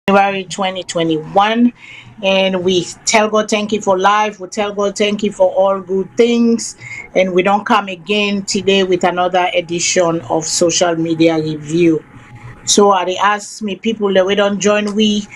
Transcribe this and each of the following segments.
January 2021. And we tell God thank you for life. We tell God thank you for all good things. And we don't come again today with another edition of Social Media Review. So I dey ask me people that we don't join we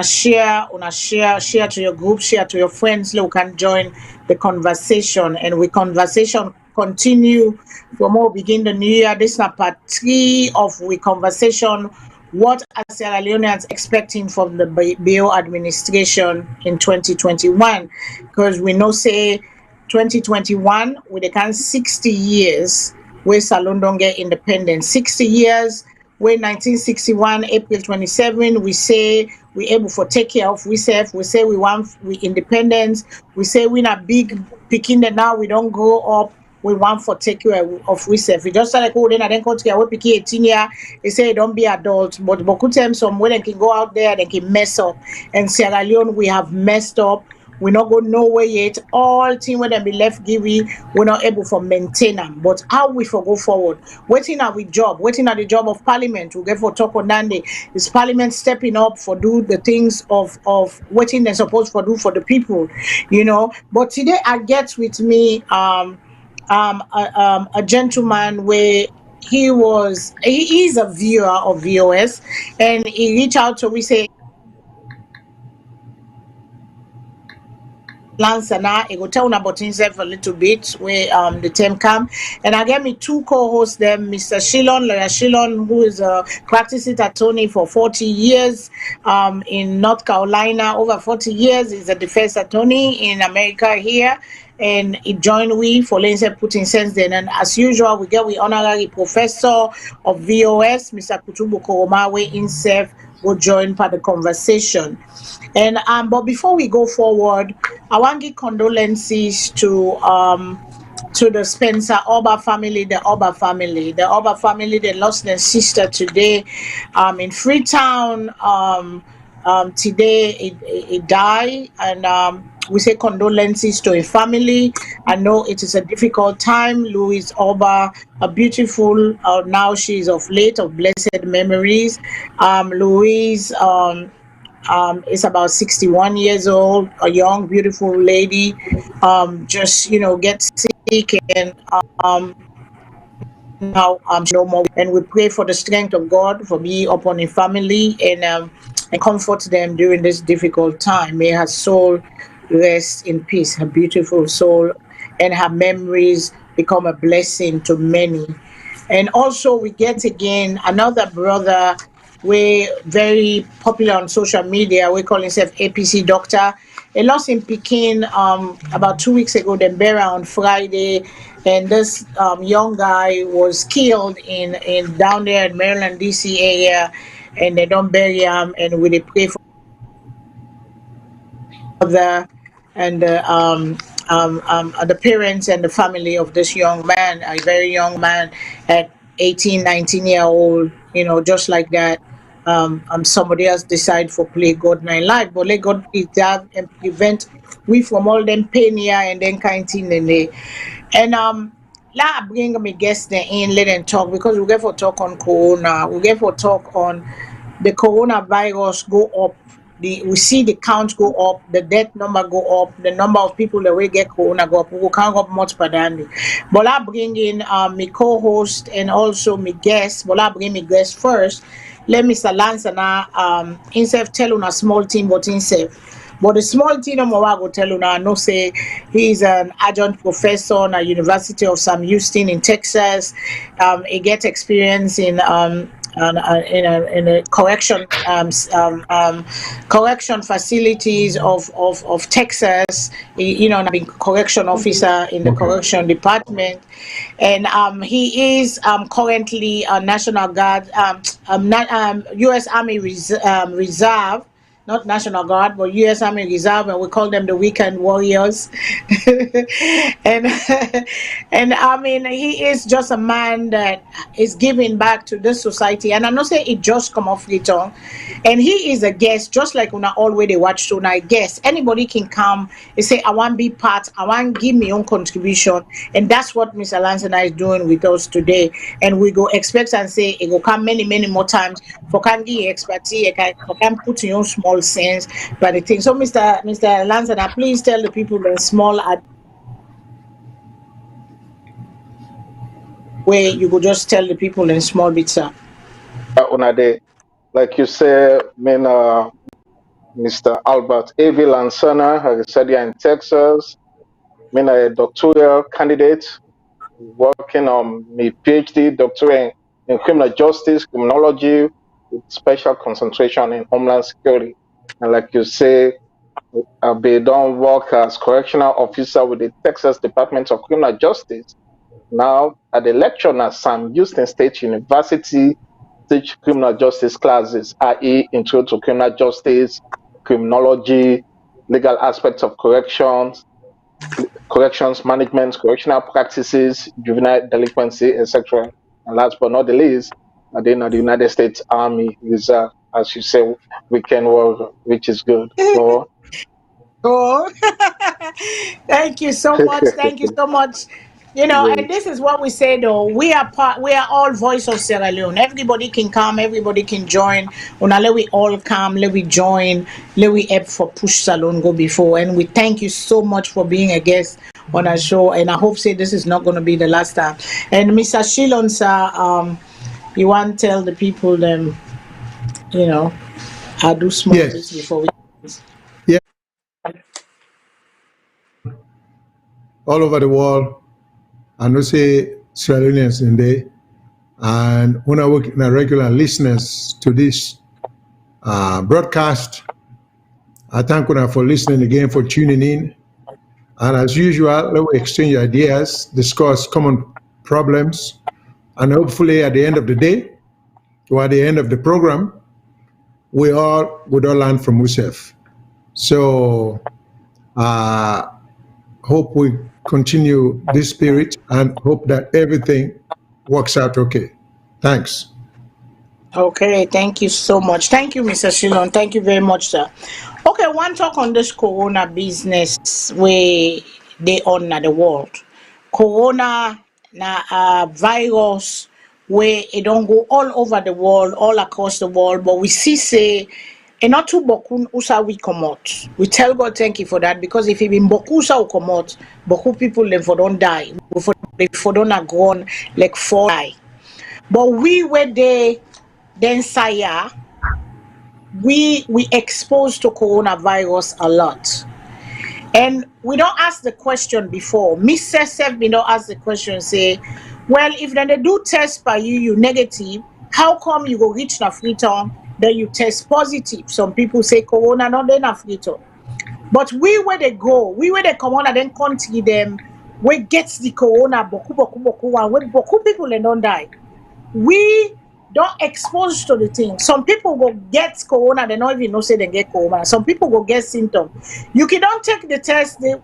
share to your group, share to your friends, so we can join the conversation and we conversation continue from all begin the new year. This is not part 3 of we conversation. What are Sierra Leoneans expecting from the Bio administration in 2021? Because we know say 2021 we dey count 60 years where Salone don't get independence. 60 years when 1961 April 27 we say we able for take care of ourselves. We say we want we independence. We say we not big picking that now we don't grow up. We want for take care of ourselves. We just like oh then I then go to care we pick 18 year. They say don't be adults, but beaucoup times some when they can go out there they can mess up. And Sierra Leone we have messed up. We not go nowhere yet. All thing when they be left give we're not able for maintain them. But how we for go forward? Waiting at we job, waiting at the job of parliament. We get for talk on Nande. Is parliament stepping up for do the things of waiting they're supposed for do for the people, you know. But today I get with me a gentleman where he is a viewer of VOS and he reached out to we say Lansana, I go tell you about himself a little bit where the term come. And I get me two co-hosts them, Mr. Shilon, Lawyer Shilon, who is a practicing attorney for 40 years in North Carolina, over 40 years. He's a defense attorney in America here. And he joined we for Lindsay putting sense then. And as usual, we get we honorary professor of VOS, Mr. Kutubu Koromawe himself will join for the conversation. And but before we go forward, I want to give condolences to the Spencer Oba family, the Oba family. The Oba family they lost their sister today in Freetown. Today it died and we say condolences to a family. I know it is a difficult time. Louise Oba, a beautiful, now she's of late of blessed memories. Louise is about 61 years old, a young, beautiful lady. Just, you know, get sick and now no more. And we pray for the strength of God for be upon a family and comfort them during this difficult time. May her soul rest in peace, her beautiful soul, and her memories become a blessing to many. And also we get again another brother we very popular on social media. We call himself APC Doctor. He lost in Peking about 2 weeks ago, then buried on Friday. And this young guy was killed in down there in Maryland, DC area. And they don't bury him. And we pray for the and the parents and the family of this young man, a very young man at 18, 19 year old, you know, just like that. Somebody else decide for play God nine life, but let God preserve and prevent we from all them pain here and then kind thing and they and now I bring me guests there in let them talk because we get for talk on corona, we get for talk on the coronavirus go up. We see the count go up, the death number go up, the number of people that will get corona go up. We can't go up much per than. But I bring in my co-host and also my guest. But I bring my guest first. Let Mr. Lansana himself tell on a small thing but himself. But the small thing I'm going to tell you now, I know say he's an adjunct professor at University of Sam Houston in Texas. He get experience in a correction facilities of Texas. You know, and I've been correction officer in the correction department, and he is currently a National Guard, U.S. Army Reserve. not National Guard, but U.S. Army Reserve, and we call them the weekend warriors. and and I mean, he is just a man that is giving back to this society. And I'm not saying it just come off return. And he is a guest, just like when I already watch so I guess anybody can come and say, I want to be part, I want to give my own contribution. And that's what Mr. Lansana is doing with us today. And we go expect and say it will come many, many more times for can give expertise, for can put in your small sense by the thing. So Mr. Lansana, please tell the people the small way you could just tell the people in small bits, sir. Like you say, Mr. Albert A.V. Lansana, I said here in Texas. I'm a doctoral candidate working on my PhD doctorate in criminal justice, criminology, with special concentration in homeland security. And like you say, I've been done work as correctional officer with the Texas Department of Criminal Justice. Now, at the lecture at Sam Houston State University, teach criminal justice classes, i.e., Intro to Criminal Justice, criminology, legal aspects of corrections management, correctional practices, juvenile delinquency, etc. And last but not the least, then the United States Army Reserve, as you say, weekend war, which is good. So, Oh, thank you so much. Thank you so much. You know, and this is what we say though. We are all voice of Sierra Leone. Everybody can come, everybody can join. Una let we all come, let we join, let we help for push Salone go before. And we thank you so much for being a guest on our show. And I hope say this is not gonna be the last time. And Mr. Shilon sir, you want to tell the people them, you know, I do small bits before we all over the world, and we say Leoneans in there, and when I work in regular listeners to this broadcast, I thank you for listening again, for tuning in. And as usual, let we exchange ideas, discuss common problems, and hopefully at the end of the day, or at the end of the program, we all would all learn from ourselves. So hope we continue this spirit and hope that everything works out okay. Thanks. Okay, thank you so much. Thank you, Mr. Shilon. Thank you very much, sir. Okay, one talk on this corona business where they on the world. Corona na virus where it don't go all over the world, all across the world, but we see say and not too bokun usa we come out. We tell God thank you for that, because if it been boku usa will come out, boku people them for don't die, for don't have gone like 4 die. But we were there then saya we exposed to coronavirus a lot. And we don't ask the question before. Mr. Sef, we don't ask the question, say, well, if then they do test by you negative, how come you go reach na freetown, then you test positive? Some people say corona, not then na freetown. But we where they go, we where they come on and then country them, we get the corona, boku, and when boku people they don't die. We don't expose to the thing. Some people go get corona, they don't even know say they get corona. Some people go get symptoms. You can don't take the test, the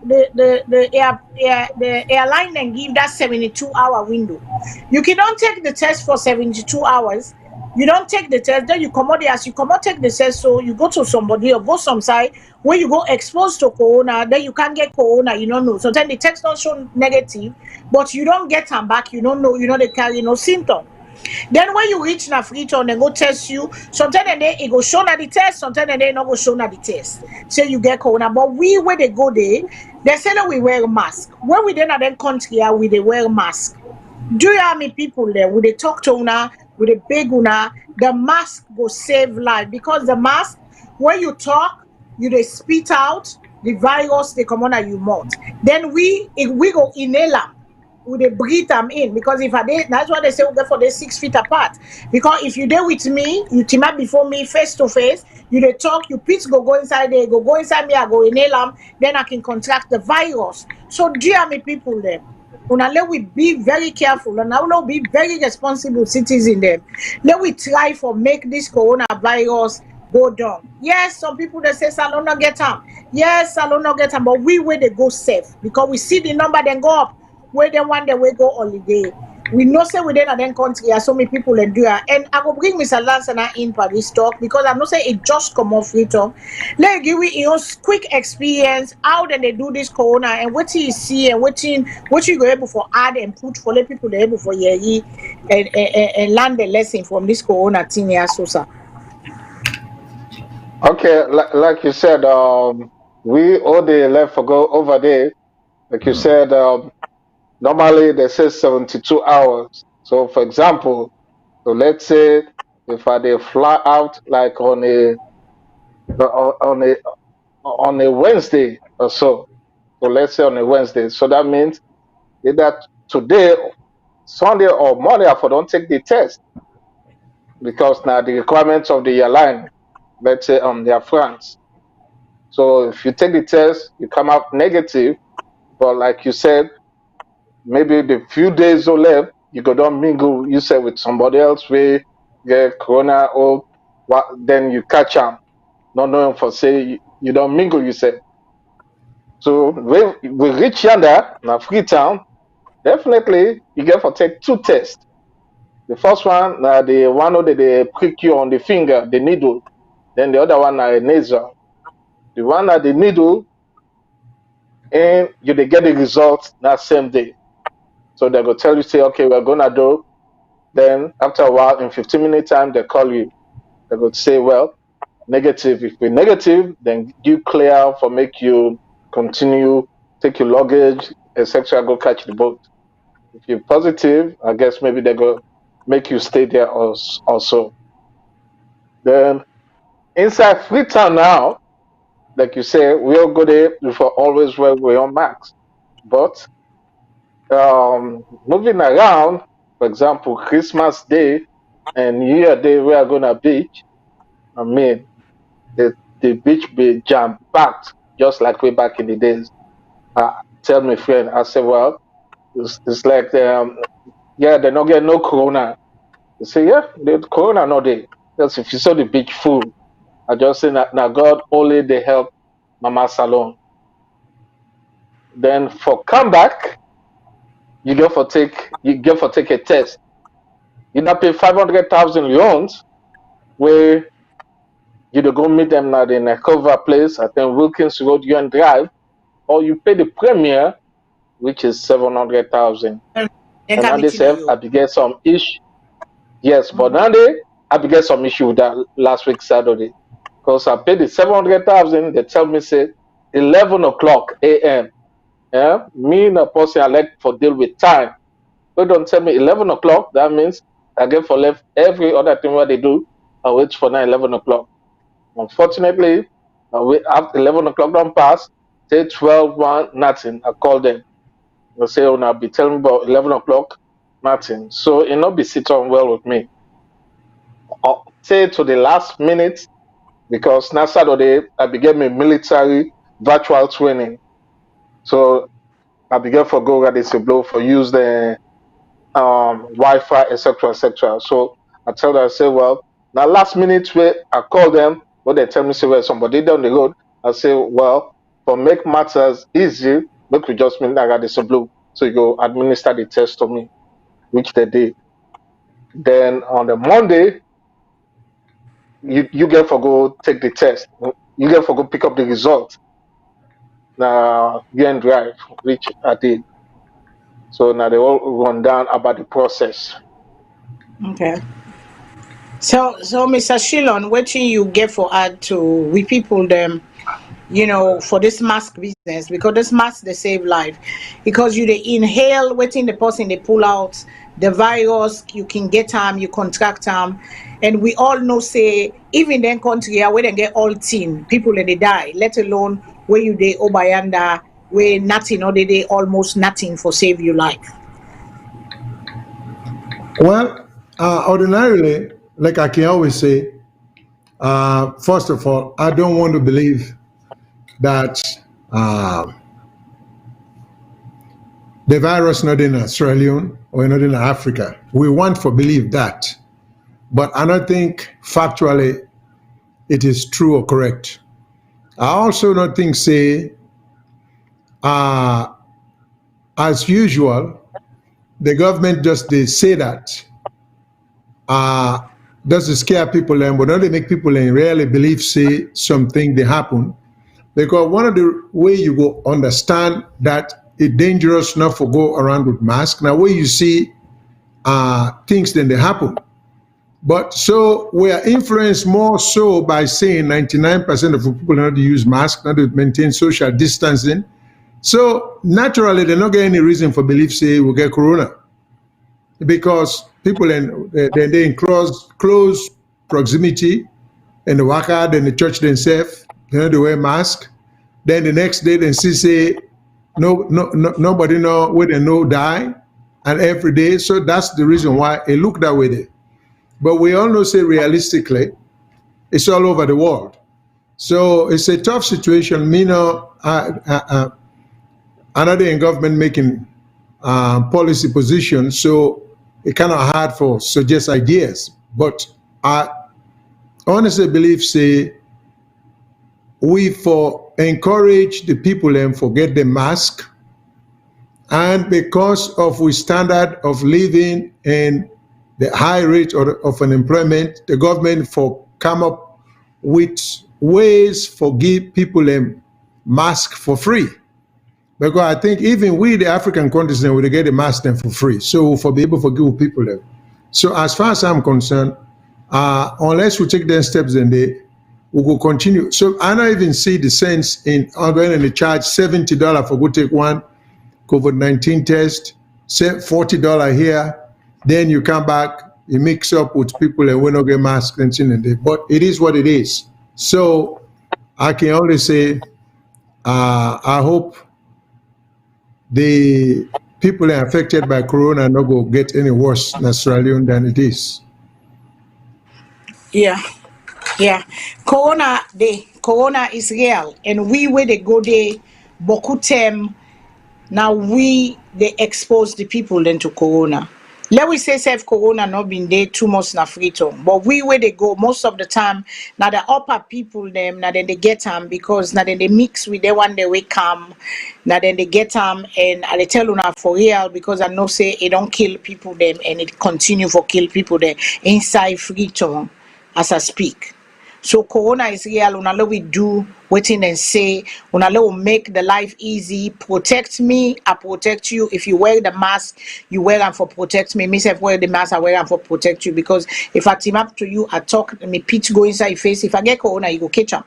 airline and give that 72-hour window. You can don't take the test for 72 hours. You don't take the test, then you come out as you come out take the test, so you go to somebody or go some side where you go exposed to corona, then you can't get corona, you don't know. Sometimes the test don't show negative, but you don't get them back, you don't know, they carry no symptom. Then when you reach na freetown, they go test you. Sometimes it go show na the test, sometimes they not go show na the test. So you get corona. But we where they go there, they say that we wear mask. When we then at them country, we they wear mask. Do you have many people there? Would they talk to una? Would they beg una? The mask go save life, because the mask, when you talk, you they spit out the virus, they come on at you mouth. Then we go inhale them. Would they breathe them in? Because if I did, that's why they say we go for the 6 feet apart. Because if you there with me, you team up before me face to face, you they talk, you pitch go inside there, go inside me, I go inhale them, then I can contract the virus. So do you have many people there? Let we be very careful, and now be very responsible citizens there. Let we try for make this coronavirus go down. Yes, some people they say salon not get them. Yes, salon not get them, but we where they go safe because we see the number then go up. Where they want the way go holiday. We know say we then country so many people endure. And I will bring Mr. Lansana in for this talk because I'm not saying it just come off free talk. Let give you your quick experience how then they do this corona and what you see and what you go able for add and put for let people able for year and learn the lesson from this corona thing here so sir. Okay, like you said, we all the left for go over there. Like you said, normally they say 72 hours. So, for example, so let's say if I they fly out like on a on a Wednesday or so. So let's say on a Wednesday. So that means either today, Sunday or Monday, I don't take the test because now the requirements of the airline, let's say they are France. So if you take the test, you come out negative. But like you said, maybe the few days or left, you go down mingle, you say with somebody else, we get corona or what, then you catch them. Not knowing for say you don't mingle, you say. So we reach yonder, now Freetown, definitely you get for take two tests. The first one, the one that they prick you on the finger, the needle. Then the other one, a nasal. The one at the needle, and you they get the results that same day. So they go tell you, say, okay, we're gonna do. Then after a while, in 15-minute time, they call you. They go say, well, negative. If we're negative, then you clear for make you continue, take your luggage, etc. Go catch the boat. If you're positive, I guess maybe they go make you stay there also. Then inside Freetown now, like you say, we'll go there before always wear on max. But moving around, for example, Christmas Day and New Year Day, we are gonna beach. I mean, the beach be jam packed, just like way back in the days. I tell my friend, I said, well, it's like yeah, they not get no corona. They say, yeah, the corona no day. Because if you saw the beach full, I just say that now God only they help Mama Salone. Then for comeback, you get for take a test. You not pay 500,000 loans where you go meet them now in a cover place at the Wilkins Road you and drive, or you pay the premier, which is 700,000. Then And now come they it say I you. be get some issue. Yes, but now I be get some issue with that last week Saturday. Because I paid the 700,000, they tell me say 11 o'clock a.m. Yeah, me and a person I like for deal with time. They don't tell me 11 o'clock. That means I get for left every other thing what they do. I wait for now 11 o'clock. Unfortunately, I wait after 11 o'clock don't pass. Say 12, 1, nothing. I call them. They say, oh, now be telling me about 11 o'clock, nothing. So it not be sit on well with me. Say to the last minute because now Saturday I began my military virtual training. So I began for go ready to blow for use the Wi-Fi, etc. So I tell them, I say, well, now last minute where I call them, when they tell me say well somebody down the road, I say, well, for make matters easy, make we just mean I got this blue. So you go administer the test to me, which they did. Then on the Monday, you get for go take the test. You get for go pick up the result. Now you and drive, which I did. So now they all run down about the process. Okay. So Mr. Shillon, what thing you get for add to we people them, for this mask business because this mask they save life. Because you they inhale, waiting the person they pull out the virus, you can get them, you contract them. And we all know say even then country where they get all teen, people and they die, let alone where you they obayanda where nothing or they almost nothing for save your life. Well, ordinarily, like I can always say, first of all, I don't want to believe that uh, the virus not in Sierra Leone or not in Africa. We want to believe that, but I don't think factually it is true or correct. I also don't think say as usual, the government just they say that does to scare people and but not they make people and really believe say something they happen. Because one of the way you go understand that it's dangerous not to go around with mask. Now where you see things then they happen. But so we are influenced more so by saying 99% of people not to use masks, not to maintain social distancing. So naturally, they don't get any reason for belief say we'll get corona because people they in close proximity in the worker, then the church themselves, they wear mask. Then the next day, they see say nobody know where they know die, and every day. So that's the reason why it look that way there. But we all know say realistically, it's all over the world. So it's a tough situation. Me know, another in government making policy positions, so it kind of hard for suggest ideas. But I honestly believe say we for encourage the people and forget the mask, and because of we standard of living and the high rate of unemployment, the government for come up with ways for give people a mask for free. Because I think even we, the African continent, will get a mask them for free. So for be able to give people them. So as far as I'm concerned, unless we take them steps in there, we will continue. So I don't even see the sense in going and charge $70 for go take one COVID-19 test, say $40 here, then you come back, you mix up with people and we don't get masks and things in there. But it is what it is. So I can only say, I hope the people are affected by corona not go get any worse in Australia than it is. Yeah. Yeah. Corona is real. And we where they go there, beaucoup them. Now they expose the people then to corona. Let we say self corona not been there 2 months na freedom. But we where they go most of the time, now the upper people them, now then they get them because now then they mix with the one they will come, now then they get them and I tell you now for real because I know say it don't kill people them and it continue for kill people there inside freedom as I speak. So corona is real. Unalo we do waiting and say. Unalo will make the life easy. Protect me, I protect you. If you wear the mask, you wear them for protect me. Myself wear the mask, I wear them for protect you. Because if I team up to you, I talk, me pitch go inside your face. If I get corona, you go catch them.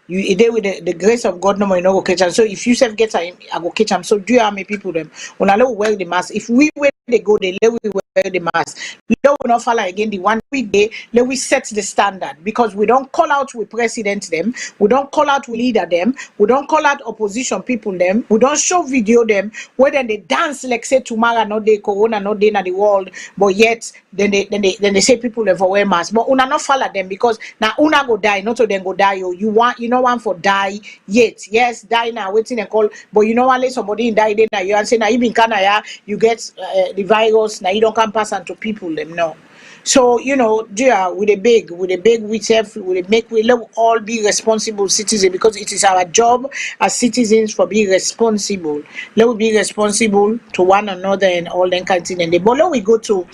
You there with the grace of God, no more you know go catch them. So if you self get him, I go catch them. So do you have me people them? Unalo wear the mask. If we wear they go, they let we wear the mask. Let we not follow again the 1 week day. Let we set the standard because we don't call out with president them. We don't call out with leader them. We don't call out opposition people them. We don't show video them where then they dance like say tomorrow not day corona not day in the world. But yet then they say people never wear mask. But una not follow them because now una go die. Not to them go die. You want you know one for die yet. Yes die now waiting and call. But you know one let somebody die then now you and say now you been Canada you get the virus now you don't come pass on to people them no. So you know, dear, with a big, we have, we let all be responsible citizens because it is our job as citizens for being responsible. Let we be responsible to one another and all that kind of thing. But let we go to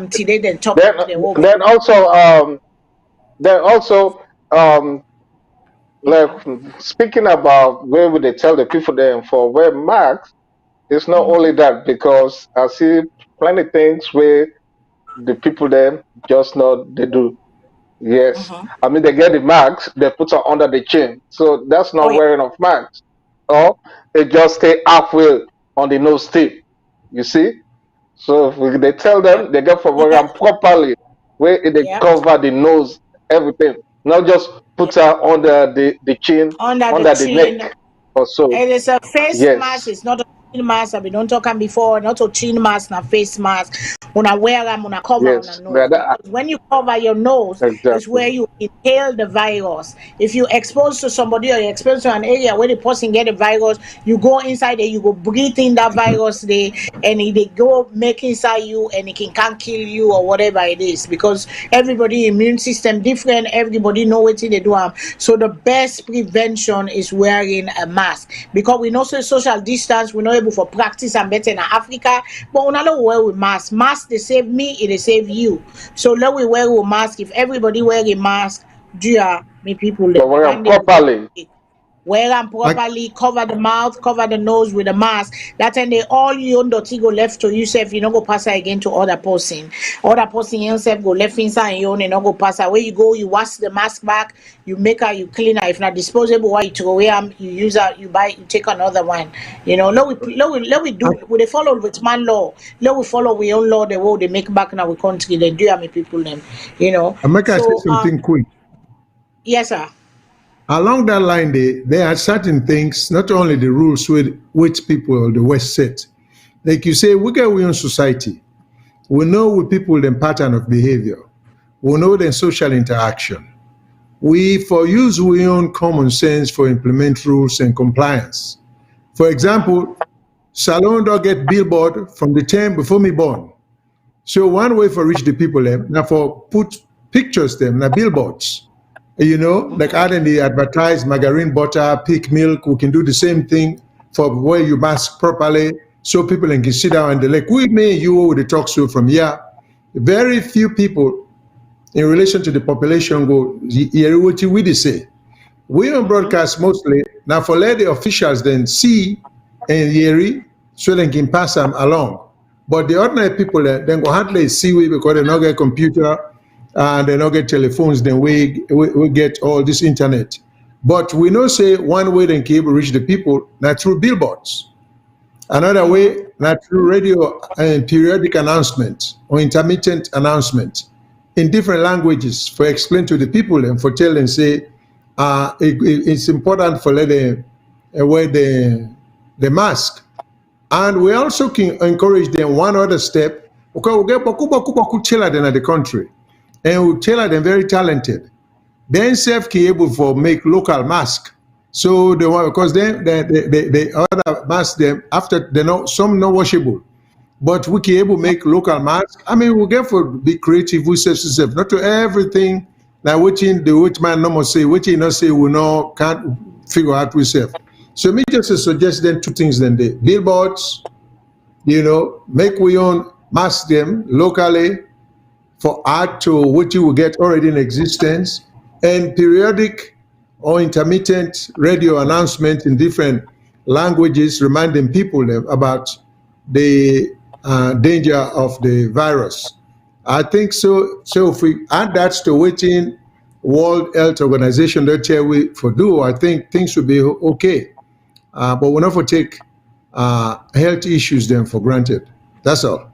today then talk Then, the what we then also, then also, um, like speaking about where would they tell the people then for wear masks, it's not only that because I see plenty things where the people there just not they do. Yes, I mean they get the marks, they put it under the chin, so that's oh not yeah, wearing of marks, or it just stay halfway on the nose tip. You see, so if they tell yeah, them they get for wear yeah, them properly, where they yeah, cover the nose, everything, not just yeah. put her under the chin, Under the under the neck chin. or so. And it's a face mask, Yes, it's not chin mask, I've been on talking before, not to chin mask, na face mask. Una wear them, una cover on the Yes, nose. Because when you cover your nose, is exactly. where you inhale the virus. If you expose to somebody or you expose to an area where the person get the virus, you go inside there, you go breathe in that virus there, and they go make inside you, and it can't kill you or whatever it is. Because everybody immune system different, everybody know what they do. So the best prevention is wearing a mask, because we know so social distance, we're not able for practice and better in Africa, but we not wear with mask. Mask they save me, it they save you. So let we wear a mask. If everybody wear a mask, dear me people, But wear them properly. wear them I, properly, cover the mouth, cover the nose with a mask. That time they all you on dirty go left to yourself, you know go pass it again to other person. Other person yourself go left inside your own and not go pass it. Where you go, you wash the mask back, you make her, you clean her. If not disposable, why you throw away them, you use her, you buy, you take another one. You know, let we do we they follow with man law. Let we follow we own law the way they make back now we country, then do how many people them, you know. I make I say So something quick. yes, sir. Along that line, there are certain things, not only the rules with which people of the West set. Like you say, we get our own society. We know with people the pattern of behavior. We know the social interaction. We for use we own common sense for implement rules and compliance. For example, Salone don't get billboard from the time before me born. So one way for reach the people them now for put pictures them now billboards. You know, like adding the advertised margarine butter, pig milk, we can do the same thing for where you mask properly so people can sit down and they're like, we may you will talk to from here. Very few people in relation to the population go, "Hear what we say." We on broadcast mostly now for let the officials then see and hear so they can pass them along. But the ordinary people then go hardly see we because they not get computer and they not get telephones, then we get all this internet. But we know say one way they can able reach the people now through billboards. Another way, not through radio and periodic announcements or intermittent announcements in different languages for explain to the people and for tell them say it's important for let them wear the mask. And we also can encourage them one other step because we get boku children in the country and we tailor them very talented. Then self can able for make local mask. So they want because then the other mask them after they know some not washable. But we can able make local mask. I mean we get for be creative we self not to everything like which man no more say, which he not say we no can't figure out we self. So me just suggest then two things then the billboards, you know, make we own mask them locally for add to what you will get already in existence and periodic or intermittent radio announcement in different languages reminding people about the danger of the virus. I think so. So if we add that to waiting World Health Organization that here we for do, I think things will be okay. But we'll not for take health issues then for granted. That's all.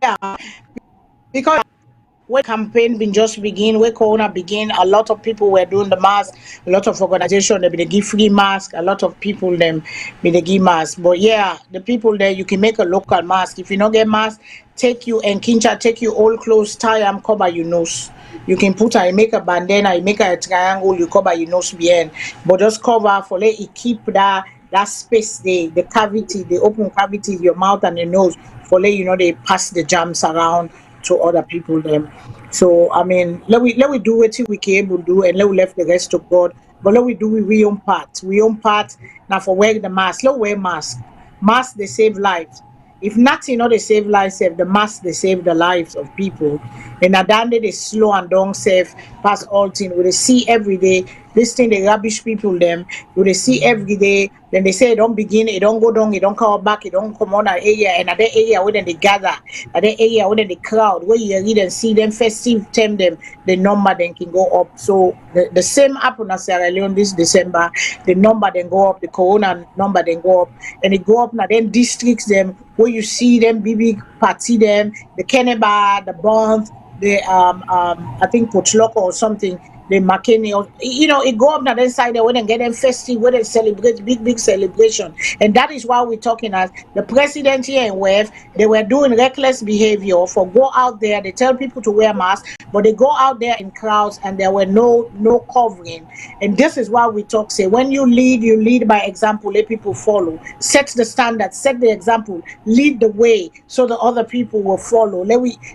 Yeah, because when campaign been just begin, when Corona begin, a lot of people were doing the mask. A lot of organization they give free mask. A lot of people them they give mask. But yeah, the people there you can make a local mask. If you not get mask, take you and kincha, take you all clothes, tie and cover your nose. You can put a you make a bandana, you make a triangle, you cover your nose behind. But just cover for let it keep that space the cavity, the open cavity, your mouth and your nose for let you know they pass the germs around to other people them. So I mean, let we do what we can able to do, and let we left the rest to God. But let we do we own part. We own part now for wearing the mask. Let we wear mask. Mask they save lives. If nothing, not they save lives, save the mask they save the lives of people. And at the end they slow and don't save pass all things. We they see every day. This thing they rubbish people them. We they see every day. Then they say it don't begin, it don't go down, it don't come back, it don't come on that area, and at that area where then they gather, at that area where then the crowd, where you read and see them festive term them, the number then can go up. So the same happen as Sierra Leone this December, the number then go up, the corona number then go up, and it go up now then districts them where you see them big party them, the Kenneba, the Bond, the I think Pochloco or something, the McKinney, or it go up now then side there when they get them festive, when they celebrate big celebration. And that is why we're talking as the president here in WEF, they were doing reckless behavior for go out there, they tell people to wear masks, but they go out there in crowds and there were no covering. And this is why we talk, say, when you lead by example, let people follow. Set the standard, set the example, lead the way so the other people will follow.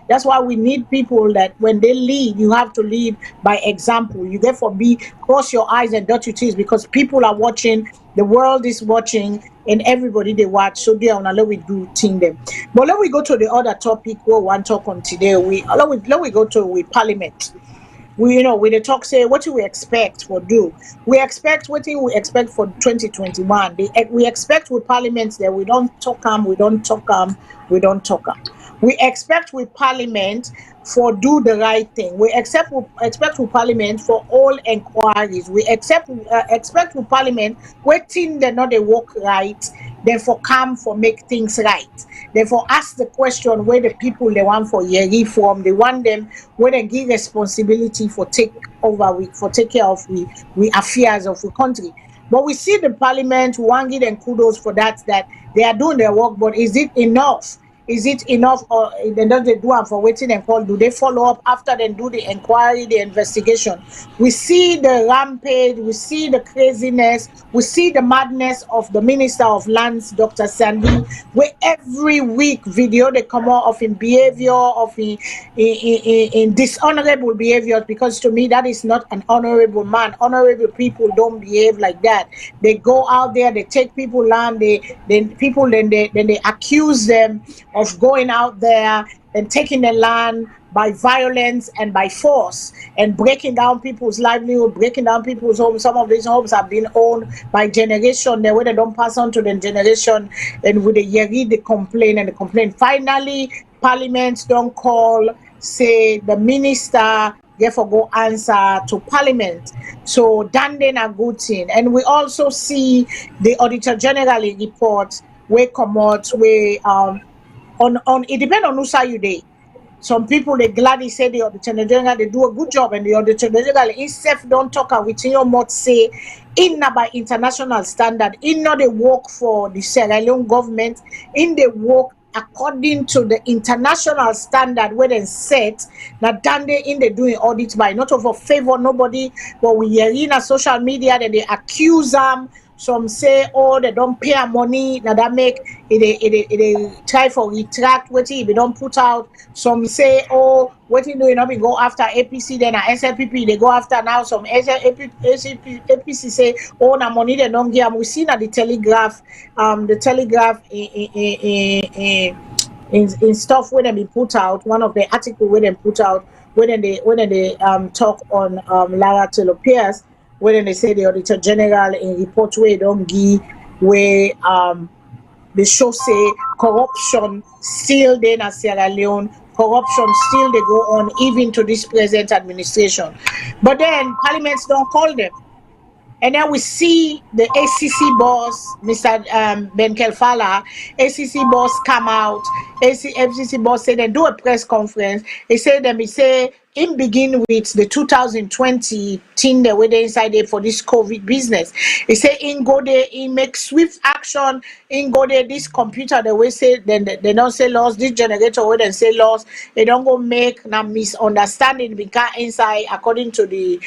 That's why we need people that when they lead, you have to lead by example. You therefore cross your eyes and dot your T's, because people are watching, the world is watching, and everybody they watch. So they are let we do thing them. But let we go to the other topic we want to talk on today. Let we go to Parliament. We the talk say what do we expect for do. We expect what we expect for 2021. We expect with Parliament that we don't talk we don't talk. We expect with Parliament for do the right thing. We expect with Parliament for all inquiries. We expect with Parliament waiting they not they work right, therefore come for make things right. Therefore ask the question where the people they want for year reform, they want them where they give responsibility for take care of we affairs of the country. But we see the Parliament, we want to give them kudos for that they are doing their work, but is it enough? Is it enough, or then don't they do it for waiting and call? Do they follow up after they do the inquiry, the investigation? We see the rampage, we see the craziness, we see the madness of the Minister of Lands, Dr. Sandy, where every week video they come out of in behavior, of in dishonorable behaviors, because to me that is not an honorable man. Honorable people don't behave like that. They go out there, they take people land, they accuse them of going out there and taking the land by violence and by force and breaking down people's livelihood, breaking down people's homes. Some of these homes have been owned by generation, the way they don't pass on to the generation, and with the read the complaint. Finally, Parliament don't call, say the minister therefore go answer to Parliament. So then a good thing. And we also see the Auditor General report where come out where on it depends on who side you dey. Some people they gladly say the Auditor General they do a good job, and the Auditor General himself don't talk within your mouth say in by international standard, in not the work for the Sierra Leone government, in the work according to the international standard where they set. Now done they in the doing audit by not of a favor nobody, but we hear in a social media that they accuse them. Some say, oh, they don't pay money. Now that make it try for retract what they don't put out. Some say, oh, what you doing? We go after APC, then SLPP they go after now. Some APC say, oh, na money they don't give. We see now the Telegraph, in stuff when they put out. One of the article where they put out when they talk on Lara Taylor Pierce, when they say the Auditor General in report where don't give, where they show say corruption still there in Sierra Leone, corruption still they go on even to this present administration. But then Parliaments don't call them. And then we see the ACC boss, Mr. Ben Kelfala, ACC boss come out, FCC boss say they do a press conference. He say in begin with the 2020 thing that were inside there for this COVID business. He say in go there, in make swift action, in go there, this computer they will say, then they don't say loss, this generator where they say loss, they don't go make na misunderstanding because inside according to the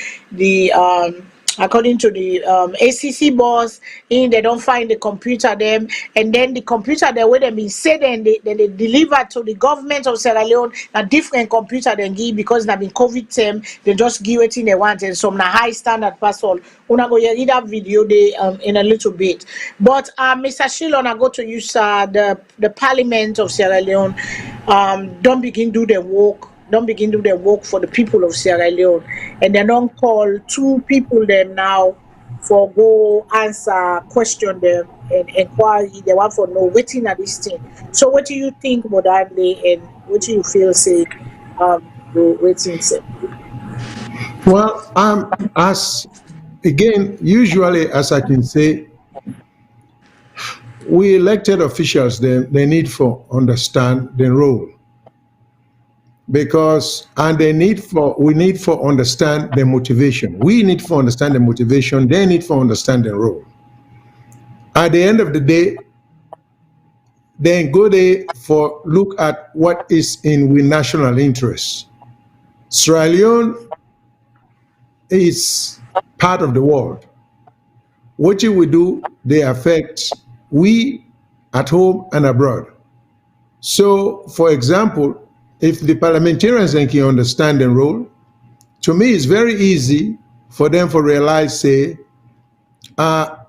ACC boss, in they don't find the computer them, and then the computer they where they been said and they deliver to the government of Sierra Leone a different computer than give, because na been COVID term they just give it in they want, and some na high standard pass all. Una go read that video they in a little bit. But Mr. Shilon, I go to you, sir. The Parliament of Sierra Leone don't begin do their work. Don't begin to do their work for the people of Sierra Leone, and they don't call two people them now for go answer question them and inquiry. They want for no waiting at this thing. So what do you think about that, and what do you feel say the waiting say? Well, as again, usually, as I can say, we elected officials they need for understand the role. because we need for understand the motivation. We need for understand the motivation. They need for understand the role. At the end of the day, then go there for look at what is in with national interest. Sierra Leone is part of the world. What you will do, they affect we at home and abroad. So, for example, if the parliamentarians can understand the role, to me it's very easy for them to realize, say,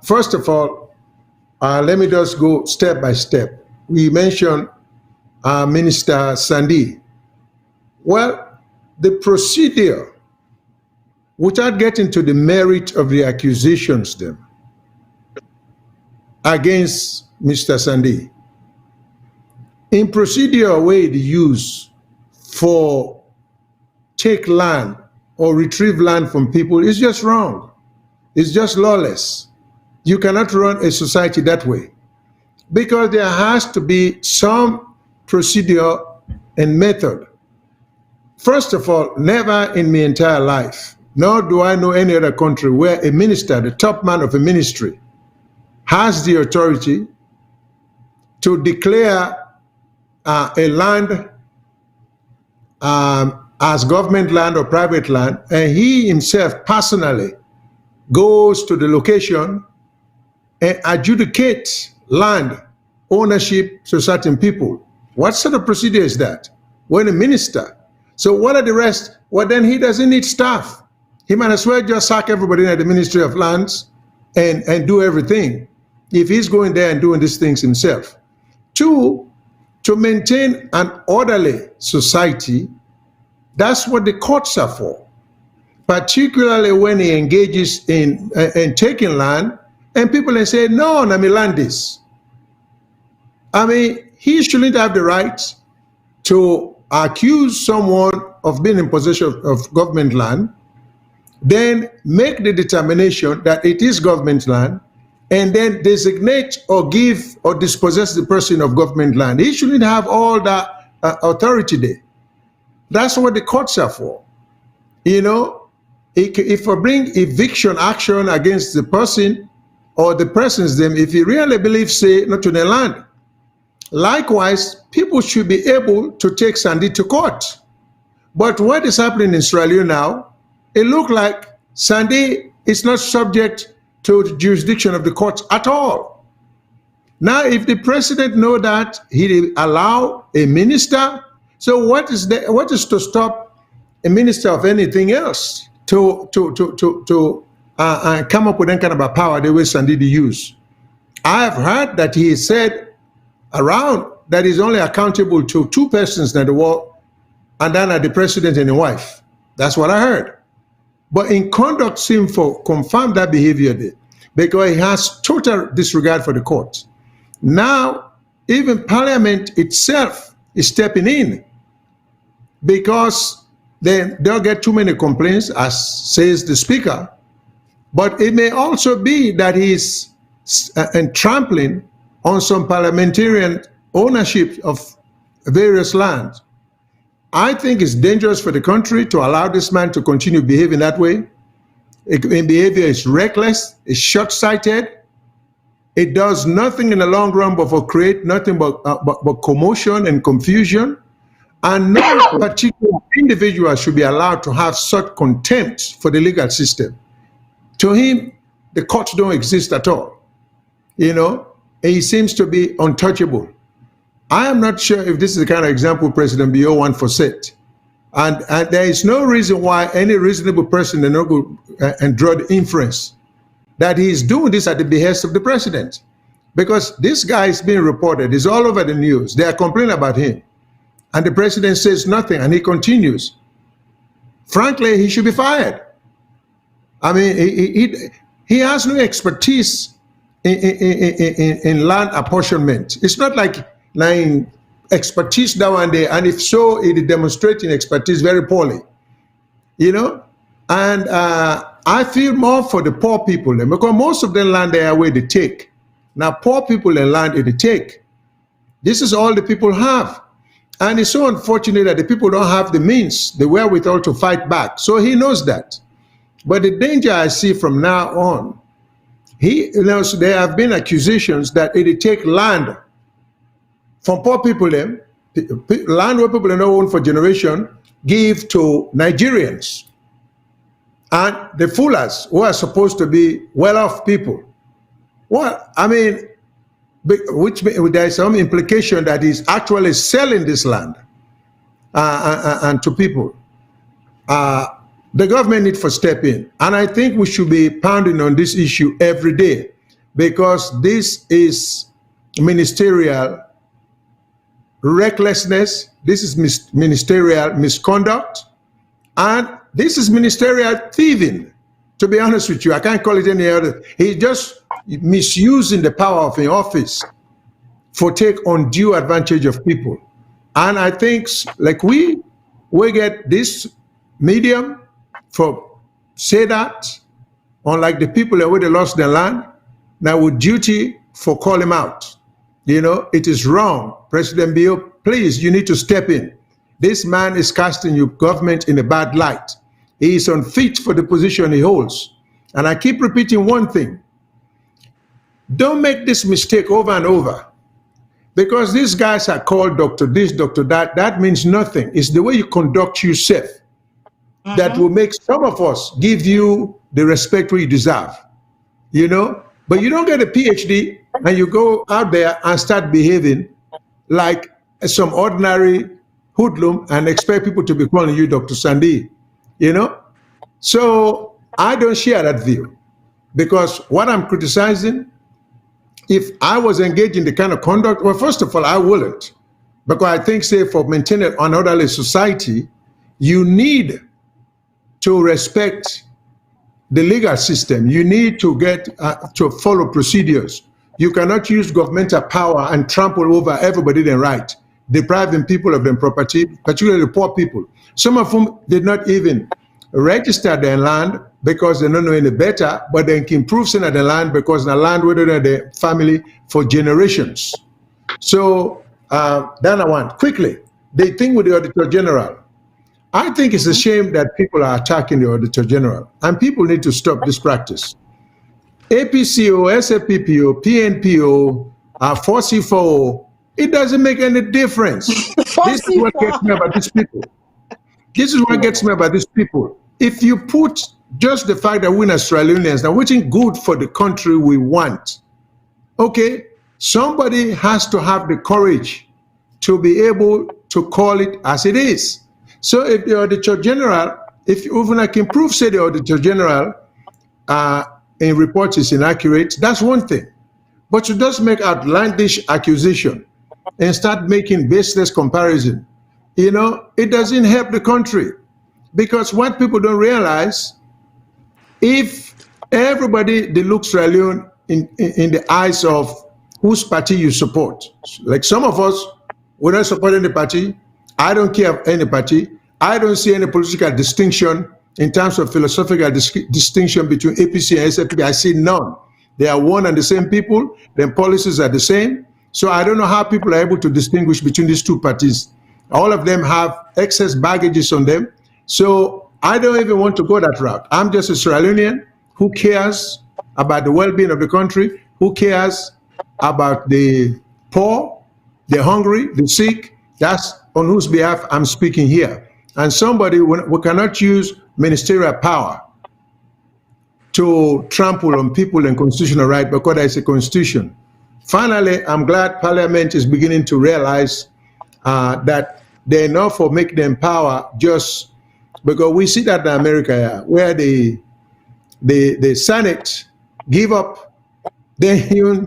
first of all, let me just go step by step. We mentioned Minister Sandy. Well, the procedure, without getting to the merit of the accusations then, against Mr. Sandy, in procedure way they use for take land or retrieve land from people is just wrong. It's just lawless. You cannot run a society that way, because there has to be some procedure and method. First of all, never in my entire life, nor do I know any other country where a minister, the top man of a ministry, has the authority to declare a land as government land or private land, and he himself personally goes to the location and adjudicate land ownership to certain people. What sort of procedure is that? When a minister. So what are the rest? Well, then he doesn't need staff. He might as well just sack everybody at the Ministry of Lands and do everything if he's going there and doing these things himself. Two, to maintain an orderly society, that's what the courts are for, particularly when he engages in taking land and people say, no, let me land this. I mean, he shouldn't have the right to accuse someone of being in possession of government land, then make the determination that it is government land, and then designate or give or dispossess the person of government land. He shouldn't have all that authority there. That's what the courts are for. You know, if I bring eviction action against the person or the persons, them, if he really believes, say, not to the land. Likewise, people should be able to take Sandy to court. But what is happening in Sierra Leone now, it looks like Sandy is not subject to the jurisdiction of the courts at all. Now, if the president know that, he allow a minister. So what is to stop a minister of anything else to come up with any kind of a power the way Sandy use? I have heard that he said around that he's only accountable to two persons in the world, and then the president and the wife. That's what I heard. But in conduct seems to confirm that behavior there, because he has total disregard for the courts. Now, even Parliament itself is stepping in, because they'll get too many complaints, as says the Speaker. But it may also be that he's trampling on some parliamentarian ownership of various lands. I think it's dangerous for the country to allow this man to continue behaving that way. Behavior is reckless, it's short-sighted. It does nothing in the long run but for create nothing but commotion and confusion. And no particular individual should be allowed to have such contempt for the legal system. To him, the courts don't exist at all. You know, and he seems to be untouchable. I am not sure if this is the kind of example President Bio wants for set. And there is no reason why any reasonable person will not go and draw the inference that he is doing this at the behest of the president. Because this guy is being reported, he's all over the news. They are complaining about him. And the president says nothing, and he continues. Frankly, he should be fired. I mean, he has no expertise in land apportionment. It's not like expertise down and there, and if so, it is demonstrating expertise very poorly, you know. And I feel more for the poor people, because most of the land they are where they take. Now, poor people in land they take. This is all the people have, And it's so unfortunate that the people don't have the means, the wherewithal to fight back. So he knows that. But the danger I see from now on, there have been accusations that it take land from poor people, land where people don't own for generation, give to Nigerians. And the foolers who are supposed to be well-off people. Well, I mean, which there is some implication that he's actually selling this land and to people. The government needs to step in. And I think we should be pounding on this issue every day, because this is ministerial recklessness, this is ministerial misconduct, and this is ministerial thieving. To be honest with you, I can't call it any other. He's just misusing the power of an office for take undue advantage of people. And I think, like we get this medium for say that, unlike the people that would have lost their land, now with duty for call him out. You know, it is wrong. President Bio, please, you need to step in. This man is casting your government in a bad light. He is unfit for the position he holds. And I keep repeating one thing. Don't make this mistake over and over. Because these guys are called Dr. this, Dr. that. That means nothing. It's the way you conduct yourself that will make some of us give you the respect you deserve. You know? But you don't get a PhD and you go out there and start behaving like some ordinary hoodlum and expect people to be calling you Dr. Sandy, you know? So I don't share that view, because what I'm criticizing, if I was engaged in the kind of conduct, well, first of all, I wouldn't, because I think, say, for maintaining an orderly society, you need to respect the legal system. You need to get to follow procedures. You cannot use governmental power and trample over everybody their right, depriving people of their property, particularly poor people, some of whom did not even register their land because they don't know any better, but they can improve some of the land because the land within the family for generations. So then I want, quickly, the thing with the Auditor General. I think it's a shame that people are attacking the Auditor General, and people need to stop this practice. APCO, SAPPO, PNPO, 4C4, it doesn't make any difference. This is what gets me about these people. This is what gets me about these people. If you put just the fact that we're Australians, now which is good for the country we want, okay, somebody has to have the courage to be able to call it as it is. So if the Auditor General, if even I can prove, say, the Auditor General in reports is inaccurate, that's one thing. But you just make outlandish accusation and start making baseless comparison. You know, it doesn't help the country, because what people don't realize, if everybody they look Sierra Leone in the eyes of whose party you support, like some of us, we're not supporting the party. I don't care of any party. I don't see any political distinction in terms of philosophical distinction between APC and SFP. I see none. They are one and the same people. Their policies are the same. So I don't know how people are able to distinguish between these two parties. All of them have excess baggages on them. So I don't even want to go that route. I'm just a Sierra Leonean who cares about the well-being of the country, who cares about the poor, the hungry, the sick. That's on whose behalf I'm speaking here. And somebody, we cannot use ministerial power to trample on people and constitutional right, because there is a constitution. Finally, I'm glad Parliament is beginning to realize that they're not for making them power just because we see that in America, where the Senate give up their human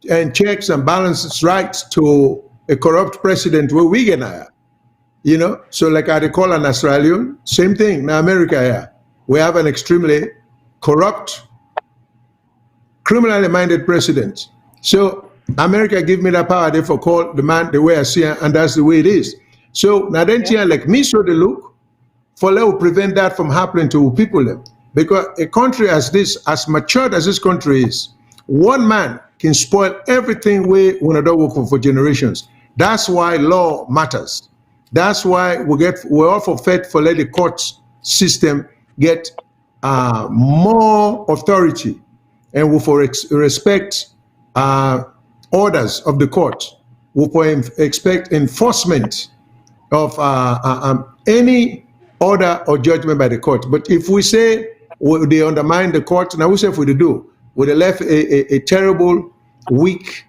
and checks and balances rights to a corrupt president where we get now. You know, so like I recall an Australian, same thing in America here. We have an extremely corrupt, criminally minded president. So America give me that power, therefore call the man the way I see it, and that's the way it is. So now then, like me, so the look for let prevent that from happening to people. Because a country as this, as matured as this country is, one man can spoil everything we want to work for generations. That's why law matters. That's why we're all for fight for let the court system get more authority, and we for respect orders of the court. We for expect enforcement of any order or judgment by the court. But if we say they undermine the court, now we say if we do, we left a terrible, weak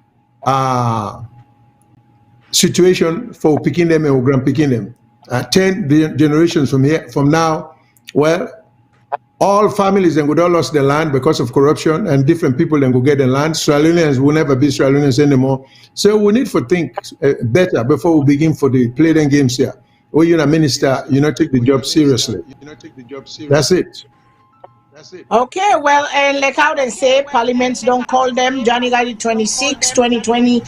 situation for picking them and grand picking them. 10 generations from now, well, all families then would all lost their land because of corruption, and different people then go get the land. SALONEans will never be SALONEans anymore. So we need to think better before we begin for the play them games here. Or you're a minister, you not take the job seriously. That's it. Okay, well, and like how they say, parliaments don't call them January 26, 2020.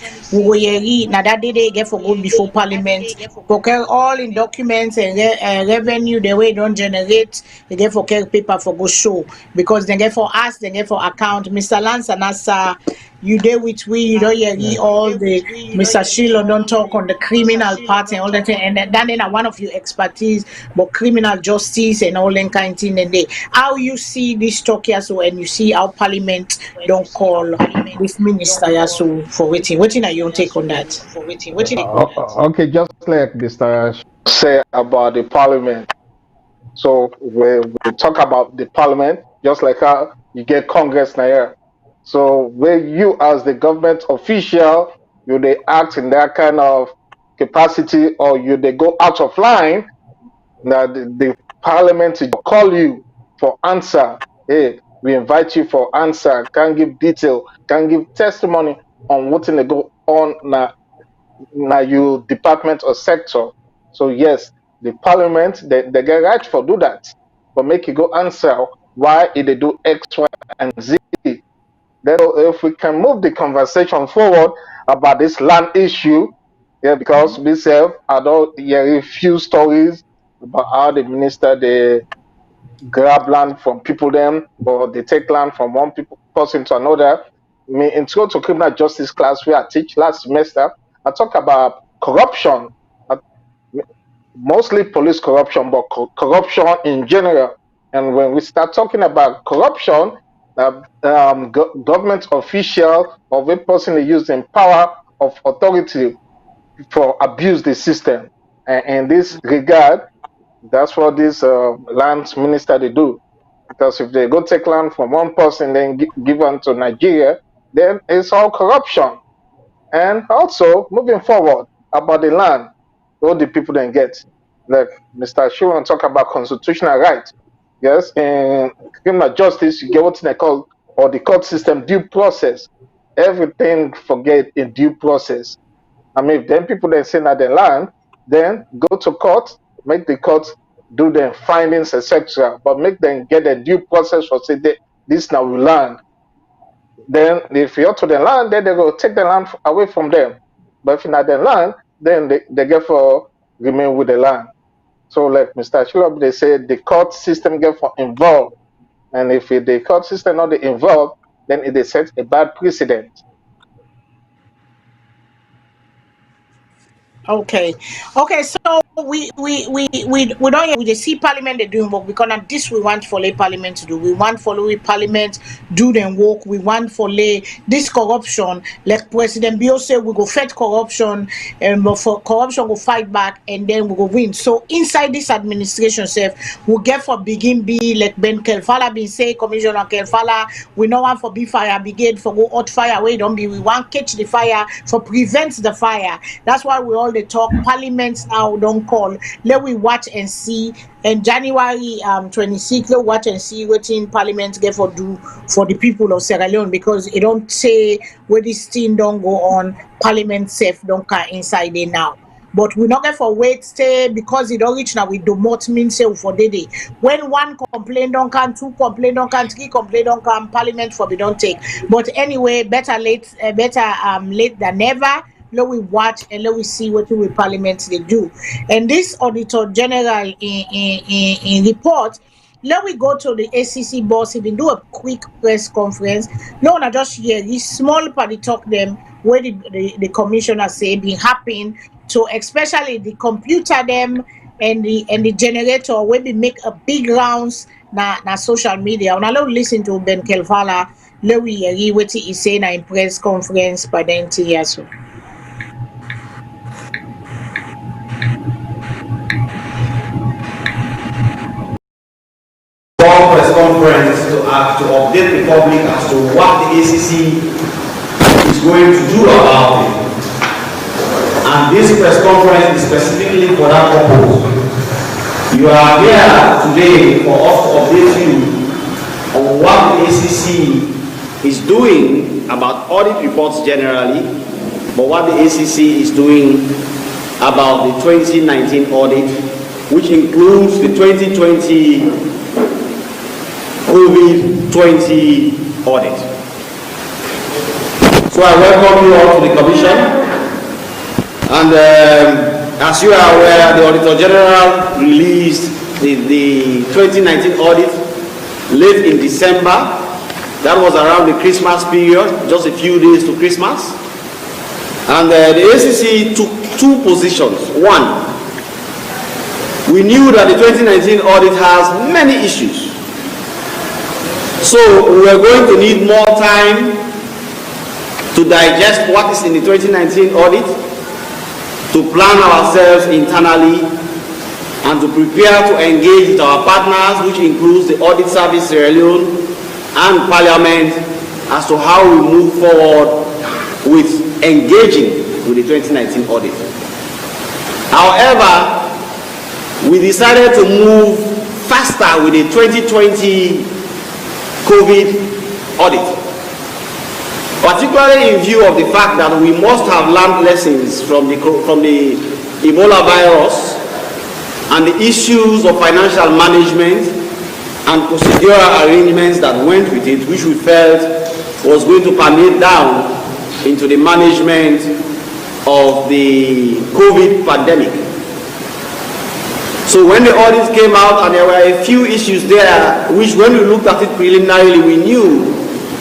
Now that day they get for good before parliament. Okay, all in documents and revenue, the way don't generate, they get for paper for go show. Because they get for us, they get for account. Mr. Lance and Asa, you there with we, you don't hear all the Mr. Sheila don't talk on the criminal part and all that, and then one of your expertise, but criminal justice and all that kind of thing. And they, how you see this talk here, so and you see how Parliament don't call this minister so for waiting. Waiting, are you take on that? Okay, just like Mr. say about the Parliament. So we talk about the Parliament, just like how you get Congress now here. So where you as the government official, you they act in that kind of capacity, or you they go out of line, now the Parliament will call you for answer. Hey, we invite you for answer, can give detail, can give testimony on what they go on now your department or sector. So yes, the Parliament they get right for do that, but make you go answer why they do X, Y, and Z. Then if we can move the conversation forward about this land issue, yeah, because we say I don't hear a few stories about how the minister they grab land from people them, or they take land from one person to another. Me intro to criminal justice class where I teach last semester, I talk about corruption, mostly police corruption, but corruption in general. And when we start talking about corruption, government official or a person they use in power of authority for abuse the system. And in this regard, that's what this land minister they do. Because if they go take land from one person, then give them to Nigeria, then it's all corruption. And also, moving forward about the land, all the people then get. Like Mr. Shuron talk about constitutional rights. Yes, in criminal justice, you get what they call, or the court system, due process. Everything forget in due process. I mean, if then people then say that the land, then go to court, make the court do their findings, etc. But make them get a due process for say this now will land. Then if you're to the land, then they go take the land away from them. But if you're not the land, then they get for remain with the land. So like Mr. Shilab, they say the court system get for involved. And if the court system not involved, then it is set a bad precedent. Okay, so we don't we just see parliament they doing work because now this we want for lay parliament to do. We want for lay parliament do them work. We want for lay this corruption. Like President Bio said, we go fight corruption, and for corruption go fight back, and then we go win. So inside this administration, we get for begin be like Ben Kelfala been say, Commissioner Kelfala, we no want for be fire brigade for go hot fire. We don't be. We want catch the fire for prevent the fire. That's why we all the talk parliament now don't call. Let we watch and see. And January 26th, let watch and see what in parliament get for do for the people of Sierra Leone, because it don't say where this thing don't go on. Parliament safe don't come inside there now. But we not get for wait stay because it don't reach now. We do not mean say for the day. When one complaint don't come, two complaint don't come, three complaint don't come, parliament for we don't take. But anyway, better late than never. Let we watch and let we see what the parliament they do. And this Auditor General in report, let we go to the ACC boss, even do a quick press conference. No, not just here. This small party talk them where the commissioner say be happening to, especially the computer them and the generator where we make a big rounds na social media. Una lo listen to Ben Kelvala le we yeri wetin he say na in press conference by the NTSO. Press conference to update the public as to what the ACC is going to do about it. And this press conference is specifically for that purpose. You are here today for us to update you on what the ACC is doing about audit reports generally, but what the ACC is doing about the 2019 audit, which includes the 2020 COVID-20 audit. So I welcome you all to the Commission. And as you are aware, the Auditor General released the 2019 audit late in December. That was around the Christmas period, just a few days to Christmas. And the ACC took two positions. One, we knew that the 2019 audit has many issues. So we are going to need more time to digest what is in the 2019 audit, to plan ourselves internally, and to prepare to engage with our partners, which includes the Audit Service Sierra Leone and Parliament, as to how we move forward with engaging with the 2019 audit. However, we decided to move faster with the 2020 COVID audit, particularly in view of the fact that we must have learned lessons from the Ebola virus and the issues of financial management and procedural arrangements that went with it, which we felt was going to permeate down into the management of the COVID pandemic. So when the audit came out, and there were a few issues there, which when we looked at it preliminarily, we knew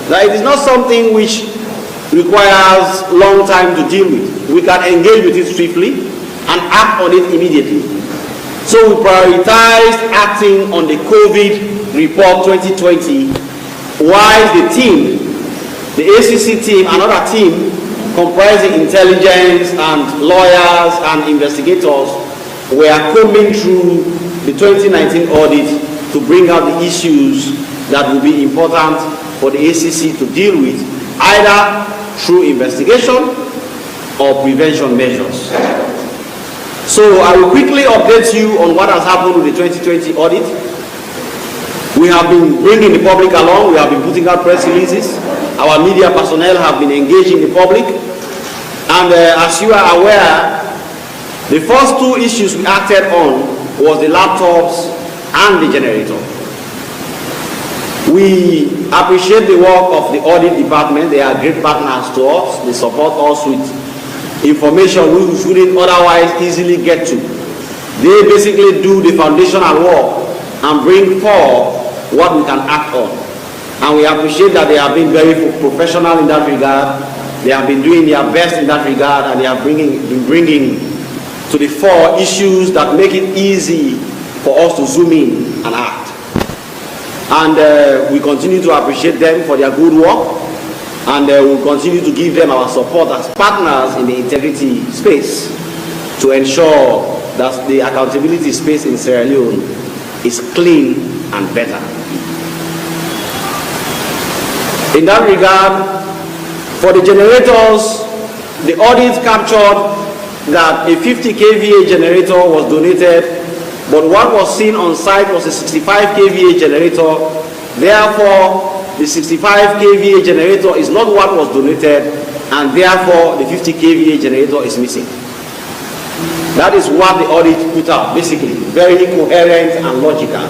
that it is not something which requires long time to deal with. We can engage with it swiftly and act on it immediately. So we prioritized acting on the COVID report 2020, while the team, the ACC team, another team comprising intelligence and lawyers and investigators, we are combing through the 2019 audit to bring out the issues that will be important for the ACC to deal with, either through investigation or prevention measures. So I will quickly update you on what has happened with the 2020 audit. We have been bringing the public along, we have been putting out press releases, our media personnel have been engaging the public, and as you are aware, the first two issues we acted on was the laptops and the generator. We appreciate the work of the audit department. They are great partners to us. They support us with information we shouldn't otherwise easily get to. They basically do the foundational work and bring forth what we can act on. And we appreciate that they have been very professional in that regard. They have been doing their best in that regard, and they are been bringing to the fore issues that make it easy for us to zoom in and act. And we continue to appreciate them for their good work, and we'll continue to give them our support as partners in the integrity space to ensure that the accountability space in Sierra Leone is clean and better. In that regard, for the generators, the audit captured that a 50 kVA generator was donated, but what was seen on site was a 65 kVA generator. Therefore, the 65 kVA generator is not what was donated, and therefore the 50 kVA generator is missing. That is what the audit put out, basically, very coherent and logical.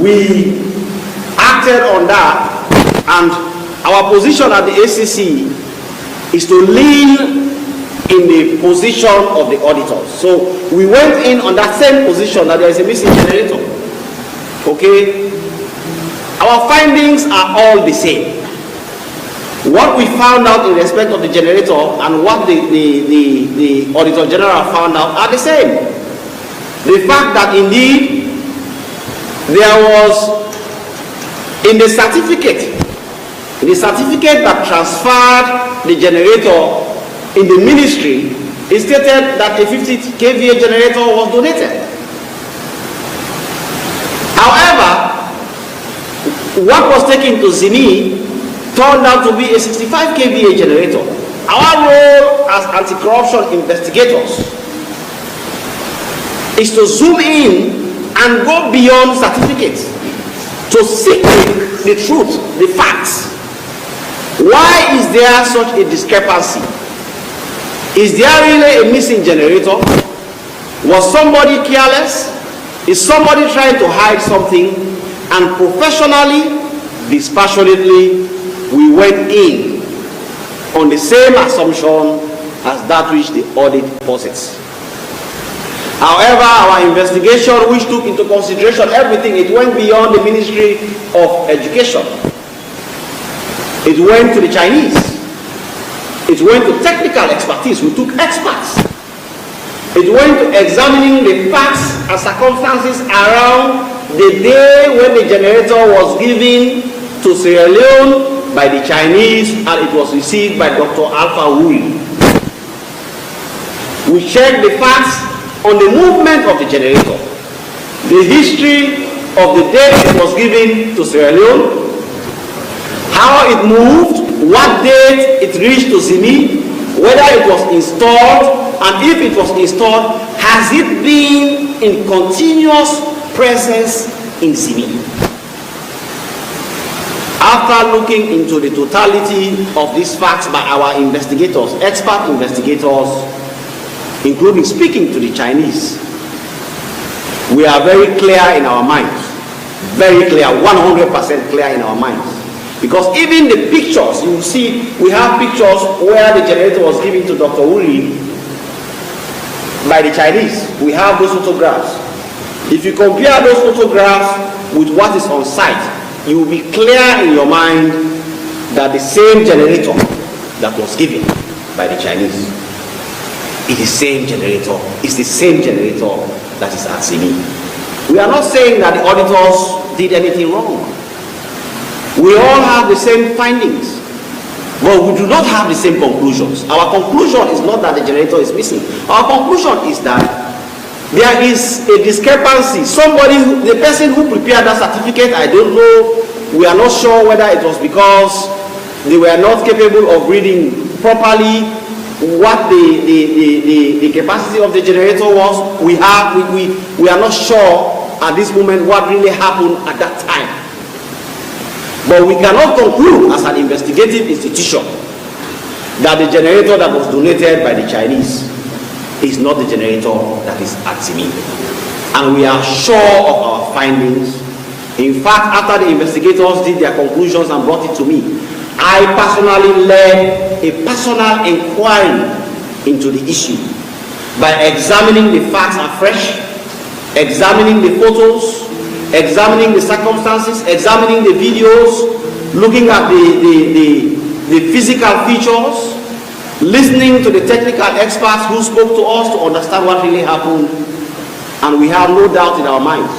We acted on that, and our position at the ACC is to lean in the position of the auditors. So we went in on that same position that there is a missing generator. Okay? Our findings are all the same. What we found out in respect of the generator and what the Auditor General found out are the same. The fact that indeed there was in the certificate that transferred the generator in the ministry, it stated that a 50 kVA generator was donated. However, what was taken to Zimi turned out to be a 65 kVA generator. Our role as anti-corruption investigators is to zoom in and go beyond certificates to seek the truth, the facts. Why is there such a discrepancy? Is there really a missing generator? Was somebody careless? Is somebody trying to hide something? And professionally, dispassionately, we went in on the same assumption as that which the audit posits. However, our investigation, which took into consideration everything, it went beyond the Ministry of Education. It went to the Chinese. It went to technical expertise. We took experts. It went to examining the facts and circumstances around the day when the generator was given to Sierra Leone by the Chinese and it was received by Dr. Alpha Wu. We checked the facts on the movement of the generator, the history of the day it was given to Sierra Leone, how it moved, what date it reached to Zimi, whether it was installed, and if it was installed, has it been in continuous presence in Zimi? After looking into the totality of these facts by our investigators, expert investigators, including speaking to the Chinese, we are very clear in our minds, very clear, 100% clear in our minds. Because even the pictures, you will see, we have pictures where the generator was given to Dr. Uri by the Chinese. We have those photographs. If you compare those photographs with what is on site, you will be clear in your mind that the same generator that was given by the Chinese is the same generator, that is at Zimi. We are not saying that the auditors did anything wrong. We all have the same findings, but we do not have the same conclusions. Our conclusion is not that the generator is missing. Our conclusion is that there is a discrepancy. The person who prepared that certificate, I don't know, we are not sure whether it was because they were not capable of reading properly what the capacity of the generator was. We are not sure at this moment what really happened at that time. But we cannot conclude as an investigative institution that the generator that was donated by the Chinese is not the generator that is at Zimi. And we are sure of our findings. In fact, after the investigators did their conclusions and brought it to me, I personally led a personal inquiry into the issue by examining the facts afresh, examining the photos, examining the circumstances, examining the videos, looking at the physical features, listening to the technical experts who spoke to us to understand what really happened. And we have no doubt in our minds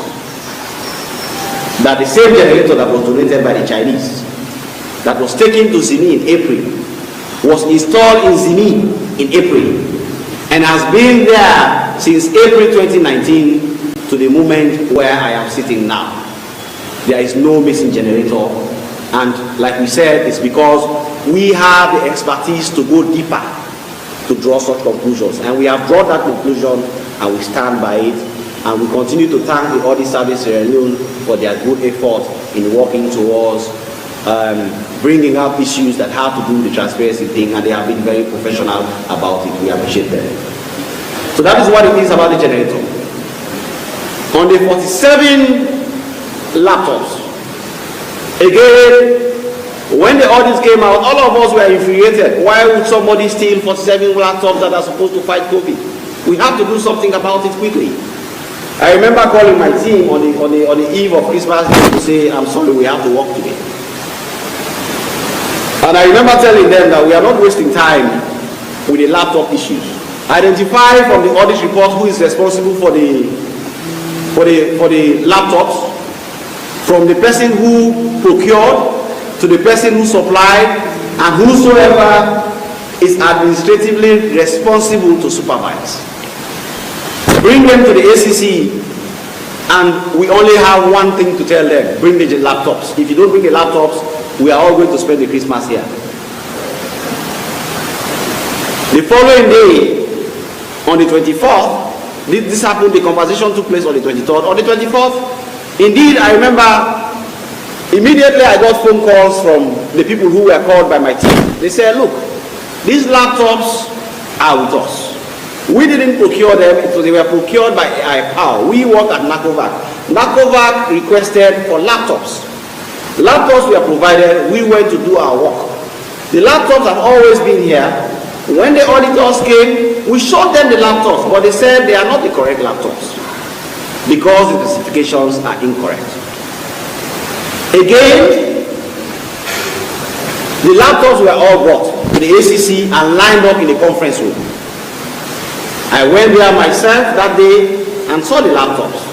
that the same generator that was donated by the Chinese, that was taken to Zimi in April, was installed in Zimi in April and has been there since April 2019 to the moment where I am sitting now. There is no missing generator, and like we said, it's because we have the expertise to go deeper to draw such conclusions, and we have drawn that conclusion and we stand by it, and we continue to thank the Audit Service Sierra Leone for their good effort in working towards bringing up issues that have to do with the transparency thing, and they have been very professional about it. We appreciate them. So that is what it is about the generator. On the 47 laptops, again, when the audits came out, all of us were infuriated. Why would somebody steal 47 laptops that are supposed to fight COVID? We have to do something about it quickly. I remember calling my team on the eve of Christmas Day to say, I'm sorry, we have to work today. And I remember telling them that we are not wasting time with the laptop issues. Identify from the audit report who is responsible for the laptops, from the person who procured to the person who supplied, and whosoever is administratively responsible to supervise. Bring them to the ACC, and we only have one thing to tell them: bring the laptops. If you don't bring the laptops, we are all going to spend the Christmas here. The following day, on the 24th, this happened, the conversation took place on the 23rd. On the 24th, indeed, I remember immediately I got phone calls from the people who were called by my team. They said, look, these laptops are with us. We didn't procure them, they were procured by IPOW. We work at NACOVAC. NACOVAC requested for laptops. Laptops were provided, we went to do our work. The laptops have always been here. When the auditors came, we showed them the laptops, but they said they are not the correct laptops because the specifications are incorrect. Again, the laptops were all brought to the ACC and lined up in the conference room. I went there myself that day and saw the laptops.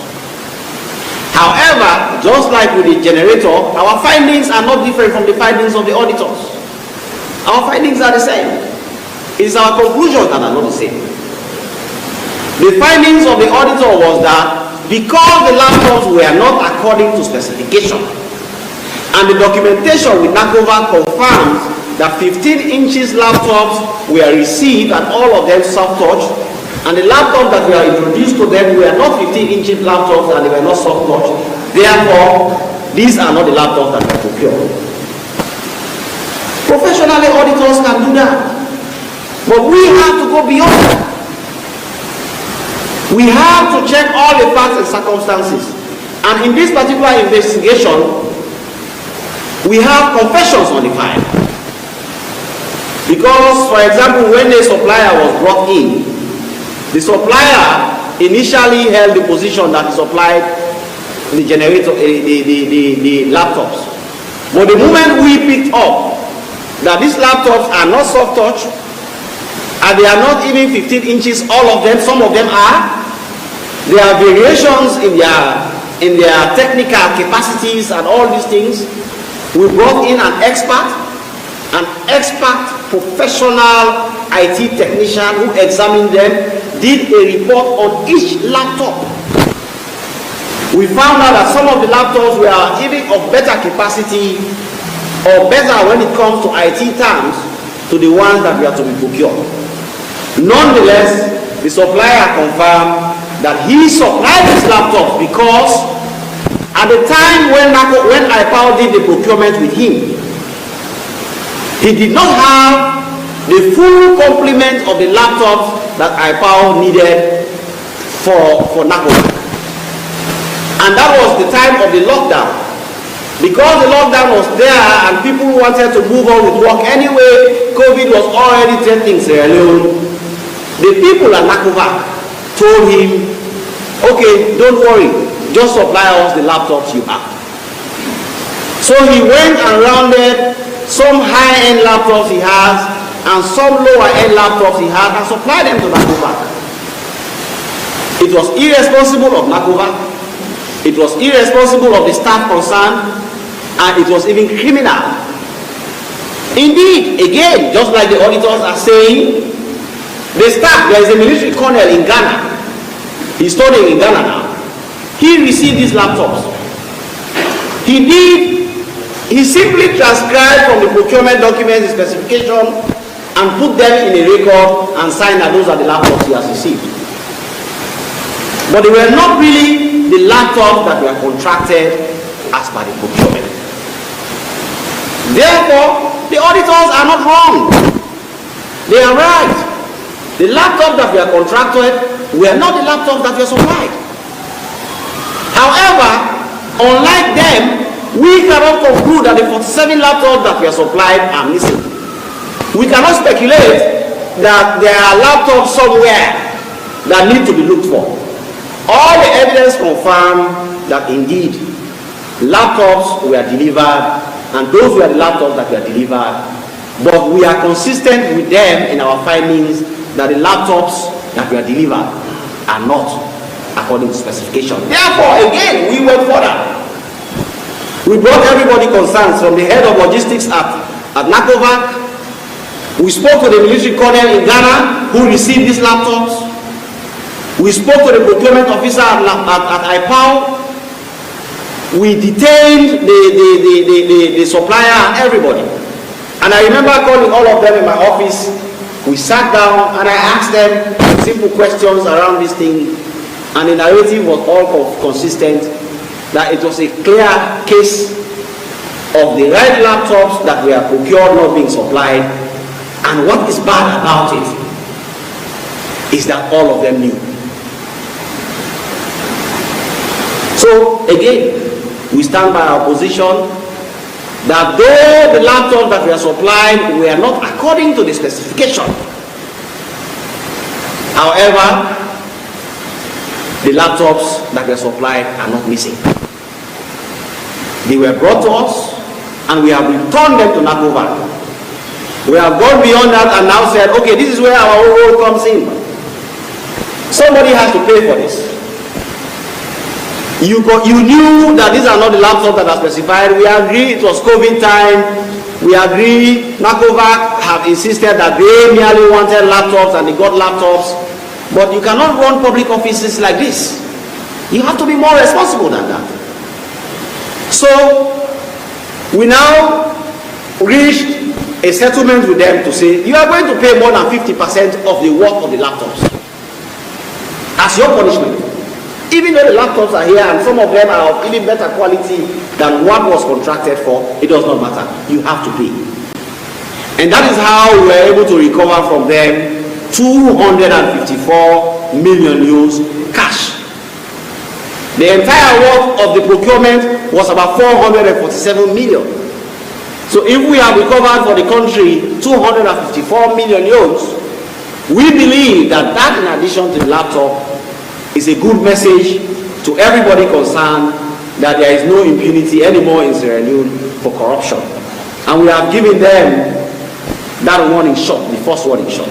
However, just like with the generator, our findings are not different from the findings of the auditors. Our findings are the same. It is our conclusions that are not the same. The findings of the auditor was that because the laptops were not according to specification, and the documentation with NACOVA confirms that 15 inches laptops were received and all of them soft-touch, and the laptops that were introduced to them were not 15 inches laptops and they were not soft-touch. Therefore, these are not the laptops that were procured. Professionally, auditors can do that. But we have to go beyond that. We have to check all the facts and circumstances. And in this particular investigation, we have confessions on the file. Because, for example, when the supplier was brought in, the supplier initially held the position that he supplied the generator, the laptops. But the moment we picked up that these laptops are not soft touch, and they are not even 15 inches, all of them, some of them are. There are variations in their technical capacities and all these things. We brought in an expert professional IT technician who examined them, did a report on each laptop. We found out that some of the laptops were even of better capacity or better when it comes to IT terms to the ones that were to be procured. Nonetheless, the supplier confirmed that he supplied his laptop because at the time when IPOW did the procurement with him, he did not have the full complement of the laptops that IPOW needed for NACOVAC. And that was the time of the lockdown. Because the lockdown was there and people wanted to move on with work anyway, COVID was already threatening Sierra Leone. The people at NACOVAC told him, okay, don't worry, just supply us the laptops you have. So he went and rounded some high-end laptops he has and some lower-end laptops he has and supplied them to NACOVAC. It was irresponsible of NACOVAC, it was irresponsible of the staff concerned, and it was even criminal. Indeed, again, just like the auditors are saying, the staff, there is a military colonel in Ghana, he's studying in Ghana now, he received these laptops. He simply transcribed from the procurement documents the specification and put them in a record and signed that those are the laptops he has received. But they were not really the laptops that were contracted as per the procurement. Therefore, the auditors are not wrong. They are right. The laptops that were contracted were not the laptops that were supplied. However, unlike them, we cannot conclude that the 47 laptops that were supplied are missing. We cannot speculate that there are laptops somewhere that need to be looked for. All the evidence confirm that indeed laptops were delivered, and those were the laptops that were delivered but we are consistent with them in our findings that the laptops that we are delivered are not according to specification. Therefore, again, we went further. We brought everybody concerned, from the head of logistics at NACOVAC. We spoke to the military colonel in Ghana who received these laptops. We spoke to the procurement officer at IPAO. We detained the supplier and everybody. And I remember calling all of them in my office. We sat down and I asked them simple questions around this thing, and the narrative was all consistent that it was a clear case of the right laptops that were procured not being supplied. And what is bad about it is that all of them knew. So again, we stand by our position that though the laptops that we are supplying were not according to the specification, however, the laptops that were supplied are not missing. They were brought to us and we have returned them to NACOVAC. We have gone beyond that and now said, okay, this is where our role comes in. Somebody has to pay for this. You knew that these are not the laptops that are specified. We agree it was COVID time. We agree NACOVAC have insisted that they merely wanted laptops and they got laptops. But you cannot run public offices like this. You have to be more responsible than that. So we now reached a settlement with them to say, you are going to pay more than 50% of the worth of the laptops as your punishment. Even though the laptops are here and some of them are of even better quality than what was contracted for, it does not matter. You have to pay. And that is how we were able to recover from them 254 million euros cash. The entire worth of the procurement was about 447 million. So if we have recovered for the country 254 million euros, we believe that in addition to the laptop, is a good message to everybody concerned that there is no impunity anymore in Sierra Leone for corruption. And we have given them that warning shot, the first warning shot.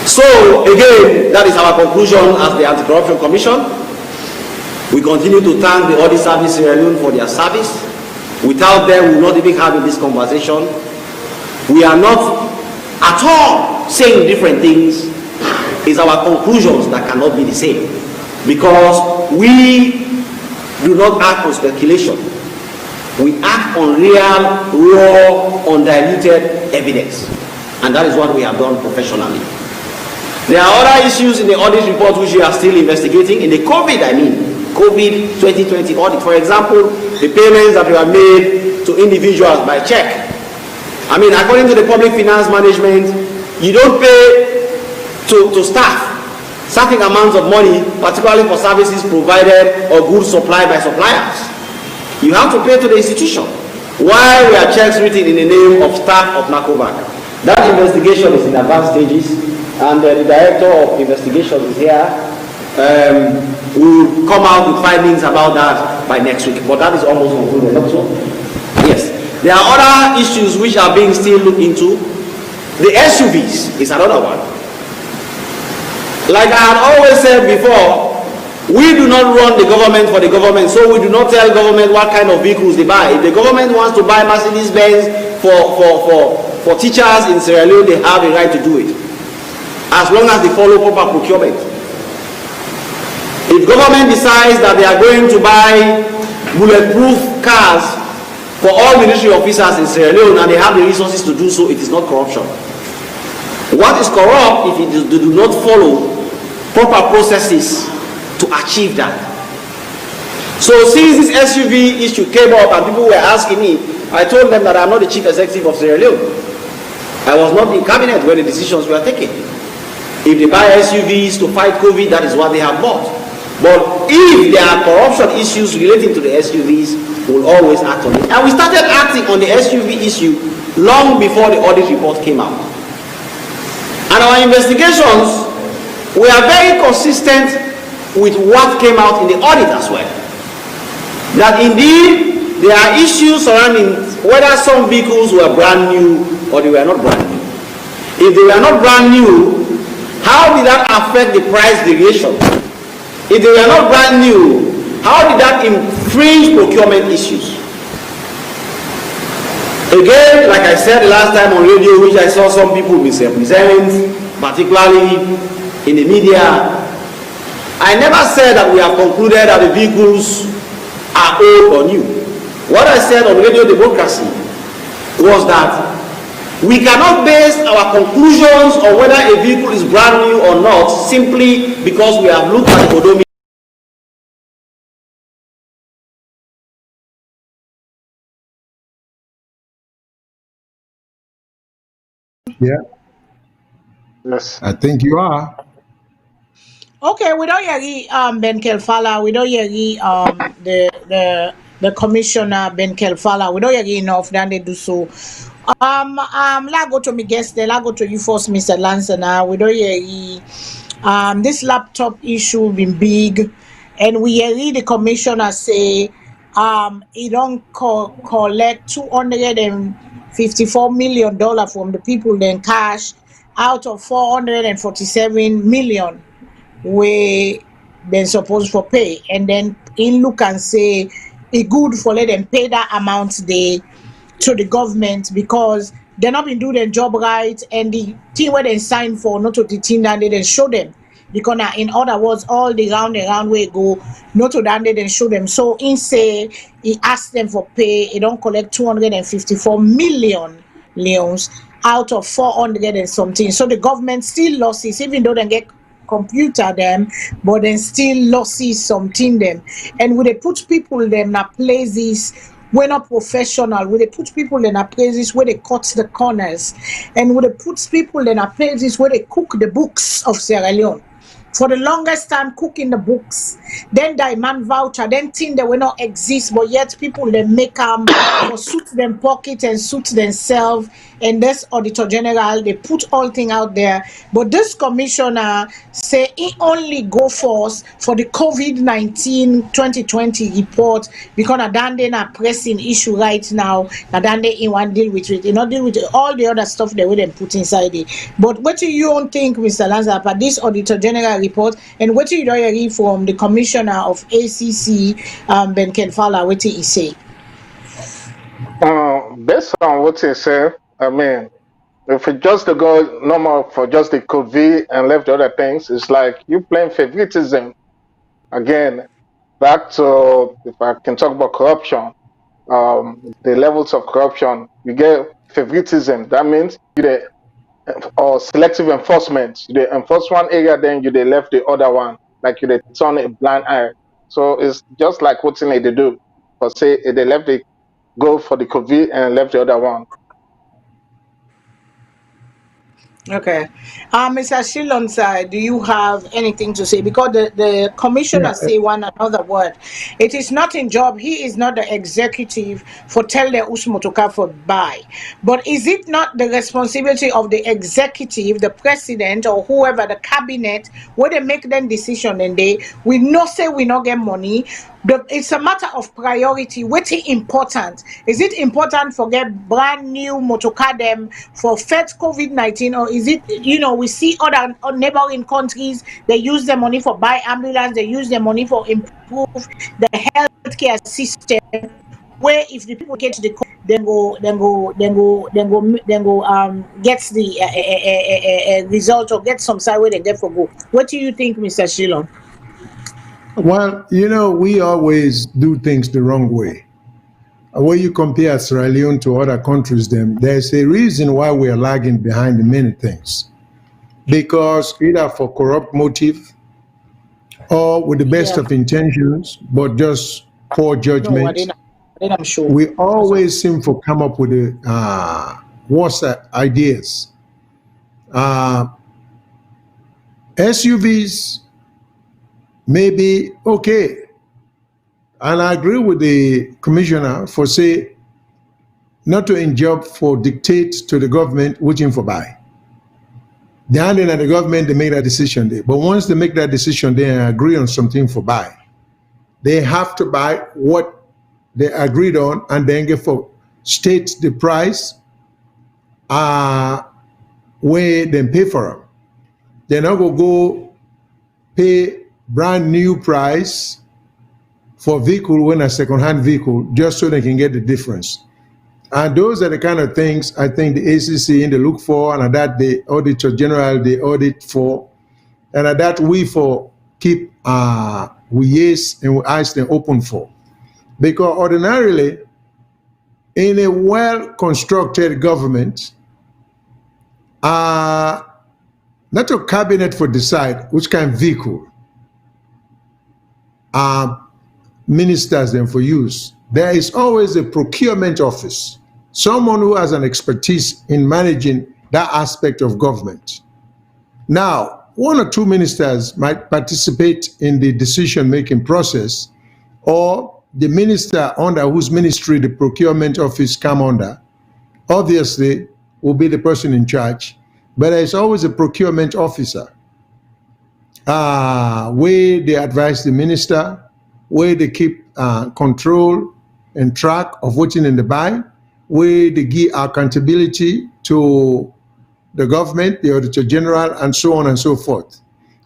So again, that is our conclusion as the Anti-Corruption Commission. We continue to thank the Audit Service Sierra Leone for their service. Without them, we will not even have this conversation. We are not at all saying different things. It's our conclusions that cannot be the same, because we do not act on speculation. We act on real, raw, undiluted evidence, and that is what we have done professionally. There are other issues in the audit report which we are still investigating. In the COVID 2020 audit, for example, the payments that were made to individuals by check. I mean, according to the public finance management, you don't pay to staff certain amounts of money, particularly for services provided or goods supplied by suppliers. You have to pay to the institution. Why were checks written in the name of staff of NACOVAC? That investigation is in advanced stages, and the director of investigation is here. We will come out with findings about that by next week, but that is almost concluded. Yes, there are other issues which are being still looked into. The SUVs is another one. Like I had always said before, we do not run the government for the government, so we do not tell government what kind of vehicles they buy. If the government wants to buy Mercedes-Benz for teachers in Sierra Leone, they have a right to do it, as long as they follow proper procurement. If government decides that they are going to buy bulletproof cars for all military officers in Sierra Leone and they have the resources to do so, it is not corruption. What is corrupt if they do not follow proper processes to achieve that? So since this SUV issue came up and people were asking me, I told them that I'm not the chief executive of Sierra Leone. I was not in cabinet when the decisions were taken. If they buy SUVs to fight COVID, that is what they have bought. But if there are corruption issues relating to the SUVs, we'll always act on it. And we started acting on the SUV issue long before the audit report came out. And our investigations, we are very consistent with what came out in the audit as well. That indeed, there are issues surrounding whether some vehicles were brand new or they were not brand new. If they were not brand new, how did that affect the price deviation? If they were not brand new, how did that infringe procurement issues? Again, like I said last time on radio, which I saw some people misrepresent, particularly in the media, I never said that we have concluded that the vehicles are old or new. What I said on radio democracy was that we cannot base our conclusions on whether a vehicle is brand new or not simply because we have looked at the odometer. Yeah, Yes. I think you are. Okay, we don't hear Ben Kelfala. We don't hear the commissioner Ben Kelfala. We don't hear enough than they do so. La go to me guest there. La go to you first, Mr. Lansana. We don't hear this laptop issue been big, and we hear the commissioner say he don't collect $254 million from the people then cash out of 447 million where they're supposed for pay, and then in look and say it good for let them pay that amount they to the government because they not been doing their job right, and the thing where they sign for not to the thing that they didn't show them, because now in other words all the round and round way go not to that they didn't show them. So in say he asked them for pay, he don't collect 254 million leons out of 400 and something. So the government still losses even though they get computer them, but then still losses something them. And when they put people them in places we're not professional, when they put people in places where they cut the corners, and when they put people in places where they cook the books of Sierra Leone. For the longest time cooking the books, then demand voucher, then thing they will not exist, but yet people they make them for suit them pocket and suit themselves. And this Auditor General, they put all thing out there. But this commissioner say he only go force for the COVID-19 2020 report because Nadande na pressing issue right now. Nadande in one deal with it, not deal with all the other stuff they would put inside it. But what do you think, Mr. Lanzapa, this Auditor General report, and what do you hear from the commissioner of ACC, Ben Kenfala, what he say? Based on what he said, I mean, if it just to go normal for just the COVID and left the other things, it's like you playing favoritism. Again, back to, if I can talk about corruption, the levels of corruption, you get favoritism. That means you or selective enforcement. You enforce one area, then you left the other one, like you turn a blind eye. So it's just like what they do. For say they left the go for the COVID and left the other one. Okay. Mr. Shillon, sir, do you have anything to say? Because the commissioner say one another word. It is not in job. He is not the executive for tell the Usmotoka for buy. But is it not the responsibility of the executive, the president, or whoever, the cabinet, where they make them decision and we not say we not get money? It's a matter of priority. What's important? Is it important for get brand new motocar them for first COVID-19, or is it, we see other neighboring countries, they use the money for buy ambulance, they use the money for improve the healthcare system, where if the people get to the then go gets the result or get some side where they get for go. What do you think, Mr. Shillon? Well, we always do things the wrong way. When you compare Sierra Leone to other countries, there's a reason why we are lagging behind in many things. Because either for corrupt motive or with the best of intentions, but just poor judgment, I'm sure. we always seem to come up with worse ideas. SUVs may be okay. And I agree with the commissioner for say not to injure for dictate to the government which in for buy. The handling of the government, they make that decision there. But once they make that decision, they agree on something for buy. They have to buy what they agreed on and then get for state the price where they pay for them. They're not going to go pay brand new price for vehicle when a second-hand vehicle just so they can get the difference. And those are the kind of things I think the ACC in the look for, and that the Auditor General they audit for, and that we for keep we ears and we eyes them open for. Because ordinarily, in a well-constructed government, not a cabinet for decide which kind of vehicle ministers them for use. There is always a procurement office, someone who has an expertise in managing that aspect of government. Now, one or two ministers might participate in the decision-making process, or the minister under whose ministry the procurement office come under, obviously, will be the person in charge. But there is always a procurement officer where they advise the minister, where they keep control and track of what's in the buy, where they give accountability to the government, the Auditor General, and so on and so forth.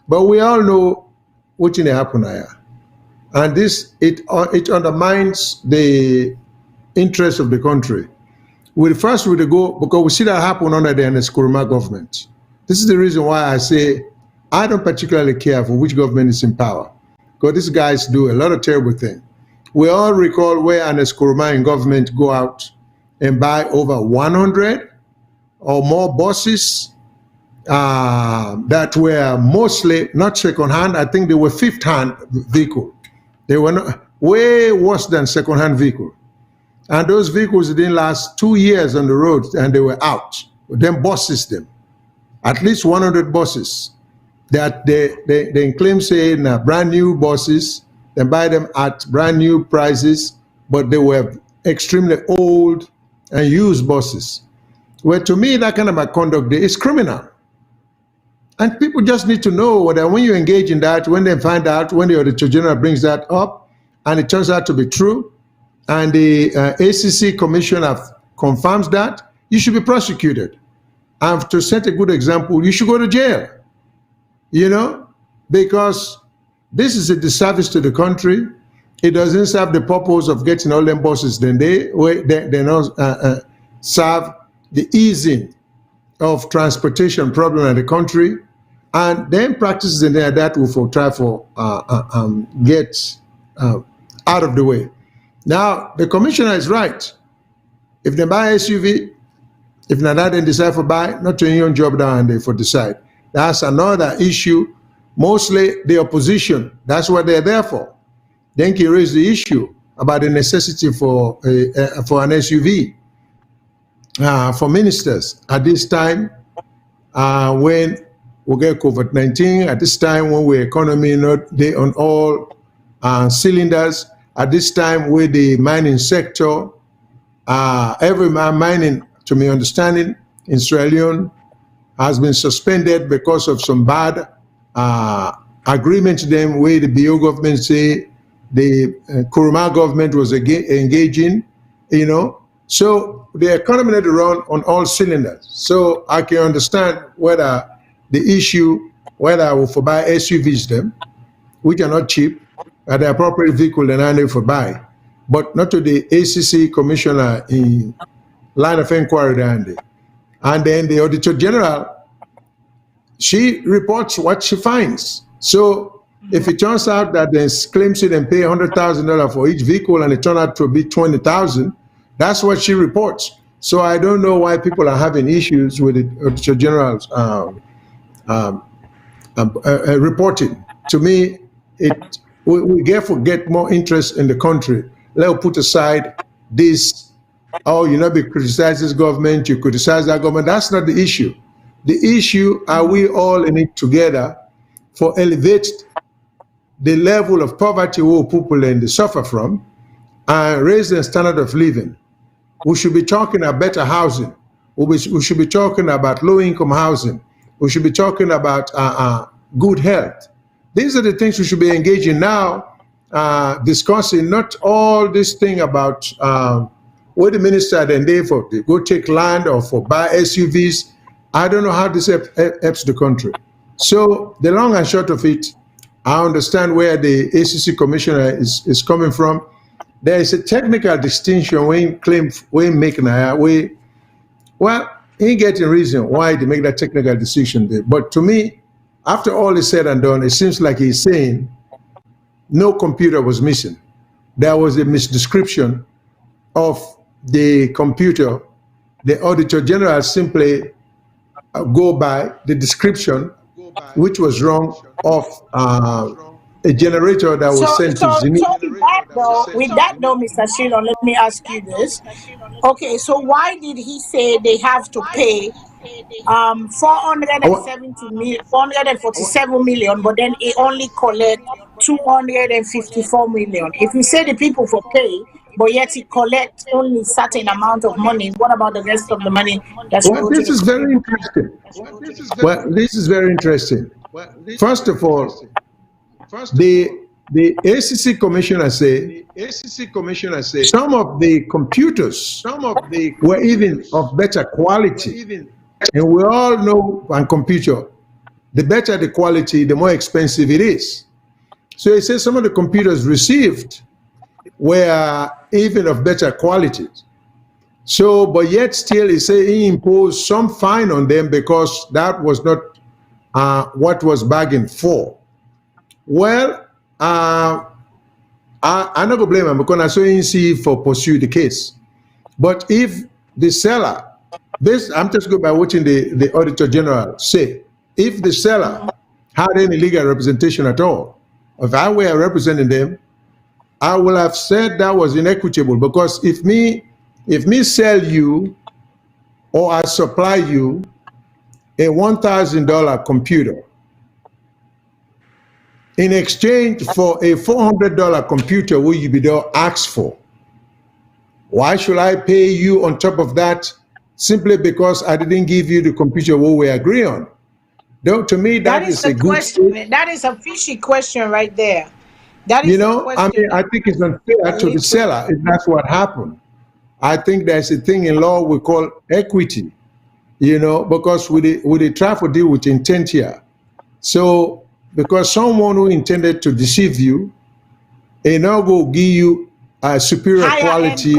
But we all know what's in the happen here. And this, it undermines the interest of the country. We first would go, because we see that happen under the Nkuruma government. This is the reason why I say I don't particularly care for which government is in power, because these guys do a lot of terrible things. We all recall where an Nkuruma in government go out and buy over 100 or more buses that were mostly not second-hand. I think they were fifth-hand vehicle. They were not, way worse than second-hand vehicle. And those vehicles didn't last 2 years on the road and they were out. Then buses them, at least 100 buses that they claim saying brand new buses, they buy them at brand new prices, but they were extremely old and used buses. Well, to me, that kind of a conduct is criminal. And people just need to know that when you engage in that, when they find out, when the Auditor General brings that up, and it turns out to be true, and the ACC Commissioner confirms that, you should be prosecuted. And to set a good example, you should go to jail. You know, because this is a disservice to the country. It doesn't serve the purpose of getting all them buses. Then they not serve the easing of transportation problem in the country, and then practices in there that will try for get out of the way. Now the commissioner is right. If they buy SUV, if not that, then decide for buy, not doing your job down there for decide. That's another issue. Mostly the opposition. That's what they're there for. Then he raised the issue about the necessity for an SUV for ministers at this time when we get COVID-19, at this time when the economy not they on all cylinders, at this time with the mining sector, every mining, to my understanding, in Sierra Leone has been suspended because of some bad agreement to them where the BO government say the Nkuruma government was engaging, you know. So the economy had to run on all cylinders. So I can understand whether the issue, whether we for buy SUVs them, which are not cheap, at the appropriate vehicle then I need for buy, but not to the ACC Commissioner in line of inquiry down there. And then the Auditor General, she reports what she finds. So if it turns out that they claims they pay $100,000 for each vehicle and it turned out to be 20,000, that's what she reports. So I don't know why people are having issues with the Auditor General's reporting. To me, we therefore get more interest in the country. Let's put aside this, oh, you know, be criticizes government, you criticize that government. That's not the issue. The issue, are we all in it together for elevate the level of poverty where people and they suffer from and raise the standard of living. We should be talking about better housing. We should be talking about low-income housing. We should be talking about good health. These are the things we should be engaging now, discussing, not all this thing about what the minister then they for they go take land or for buy SUVs. I don't know how this helps the country. So the long and short of it, I understand where the ACC commissioner is coming from. There is a technical distinction when claim when making a way. Well, he getting reason why they make that technical decision there. But to me, after all is said and done, it seems like he's saying no computer was missing. There was a misdescription of the computer. The Auditor General simply go by the description, which was wrong, of a generator that was sent to Zenith. So with that though, Mr. Shilon, let me ask you this. Okay, so why did he say they have to pay 447 million, but then he only collect 254 million? If you say the people for pay, but yet he collect only certain amount of money, what about the rest of the money that's Well, this is very interesting. Well, this is very interesting. First of all, the ACC commissioner say some of the computers were even of better quality, and we all know on computer, the better the quality, the more expensive it is. So he says some of the computers received were even of better quality. So, but yet still he say he imposed some fine on them because that was not what was bargained for. Well, I'm not going to blame him because I saw him see for pursue the case. But if the seller, I'm just going by watching the Auditor General say, if the seller had any legal representation at all, if I were representing them, I will have said that was inequitable, because if me sell you or I supply you a $1,000 computer in exchange for a $400 computer will you be there asked for, why should I pay you on top of that simply because I didn't give you the computer what we agree on? Though to me that is a good question. That is a fishy question right there. That is I mean, I think it's unfair to the seller if that's what happened. I think there's a thing in law we call equity, because we try to deal with intent here. So, because someone who intended to deceive you, now go give you a superior quality.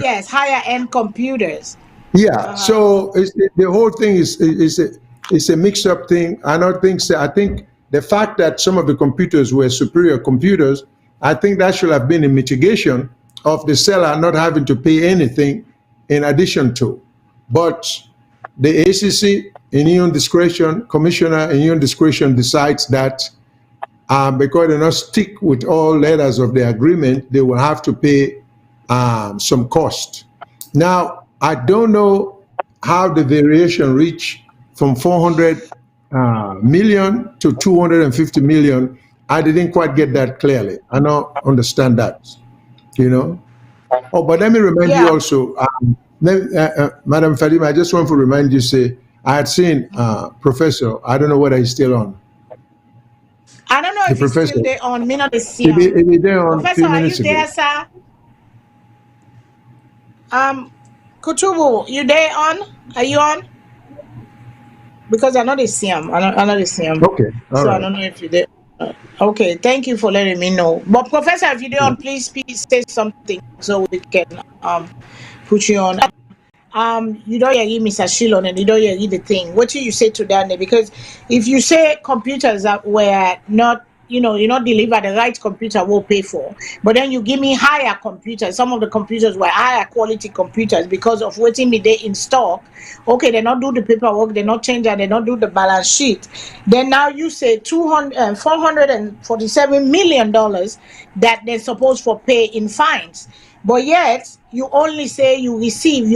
Yes, higher end computers. Yeah. So the whole thing is a mix-up thing. I don't think so. I think the fact that some of the computers were superior computers, I think that should have been a mitigation of the seller not having to pay anything in addition to. But the ACC, in your own discretion, commissioner, in your own discretion, decides that because they not stick with all letters of the agreement, they will have to pay some cost. Now, I don't know how the variation reached from 400 million to 250 million. I didn't quite get that clearly. I don't understand that, Oh, but let me remind you also, Madam Fatima, I just want to remind you, say, I had seen Professor, I don't know whether he's still on. I don't know if he's still there on. Me not see him. He's there on Professor, are you there, sir? Kutubu, you there on? Are you on? Because I know they see him. I know they see him. Okay. All right. I don't know if you're there. Okay, thank you for letting me know. But Professor, if you're there on, please say something so we can put you on. You don't hear Mr. Shilon and you don't hear the thing. What do you say to that? Because if you say computers that were not, you not deliver the right computer we'll pay for, but then you give me higher computers. Some of the computers were higher quality computers because of waiting me they in stock. Okay, they not do the paperwork, they not change and they not do the balance sheet. Then now you say $447 million that they're supposed for pay in fines. But yet, you only say you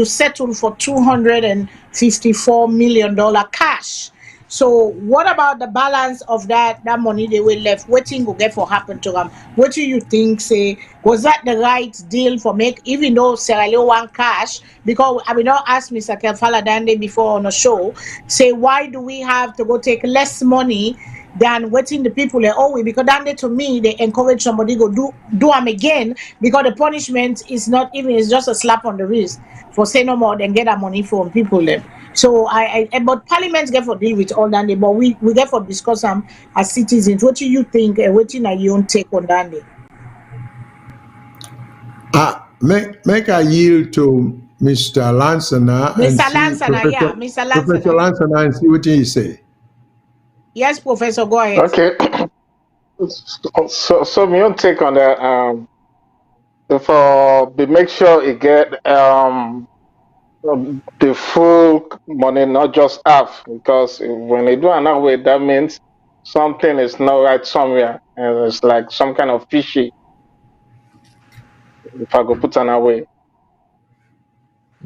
settle for $254 million cash. So what about the balance of that money they were left? What thing will get for happen to them? What do you think, say, was that the right deal for make, even though Sierra Leone want cash? Because I mean, not ask Mr. Kelfala Dande before on a show, say, why do we have to go take less money than waiting the people they always, because then to me they encourage somebody go do them again, because the punishment is not even, it's just a slap on the wrist for say no more than get that money from people them. So but parliament get for deal with all that, but we get for discuss them as citizens. What do you think? What are your own take on that? Make a yield to Mr. Lansana and Mr. see Lansana, yeah, Mr. Lansana. Professor Lansana and see what he say. Yes, Professor, go ahead. Okay. So my own take on that, for the make sure it get the full money, not just half, because when they do another way, that means something is not right somewhere, and it's like some kind of fishy. If I go put another way,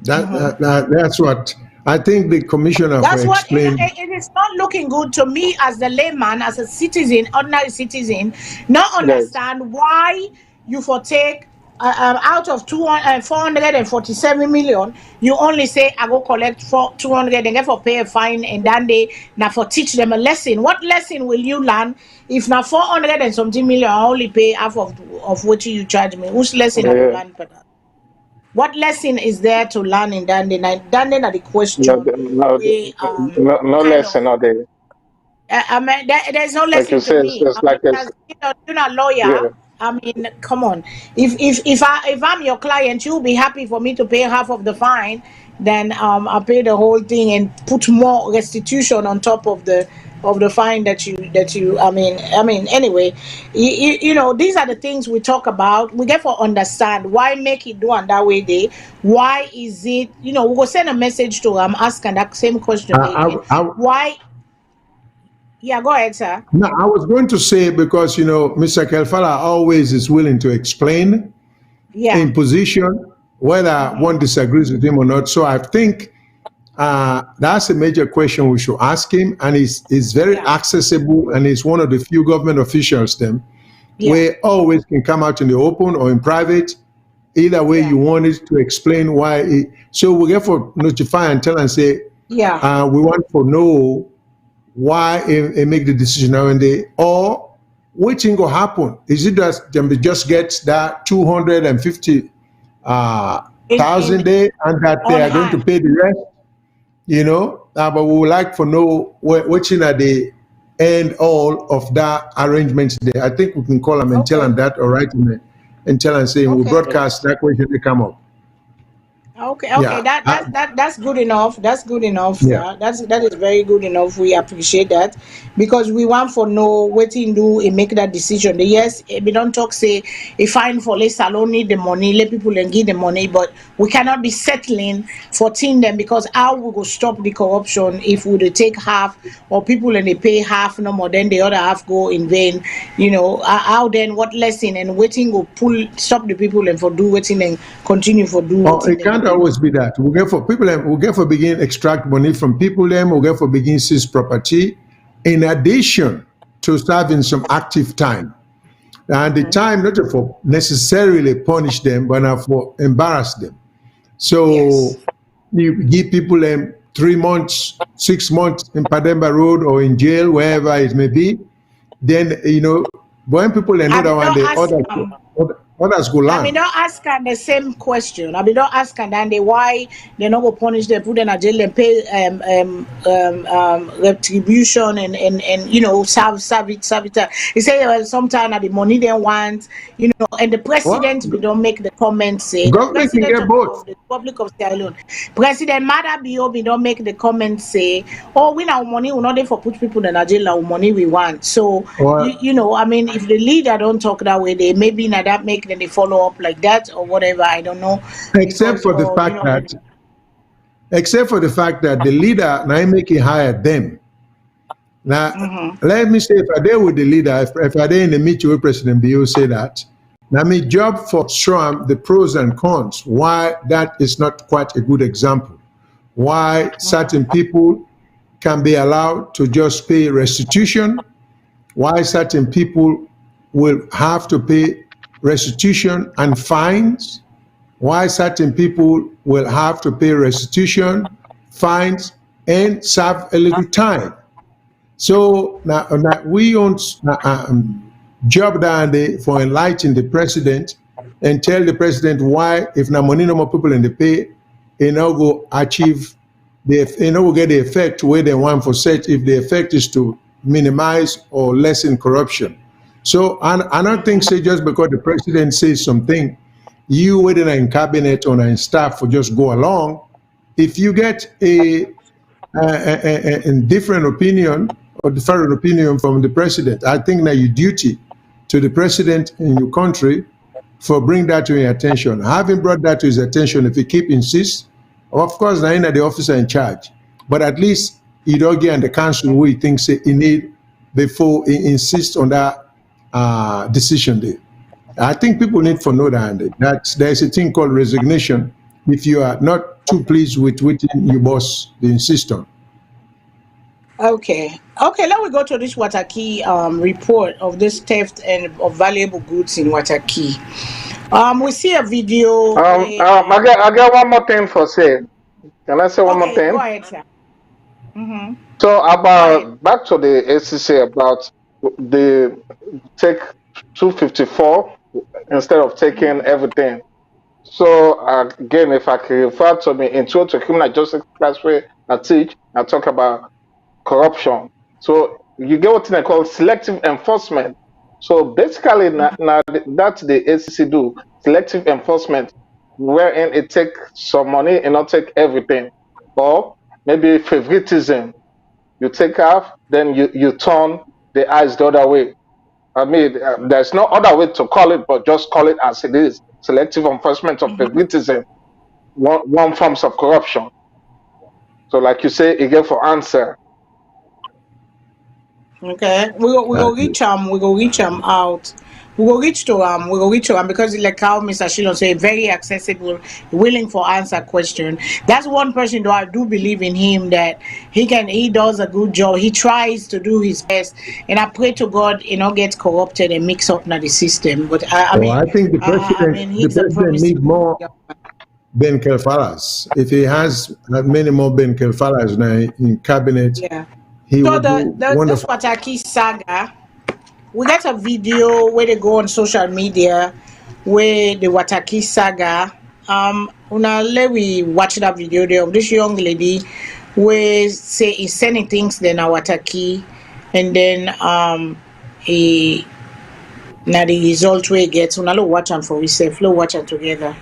That's what I think the commissioner That's for what explained. it is not looking good to me as the layman, as a citizen, ordinary citizen, not yes, understand why you for take out of 447 million, you only say I go collect for 200 and get for pay a fine, and then they now for teach them a lesson. What lesson will you learn if now 400 and something million I only pay half of what you charge me? Which lesson I will yeah, learn for that? What lesson is there to learn in Dande? Dande na the question. We no kind of lesson out there. I mean, there's no Like you lesson to said, me. it's I mean, like it's, as you're not a lawyer. yeah, I mean, come on. If I'm your client, you'll be happy for me to pay half of the fine. Then I'll pay the whole thing and put more restitution on top of the fine that you. I mean. Anyway, you know, these are the things we talk about. We get to understand why make it do on that way. They why is it? You know, we will send a message to asking that same question again. Why? Yeah, go ahead, sir. No, I was going to say because Mr. Kelfala always is willing to explain Yeah. in position whether one disagrees with him or not. So I think that's a major question we should ask him, and he's very Yeah. accessible, and he's one of the few government officials them Yeah. where always can come out in the open or in private. Either way Yeah. you want it to explain why. So we get for notify and tell and say Yeah. we want to know why he make the decision now and they, or what thing will happen? Is it that them just get that 250 thousand day and that they On are going to hand. pay the rest? But we would like to know what at the end all of that arrangement there. I think we can call them and tell them that, or write them and tell them saying we Okay. broadcast that question they come up. Okay, Yeah. that's good enough. That's good enough, Yeah. sir. That is very good enough. We appreciate that because we want for know what to do and make that decision. Yes, we don't talk say a fine for let SALONE need the money, let people and give the money, but we cannot be settling for team them because how we go stop the corruption if we dey take half or people and they pay half no more, then the other half go in vain. How then what lesson and waiting go stop the people and for do waiting and continue for do Oh, waiting it can't always be that. We get for people, we get for begin extract money from people, them, we get for begin seize property, in addition to serving some active time. And the time not for necessarily punish them, but not for embarrass them. So Yes. you give people 3 months, 6 months in Pademba Road or in jail, wherever it may be. Then when people I another mean, one, don't the ask others go I mean, land. don't ask her the same question. I mean, don't ask her then they why they not go punish them, put them in jail and pay retribution and serve it. He say well, sometimes the money they want, and the What? president we don't make the comment say the Government can president get both. of the Republic of Sierra Leone, President Mada Bio we don't make the comment say, oh, we now money we not there for put people in a jail our money we want. So Well, I mean, if the leader don't talk that way, they maybe not that make them they follow up like that or whatever. I don't know except because for the fact that the leader now making hire them. Now, let me say, if I there with the leader, if I there in the meeting with President Bio say that, now my job for show the pros and cons, why that is not quite a good example. Why certain people can be allowed to just pay restitution, why certain people will have to pay restitution and fines, why certain people will have to pay restitution, fines, and serve a little time. So now we don't job down there for enlighten the president and tell the president why if na money no more people in the pay, you know go achieve you know will get the effect where they want for set if the effect is to minimize or lessen corruption. So and I don't think say just because the president says something, you whether in cabinet or in staff will just go along. If you get a different opinion or different opinion from the president, I think that your duty to the president in your country for bring that to your attention. Having brought that to his attention, if he keep insist, of course, now the officer in charge, but at least he don't get on the council who he thinks he need before he insists on that decision there. I think people need to know that there's a thing called resignation if you are not too pleased with what your boss they insist on. Okay. Okay, let me go to this Wataki report of this theft and of valuable goods in Wataki. We see a video. I get one more thing for say. Can I say one more Okay, thing? go ahead, sir. Mm-hmm. So Go ahead. about back to the ACC about the take 254 instead of taking everything. So again, if I can refer to me into the criminal justice class where I teach, I talk about corruption. So you get what I call selective enforcement. So basically, that's the ACC do selective enforcement, wherein it take some money and not take everything, or maybe favoritism. You take half, then you turn the eyes the other way. I mean, there's no other way to call it, but just call it as it is: selective enforcement of favoritism, one forms of corruption. So, like you say, again for answer. Okay, we go reach out. We go reach to because like how Mr. Shilon say, very accessible, willing for answer question. That's one person though I do believe in him that he does a good job. He tries to do his best, and I pray to God, get corrupted and mix up now the system. But I think the he's a president need more Ben Kelfalas. If he has many more Ben Kelfalas now in cabinet, yeah. he So would do this wonderful. Wataki saga, we got a video where they go on social media where the Wataki saga. Una let we watch that video there of this young lady where say he's sending things then a Wataki, and then he now the result we get. Una lo watch them for yourself. Lo watch them together.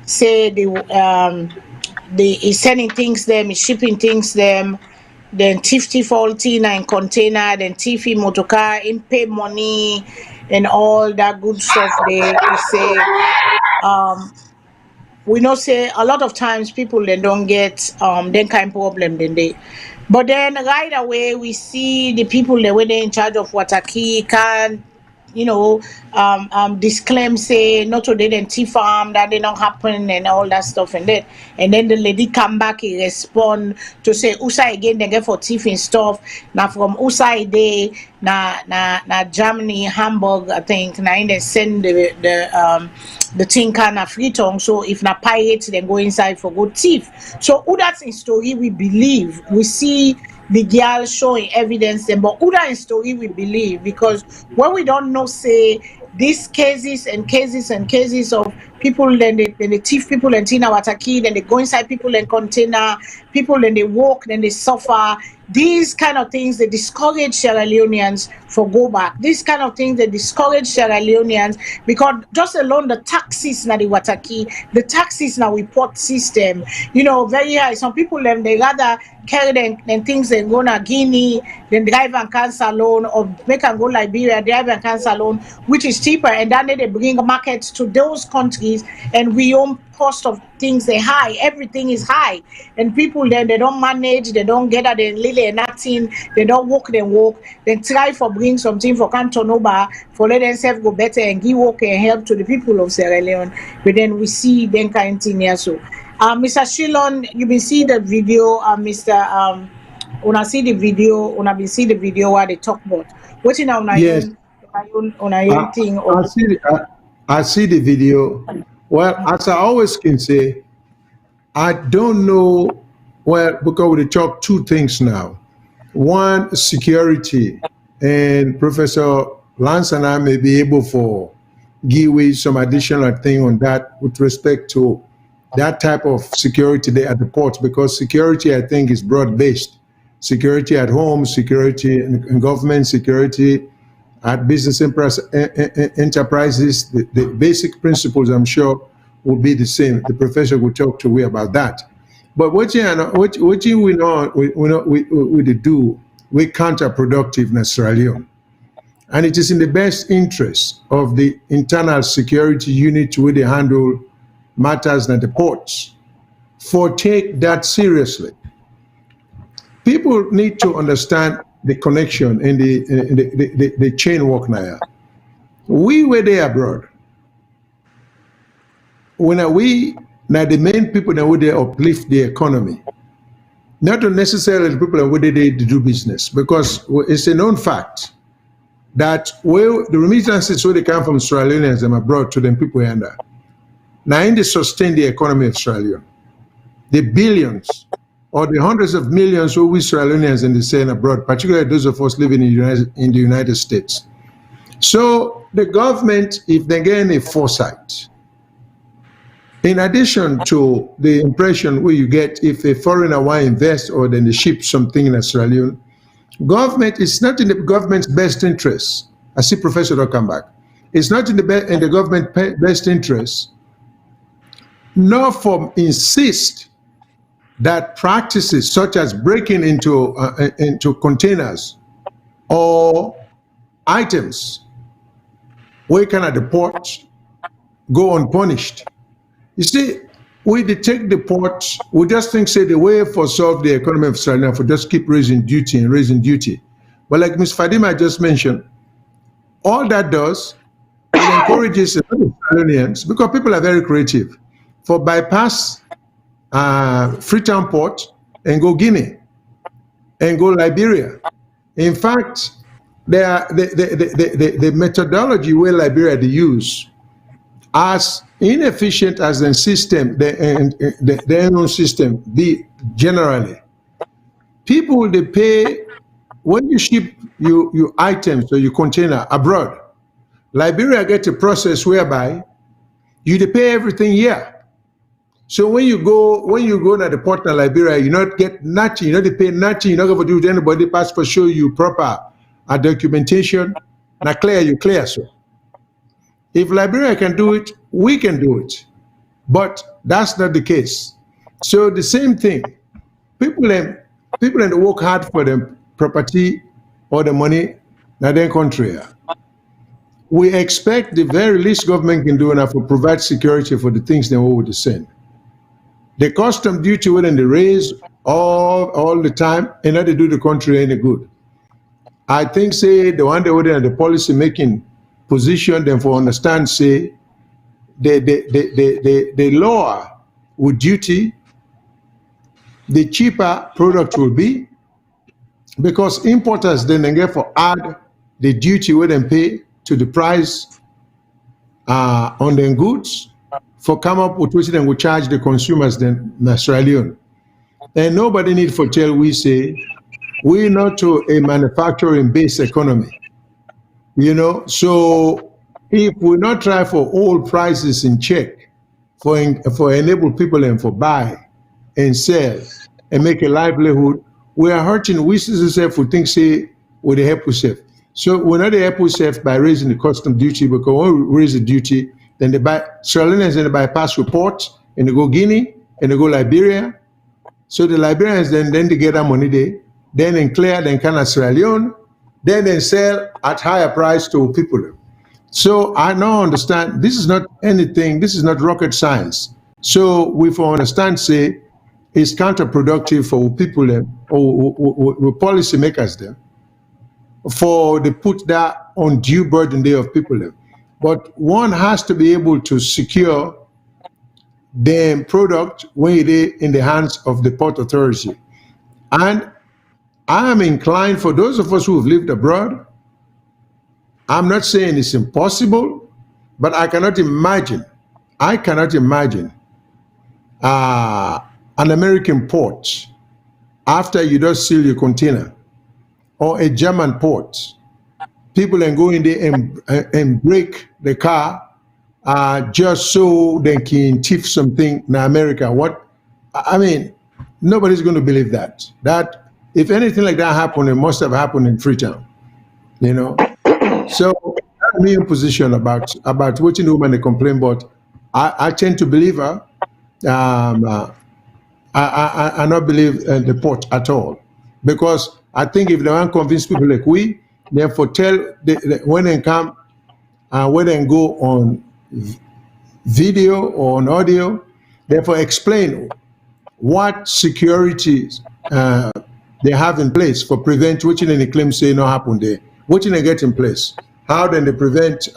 Say the is sending things them, is shipping things them, then thief faulty in container, then thief in motorcar, in pay money and all that good stuff they say we know say a lot of times people then don't get then kind problem then they But then right away we see the people that were in charge of Wataki can, disclaim say not to did tea farm that did not happen and all that stuff and then the lady come back and respond to say USA again they get for thief and stuff. Now from USA they na Germany, Hamburg, I think now they send the thing kind of free tongue. So if na pirates then go inside for good thief. So who that's in story we believe. We see the girl showing evidence then, but who that in story we believe because when we don't know say these cases and cases and cases of people then they thief people and tina wataki then they go inside people and container people then they walk then they suffer these kind of things they discourage Sierra Leoneans for go back. These kind of things they discourage Sierra Leoneans because just alone the taxes na the wataki, the taxes na report system, very high. Some people them they rather carry them things and go na Guinea, then drive and can SALONE or make and go Liberia, drive and can SALONE, which is cheaper, and then they bring markets to those countries and we own cost of things they high, everything is high, and people then they don't manage, they don't get at the lily and nothing, they don't walk, then try for bring something for Canton over for let themselves go better and give work and help to the people of Sierra Leone. But then we see then kind of thing here. So Mr. Shillon, you been see the video, Mr. Una see the video, una been see the video where they talk about what in our Yes. own thing or I see the video. Well, as I always can say, I don't know. Well, because we talk two things now. One, security, and Professor Lance and I may be able for give away some additional thing on that with respect to that type of security there at the ports, because security, I think, is broad-based. Security at home, security in government, security at business enterprises, the basic principles, I'm sure, will be the same. The professor will talk to you about that. But what we do, we counterproductive in Sierra Leone. And it is in the best interest of the internal security unit where they handle matters at the ports for take that seriously. People need to understand the connection in the chain work now. We were there abroad. When we now the main people that would uplift the economy, not necessarily the people that would they do business, because it's a known fact that the remittances where they come from Sierra Leoneans and abroad to them people under. Now in they sustain the economy of Sierra Leone, the billions or the hundreds of millions who we Sierra Leoneans in the same abroad, particularly those of us living in the United States. So the government, if they gain a foresight, in addition to the impression where you get if a foreigner want to invest or then they ship something in Sierra Leone, government is not in the government's best interest. I see Professor Rockambach. It's not in the government best interest, nor for insist that practices such as breaking into containers or items where can at the port go unpunished. You see, we detect the ports, we just think, say, the way for solve the economy of Sierra Leone for just keep raising duty. But like Ms. Fadima just mentioned, all that does, it encourages Sierra Leoneans, because people are very creative, for bypass Freetown Port and go Guinea and go Liberia. In fact, the methodology where Liberia they use, as inefficient as the system, the own system be generally, people they pay when you ship your items or your container abroad. Liberia get a process whereby you they pay everything here. So when you go to the port in Liberia, you not get nothing, you not pay nothing, you're not going to do with anybody pass for show you proper documentation. Now you clear so. If Liberia can do it, we can do it. But that's not the case. So the same thing, people that work hard for the property or the money in their country. We expect the very least government can do enough to provide security for the things they want to send. The custom duty when they raise all the time and not to do the country any good. I think say the one that were in the policy making position them for understand say the lower with duty, the cheaper product will be because importers then get for add the duty where they pay to the price on the goods for come up with which then will charge the consumers then in Australia. And nobody need for tell we say we're not to a manufacturing based economy. So if we not try for all prices in check for enable people and for buy and sell and make a livelihood, we are hurting we ourselves who think say we the help yourself. So we're not the help yourself by raising the custom duty because when we raise the duty, then they buy Australians and they bypass reports and they go Guinea and they go Liberia. So the Liberians then they get that money there, then in clear, then can Sierra Leone, then they sell at higher price to people. So I now understand this is not anything, this is not rocket science. So we for understand say it's counterproductive for people or policy makers there for they put that undue burden there of people there. But one has to be able to secure the product when it is in the hands of the port authority. And I am inclined for those of us who have lived abroad, I'm not saying it's impossible, but I cannot imagine an American port after you just seal your container or a German port, people then go in there and break the car just so they can thief something in America. I mean, nobody's going to believe that. That if anything like that happened, it must have happened in Freetown. So that's me in position about watching the woman they complain, but I tend to believe her. I not believe the port at all because I think if they want to convince people like we, therefore tell when they come when they go on video or on audio, therefore explain what securities they have in place for prevent which any claim say no happen there, which they get in place. How then they prevent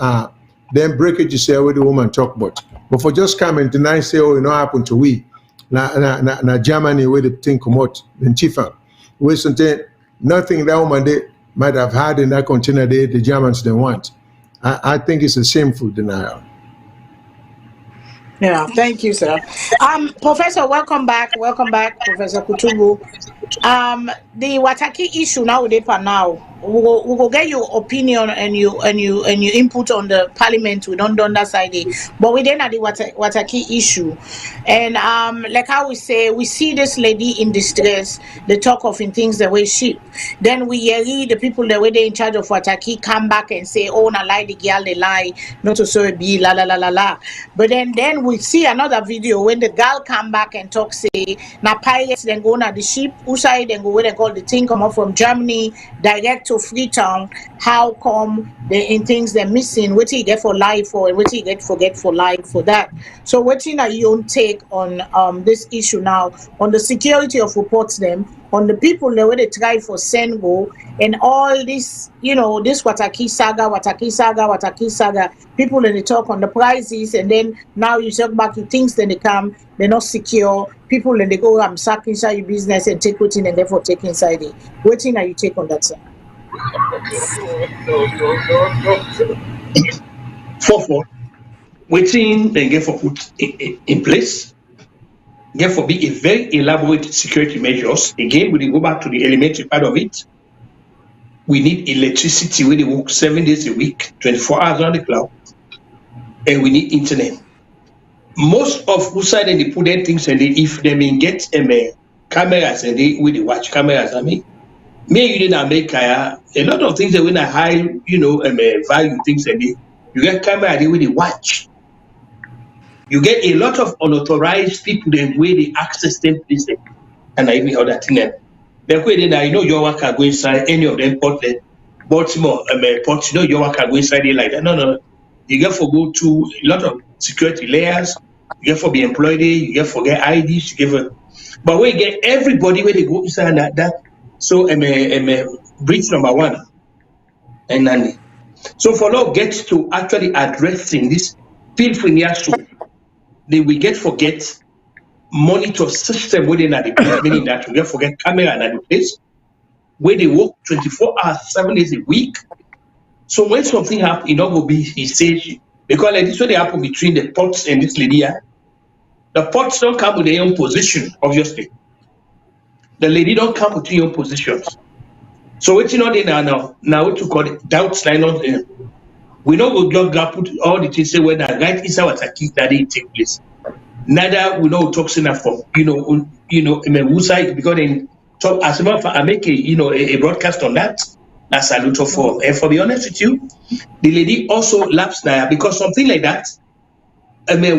them breakage say where the woman talk about. But for just come and deny say, oh, it no happen to we. Na Germany where the thing come out in Chifa. Where something nothing that woman they might have had in that container there, the Germans don't want. I think it's a shameful denial. Yeah, thank you, sir. Professor, welcome back, Professor Kutubu. The Wataki issue now we will get your opinion and your input on the parliament. We don't do that side, but we then at the Wataki issue, and like how we say, we see this lady in distress. They talk of in things the way sheep. Then we hear the people the way they in charge of Wataki come back and say, oh, na lie the girl they lie, not to so be la la la la la. But then we see another video when the girl come back and talk say na pirates then go na the sheep usai then go where they call the thing come up from Germany direct to Freetown. How come in things they're missing? What you get for life for and what you get forget for life for that? So what's your own take on this issue now on the security of reports them on the people the way they try for Sengo and all this this Wataki saga people in the talk on the prices and then now you talk back to things then they come they're not secure people and they go sack inside your business and take what's in and therefore take inside it. What are you take on that sir? For waiting they get for put in place. Therefore, be a very elaborate security measures. Again, we go back to the elementary part of it. We need electricity when they work 7 days a week, 24 hours on the cloud, and we need internet. Most of who side they put their things and if they may get cameras and they with the watch cameras. I mean, me in America, a lot of things that when I high, value things and you get camera they with the watch. You get a lot of unauthorized people the way they access them place and every other thing. The way they your work can go inside any of them port Baltimore, port, your work can go inside it like that. No. You get for go to a lot of security layers, you get for be employed, you get for get IDs, you get for But we get everybody where they go inside that. So breach number one. And then so for now get to actually addressing this, feel free so they will get forget monitor system within the place, meaning that we get forget camera at the place where they work 24 hours, 7 days a week. So when something happens, it not will be he says because like this way they happen between the pots and this lady here. The pots don't come with their own position, obviously. The lady don't come with their own positions. So what you know they now what you call it doubts line on there. We know we just put all the things say when that right is our attack that they take place. Neither we know talks enough for who side because then talk as a matter of fact, I make a broadcast on that. That's a lot for. And for be honest with you, the lady also lapsed there because something like that.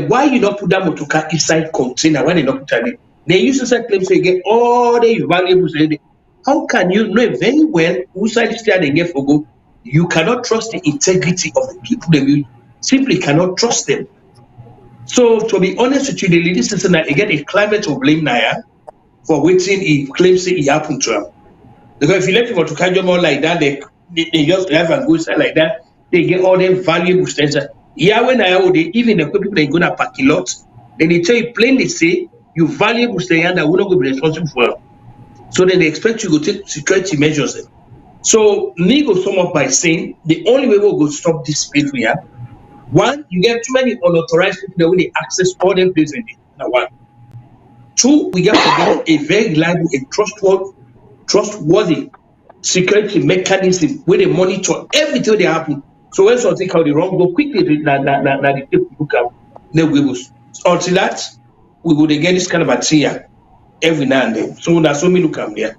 Why you not put that motorcar inside container when they not put it? They use the claim to get all the valuables. How can you know very well who side is there they get for go? You cannot trust the integrity of the people. They simply cannot trust them. So to be honest with you, the lady says that again a climate of blame Naya for waiting he claims it happened to him. Because if you let people to catch more like that, they just drive and go like that, they get all them valuable things. Yeah, when I would even the people they go to parking lot, then they tell you plainly say you valuable stay and that will not be responsible for. So then they expect you to take security measures. So me go sum up by saying the only way we'll go stop this behavior here. One, you get too many unauthorized people that when they access all them places in it. One. Two, we have to get a very reliable and trustworthy security mechanism where they monitor everything that happen. So when something how the wrong go quickly the people look out. Then we will until that we will get this kind of a tier every now and then. So that's what me look at there.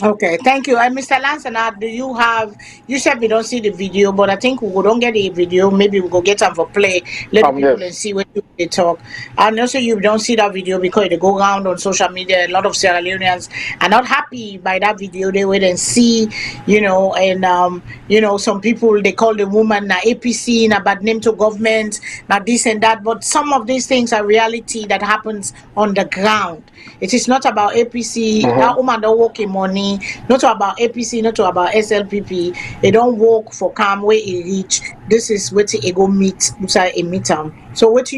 Okay, thank you. And Mr. Lansana, do you have, you said we don't see the video, but I think we don't get the video. Maybe we go get them for play, let the people and see what they talk. And also you don't see that video because they go around on social media. A lot of Sierra Leoneans are not happy by that video. They wait and see, and some people, they call the woman na APC, na bad name to government, na this and that. But some of these things are reality that happens on the ground. It is not about APC, that woman don't work in money, not about APC, not about SLPP. They don't work for calm where it reach. This is what they go meet inside a meetup. So what do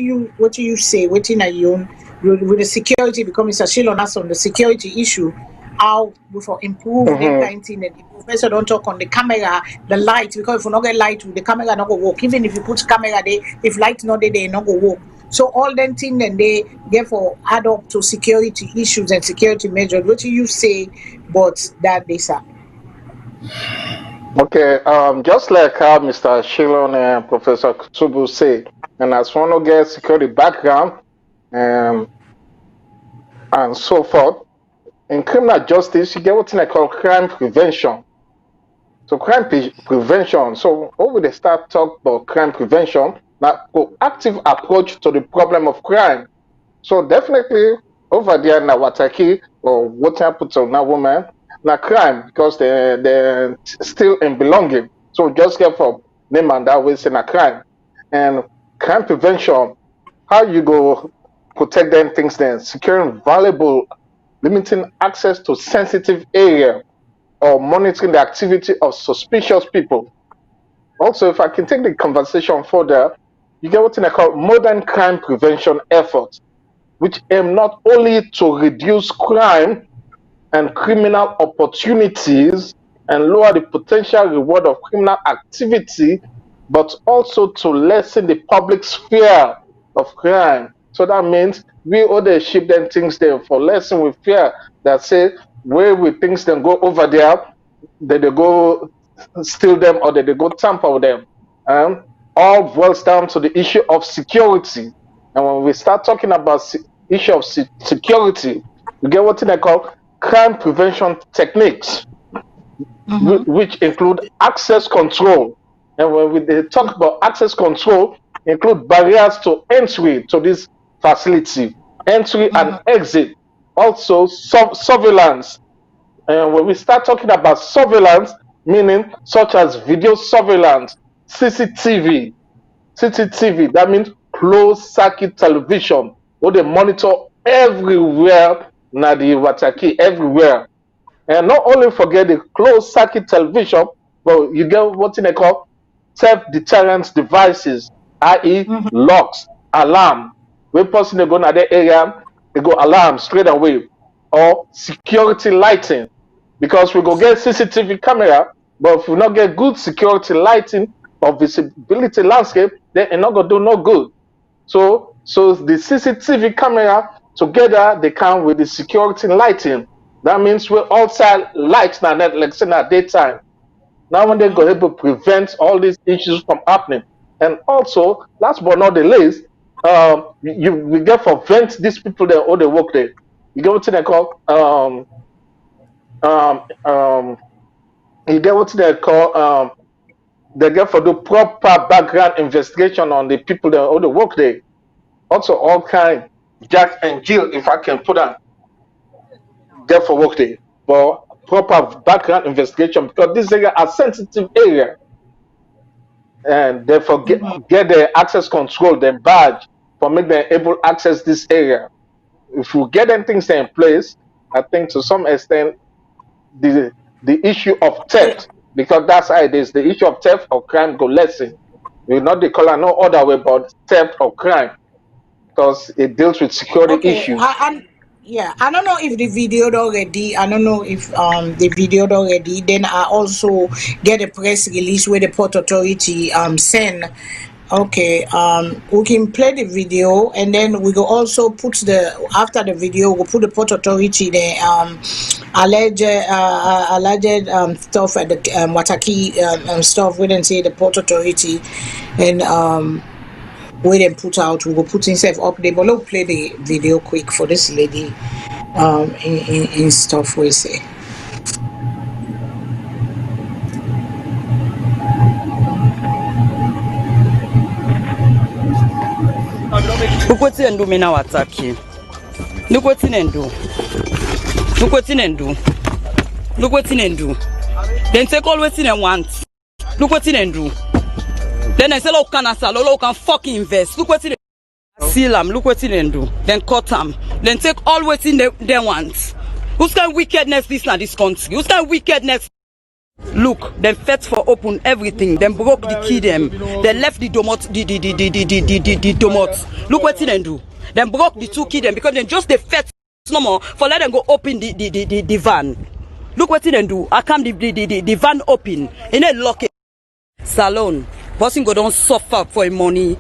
you say? What in a young with the security becoming Mr. on us on the security issue? How we for improve the kind thing and the professor don't talk on the camera, the light, because if we not get light, the camera not go work. Even if you put camera there, if light not there, they not go work. So all them things then they therefore add up to security issues and security measures. What do you say about that, Lisa? Okay, just like how Mr. Shilon and Professor Kutubu say, and as one who get security background and so forth, in criminal justice, you get what I call crime prevention. So crime prevention, so when they start talk about crime prevention, now proactive approach to the problem of crime. So definitely over there na wataki or what happened to na woman na crime because they're still in belonging. So just get for name and that way say na crime. And crime prevention, how you go protect them things then, securing valuable, limiting access to sensitive area, or monitoring the activity of suspicious people. Also, if I can take the conversation further, you get what I call modern crime prevention efforts, which aim not only to reduce crime and criminal opportunities and lower the potential reward of criminal activity, but also to lessen the public's fear of crime. So that means we all the ship them things there for lessen with fear that say where we things then go over there, that they go steal them or that they go tamper with them. All boils down to the issue of security. And when we start talking about issue of security, you get what they call crime prevention techniques, which include access control. And when they talk about access control, include barriers to entry to this facility, entry and exit, also surveillance. And when we start talking about surveillance, meaning such as video surveillance, CCTV, that means closed circuit television, where they monitor everywhere, na the Wataki everywhere. And not only forget the closed circuit television, but you get what they call self-deterrence devices, i.e. Mhm. locks, alarm. When person they go to that area, they go alarm straight away. Or security lighting. Because we go get CCTV camera, but if we not get good security lighting or visibility landscape, then it not gonna do no good. So the CCTV camera together they come with the security lighting. That means we outside lights now that like say at daytime. Now when they go able to prevent all these issues from happening. And also, last but not the least, we get for vent these people that all they work there. You get what they call um um you get what they get for the proper background investigation on the people that all the work there. Also all kind Jack and Jill, if I can put that there for work there. But proper background investigation because this area are sensitive area and therefore get the access control, the badge for make them able access this area. If we get them things in place, I think to some extent the issue of theft, because that's how it is, the issue of theft or crime go lessen. We not the color no other way but theft or crime because it deals with security Okay, issues. yeah, I don't know if the videoed already. I don't know if they videoed already. Then I also get a press release where the Port Authority send. Okay, we can play the video and then we will also put the after the video we'll put the Port Authority the alleged stuff at the Wataki stuff. We didn't say the Port Authority and we then put out, we will put himself up there. But let's play the video quick for this lady in stuff we say. Look what's in do me now attack you. Look what's in do. Look what's in do. Look what's in do. Then take all what's in and want. Look what's in do. Then I say look can look can fucking invest. Look what's in seal them, look what's in do. Then cut them. Then take all what's in they want. Who's kind of wickedness this now this country? Who's kind of wickedness? Look, them fed for open everything. Them broke the key them. They left the domot, the domot. Look what they do. Them broke the two key them because they just the fed no more for let them go open the van. Look what they do. I come the van open and they lock it. SALONE. Person go don't suffer for money.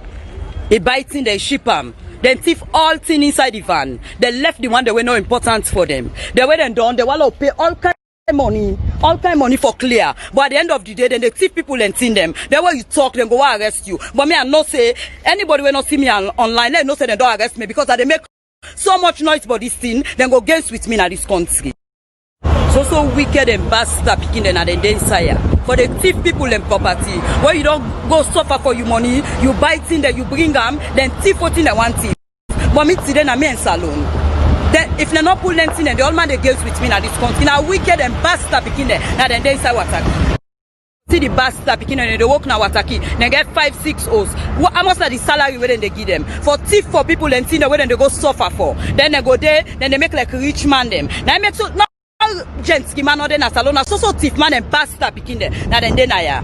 They biting they ship them. Then thief all thing inside the van. They left the one that were not important for them. They were then done. They want to pay all kind of money for clear. But at the end of the day, then they thief people and see them. Then when you talk, then go arrest you. But me, I not say anybody will not see me online. Let no say they don't arrest me because they make so much noise about this thing. Then go against with me in this country. So wicked and bastard picking them at the desire. For the thief people and property. Where you don't go suffer for your money, you buy things that you bring them, then thief what thing they want thief. But me today na me in SALONE. Then if they not pull them in, the old man they girls with me now this country. Now wicked and bastard picking them. Now then they inside Wataki. See the bastard picking them, they work now Wataki. They get 5-6 O's. How much are the salary where they give them? For thief for people and things where they go suffer for. Then they go there, then they make like a rich man them. Now make so now gents man or then a SALONE so thief man and bastard picking them. Now then they na.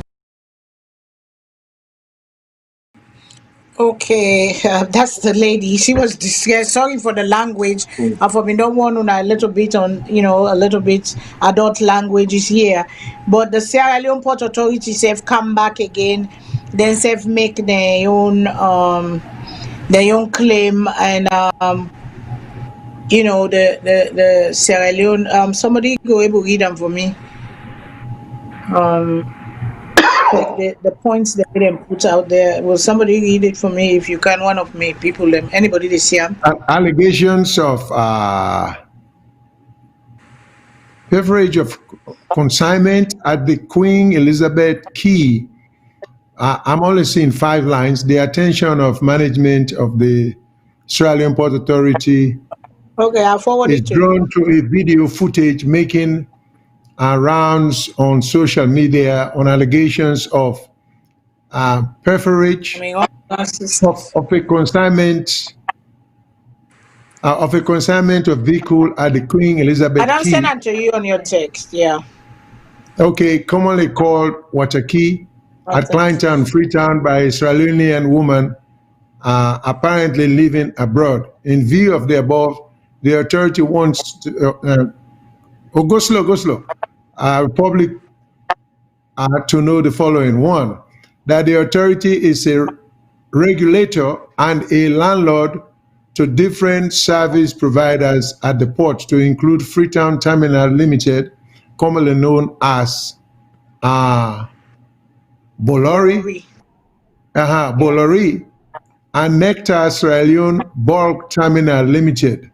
Okay, that's the lady. She was distressed. Sorry for the language. I've been don't want a little bit on, a little bit adult languages here. But the Sierra Leone Port Authority have come back again. Then they've make their own claim and the Sierra Leone. Somebody go able to read them for me. The points that they didn't put out there. Will somebody read it for me if you can? One of me people, anybody this year. Allegations of beverage of consignment at the Queen Elizabeth Quay. I'm only seeing 5 lines. The attention of management of the Sierra Leone Port Authority Okay, I'll forward is it to drawn you. to a video footage making rounds on social media on allegations of beverage I mean, all glasses. of a consignment of a consignment of vehicle at the Queen Elizabeth I don't Quay. send that to you on your text. Yeah. Okay, commonly called Water Key at Kleintown, Freetown, by a Leonean woman apparently living abroad. In view of the above, the authority wants to, go slow, public to know the following. One, that the authority is a regulator and a landlord to different service providers at the port, to include Freetown Terminal Limited, commonly known as Bolori, Bolori, and Nectar Sierra Leone Bulk Terminal Limited,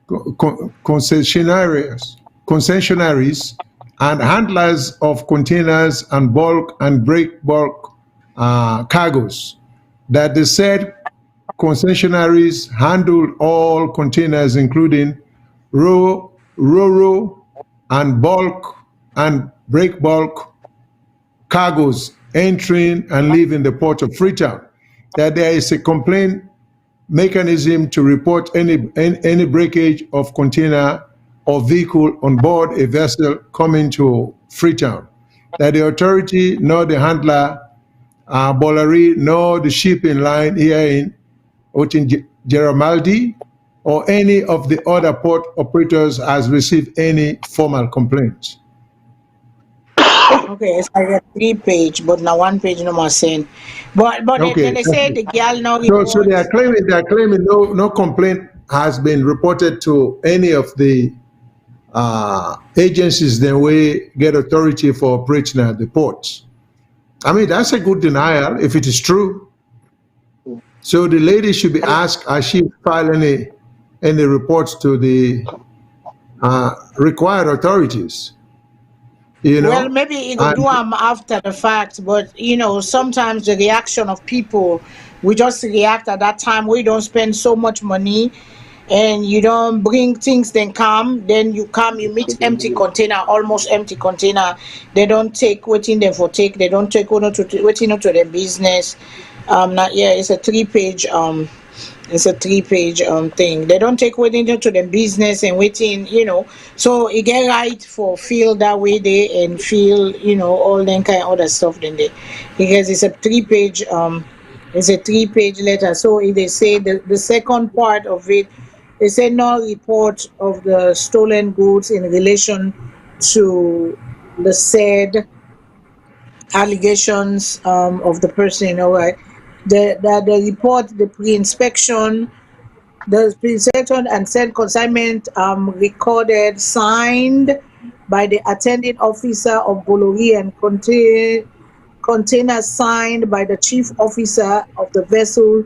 concessionaries and handlers of containers and bulk and break bulk cargoes. That the said concessionaries handled all containers, including ro-ro and bulk and break bulk cargoes entering and leaving the port of Freetown. That there is a complaint mechanism to report any breakage of container or vehicle on board a vessel coming to Freetown. That the authority nor the handler, Bolari, nor the shipping line here in Gerimaldi or any of the other port operators has received any formal complaints. Okay, it's like a 3-page, but now 1 page no more saying. But Okay, they say the girl now so they are claiming no complaint has been reported to any of the agencies that we get authority for operating at the ports. I mean, that's a good denial if it is true. So the lady should be asked, has she filed any reports to the required authorities? You know? Well, maybe you could do them after the fact, but sometimes the reaction of people, we just react at that time. We don't spend so much money, and you don't bring things. Then you meet empty container, almost empty container. They don't take waiting them for take. They don't take waiting to their business. It's a 3-page thing. They don't take waiting to the business and waiting, so you get right for feel that way they and feel, all that kind of other stuff then they, because it's a 3-page letter. So if they say the second part of it, they say no report of the stolen goods in relation to the said allegations of the person. All right. The report, the pre-inspection and said consignment recorded, signed by the attending officer of Bolori, and container signed by the chief officer of the vessel,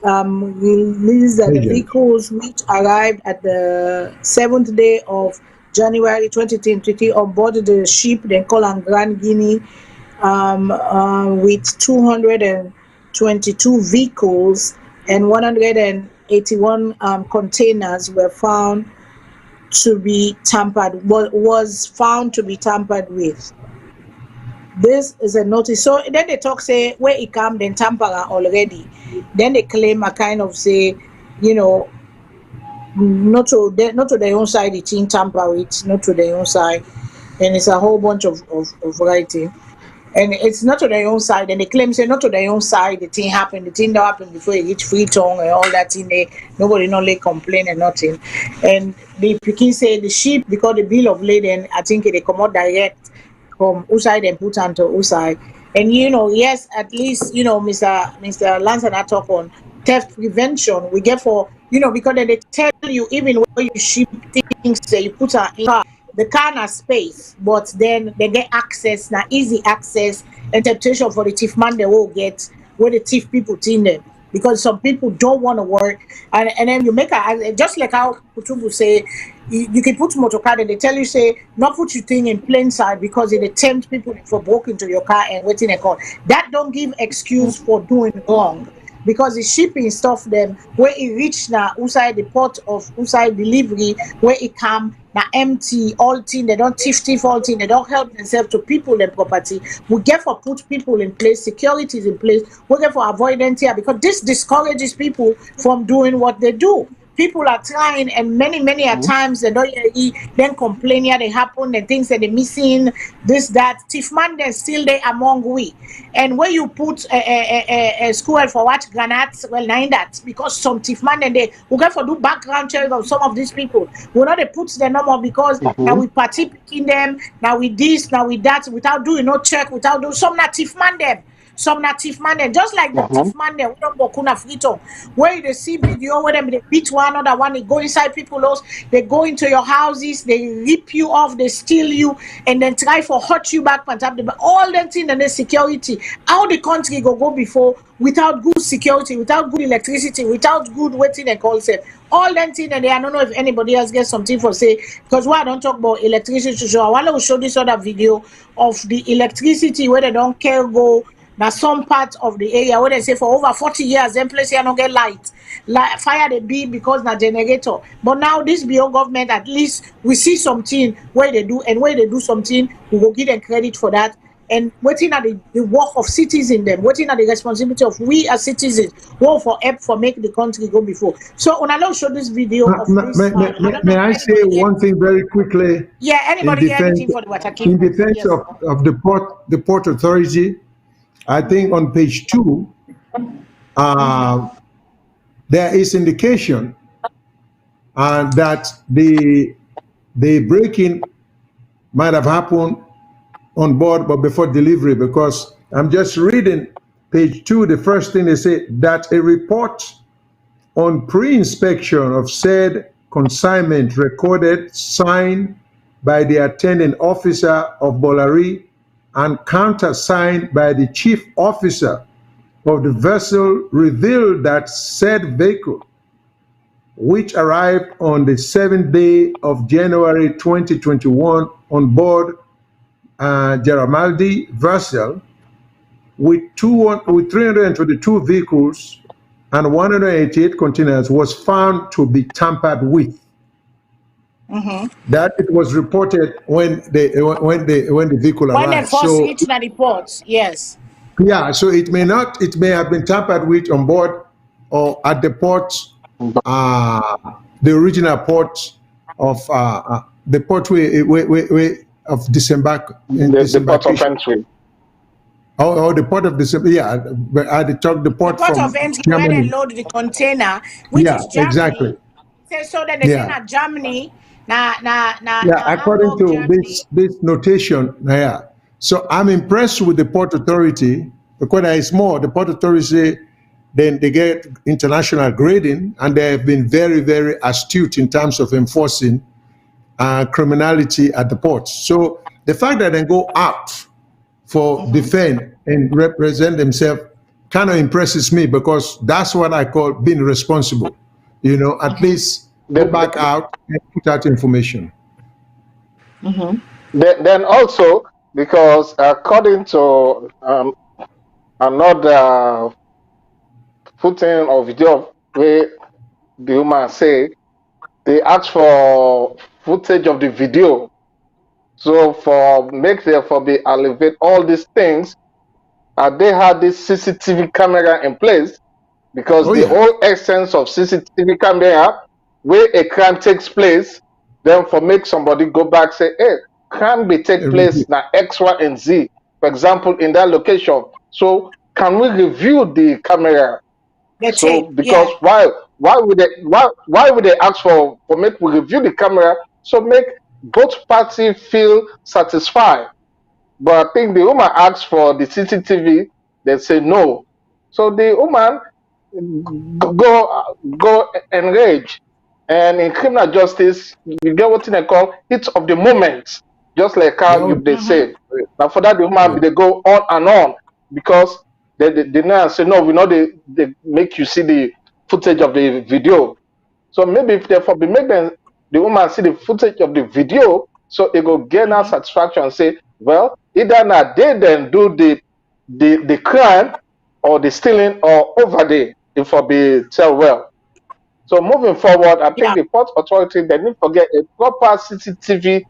released that the vehicles which arrived at the 7th day of January 2023 on board the ship then called Grand Guinea, with 222 vehicles and 181 containers were found to be was found to be tampered with. This is a notice. So then they talk, say, where it come, then tamper already. Then they claim a kind of say, not to their own side, it's in tamper with, not to their own side. And it's a whole bunch of writing. And it's not to their own side, and they claim say not to their own side. The thing happened. The thing that happened before it reached Freetown and all that thing. Nobody not lay complain and nothing. And the Pekin say the ship, because the bill of lading, I think they come out direct from Uside and put onto Uside. And yes, at least Mr. Lance and I talk on theft prevention. We get for because they tell you even when you ship things, say you put in car. The car has space, but then they get access, now easy access, and temptation for the thief man they will get where the thief people in them. Because some people don't want to work, and then you make just like how Kutubu say, you can put motor car, and they tell you say not put your thing in plain sight because it tempt people for broke into your car and waiting a call. That don't give excuse for doing wrong. Because the shipping stuff them where it reach now outside the port of outside delivery, where it come now empty all thing, they don't thief all thing, they don't help themselves to people and property. We get for put people in place, securities in place, we get for avoidance here because this discourages people from doing what they do. People are trying, and many a times they don't then complain here they happen, the things that they're missing, this, that. Thief man, they're still there among we. And where you put a school for what granates, well, nine that, because some thief man and they will get for do background check of some of these people. We know they put the number because now we party picking them, now with this, now with that, without doing no check, without doing some not thief man them. Some native man then, just like the thief man then, we don't go kuna frito. Where they see video where them they beat one another one, they go inside people's house, they go into your houses, they rip you off, they steal you, and then try for hurt you back on top the all them things and the security. How the country go before without good security, without good electricity, without good waiting and call safe. All them things and I don't know if anybody else gets something for say, because why I don't talk about electricity. So I want to show this other video of the electricity where they don't care go. Now some part of the area where they say for over 40 years, them place here don't get light. Fire the be because na generator. But now this BO government, at least we see something where they do, and where they do something, we will give them credit for that. And waiting at the work of citizens them, waiting at the responsibility of we as citizens, work for help for make the country go before. So when I show this video of this, may I say one thing very quickly? Yeah, anybody get anything for the water king? In defense Yes. of the port authority, I think on page 2, there is indication that the break-in might have happened on board, but before delivery, because I'm just reading page 2, the first thing they say, that a report on pre-inspection of said consignment recorded, signed by the attending officer of Bolari, and countersigned by the chief officer of the vessel revealed that said vehicle, which arrived on the 7th day of January 2021 on board Jaramaldi vessel with 322 vehicles and 188 containers, was found to be tampered with. That it was reported when the vehicle arrived. When they first reach the reports, yes. Yeah, so it may have been tampered with on board or at the port, the original port of the port way of disembark. The port of entry. Oh, the port of December. Yeah, but I talk the port from of entry Germany. where they load the container, which is Germany. Exactly. So that they say na Germany, according to Germany. this notation, yeah. So I'm impressed with the port authority, because there is more. The port authority, then they get international grading, and they have been very, very astute in terms of enforcing criminality at the ports. So the fact that they go out for defend and represent themselves kind of impresses me, because that's what I call being responsible. You know, at least go back out and put out information. Then also, because according to another footing of video where the human say, they asked for footage of the video. So for be elevate all these things, they had this CCTV camera in place, because the whole essence of CCTV camera, where a crime takes place, then for make somebody go back say, hey, crime be take place now X, Y, and Z, for example, in that location. So can we review the camera? Because why would they ask for make we review the camera, so make both parties feel satisfied? But I think the woman asked for the CCTV, they say no. So the woman go enrage. And in criminal justice, you get what they call heat of the moment, just like how they say. Now for that, the woman they go on and on, because they now say no, we know they make you see the footage of the video. So maybe if therefore be make them, the woman see the footage of the video, so it go gain her satisfaction and say, well, either now they then do the crime or the stealing, or over there, if I be tell well. So moving forward, I think the port authority, they need to get a proper CCTV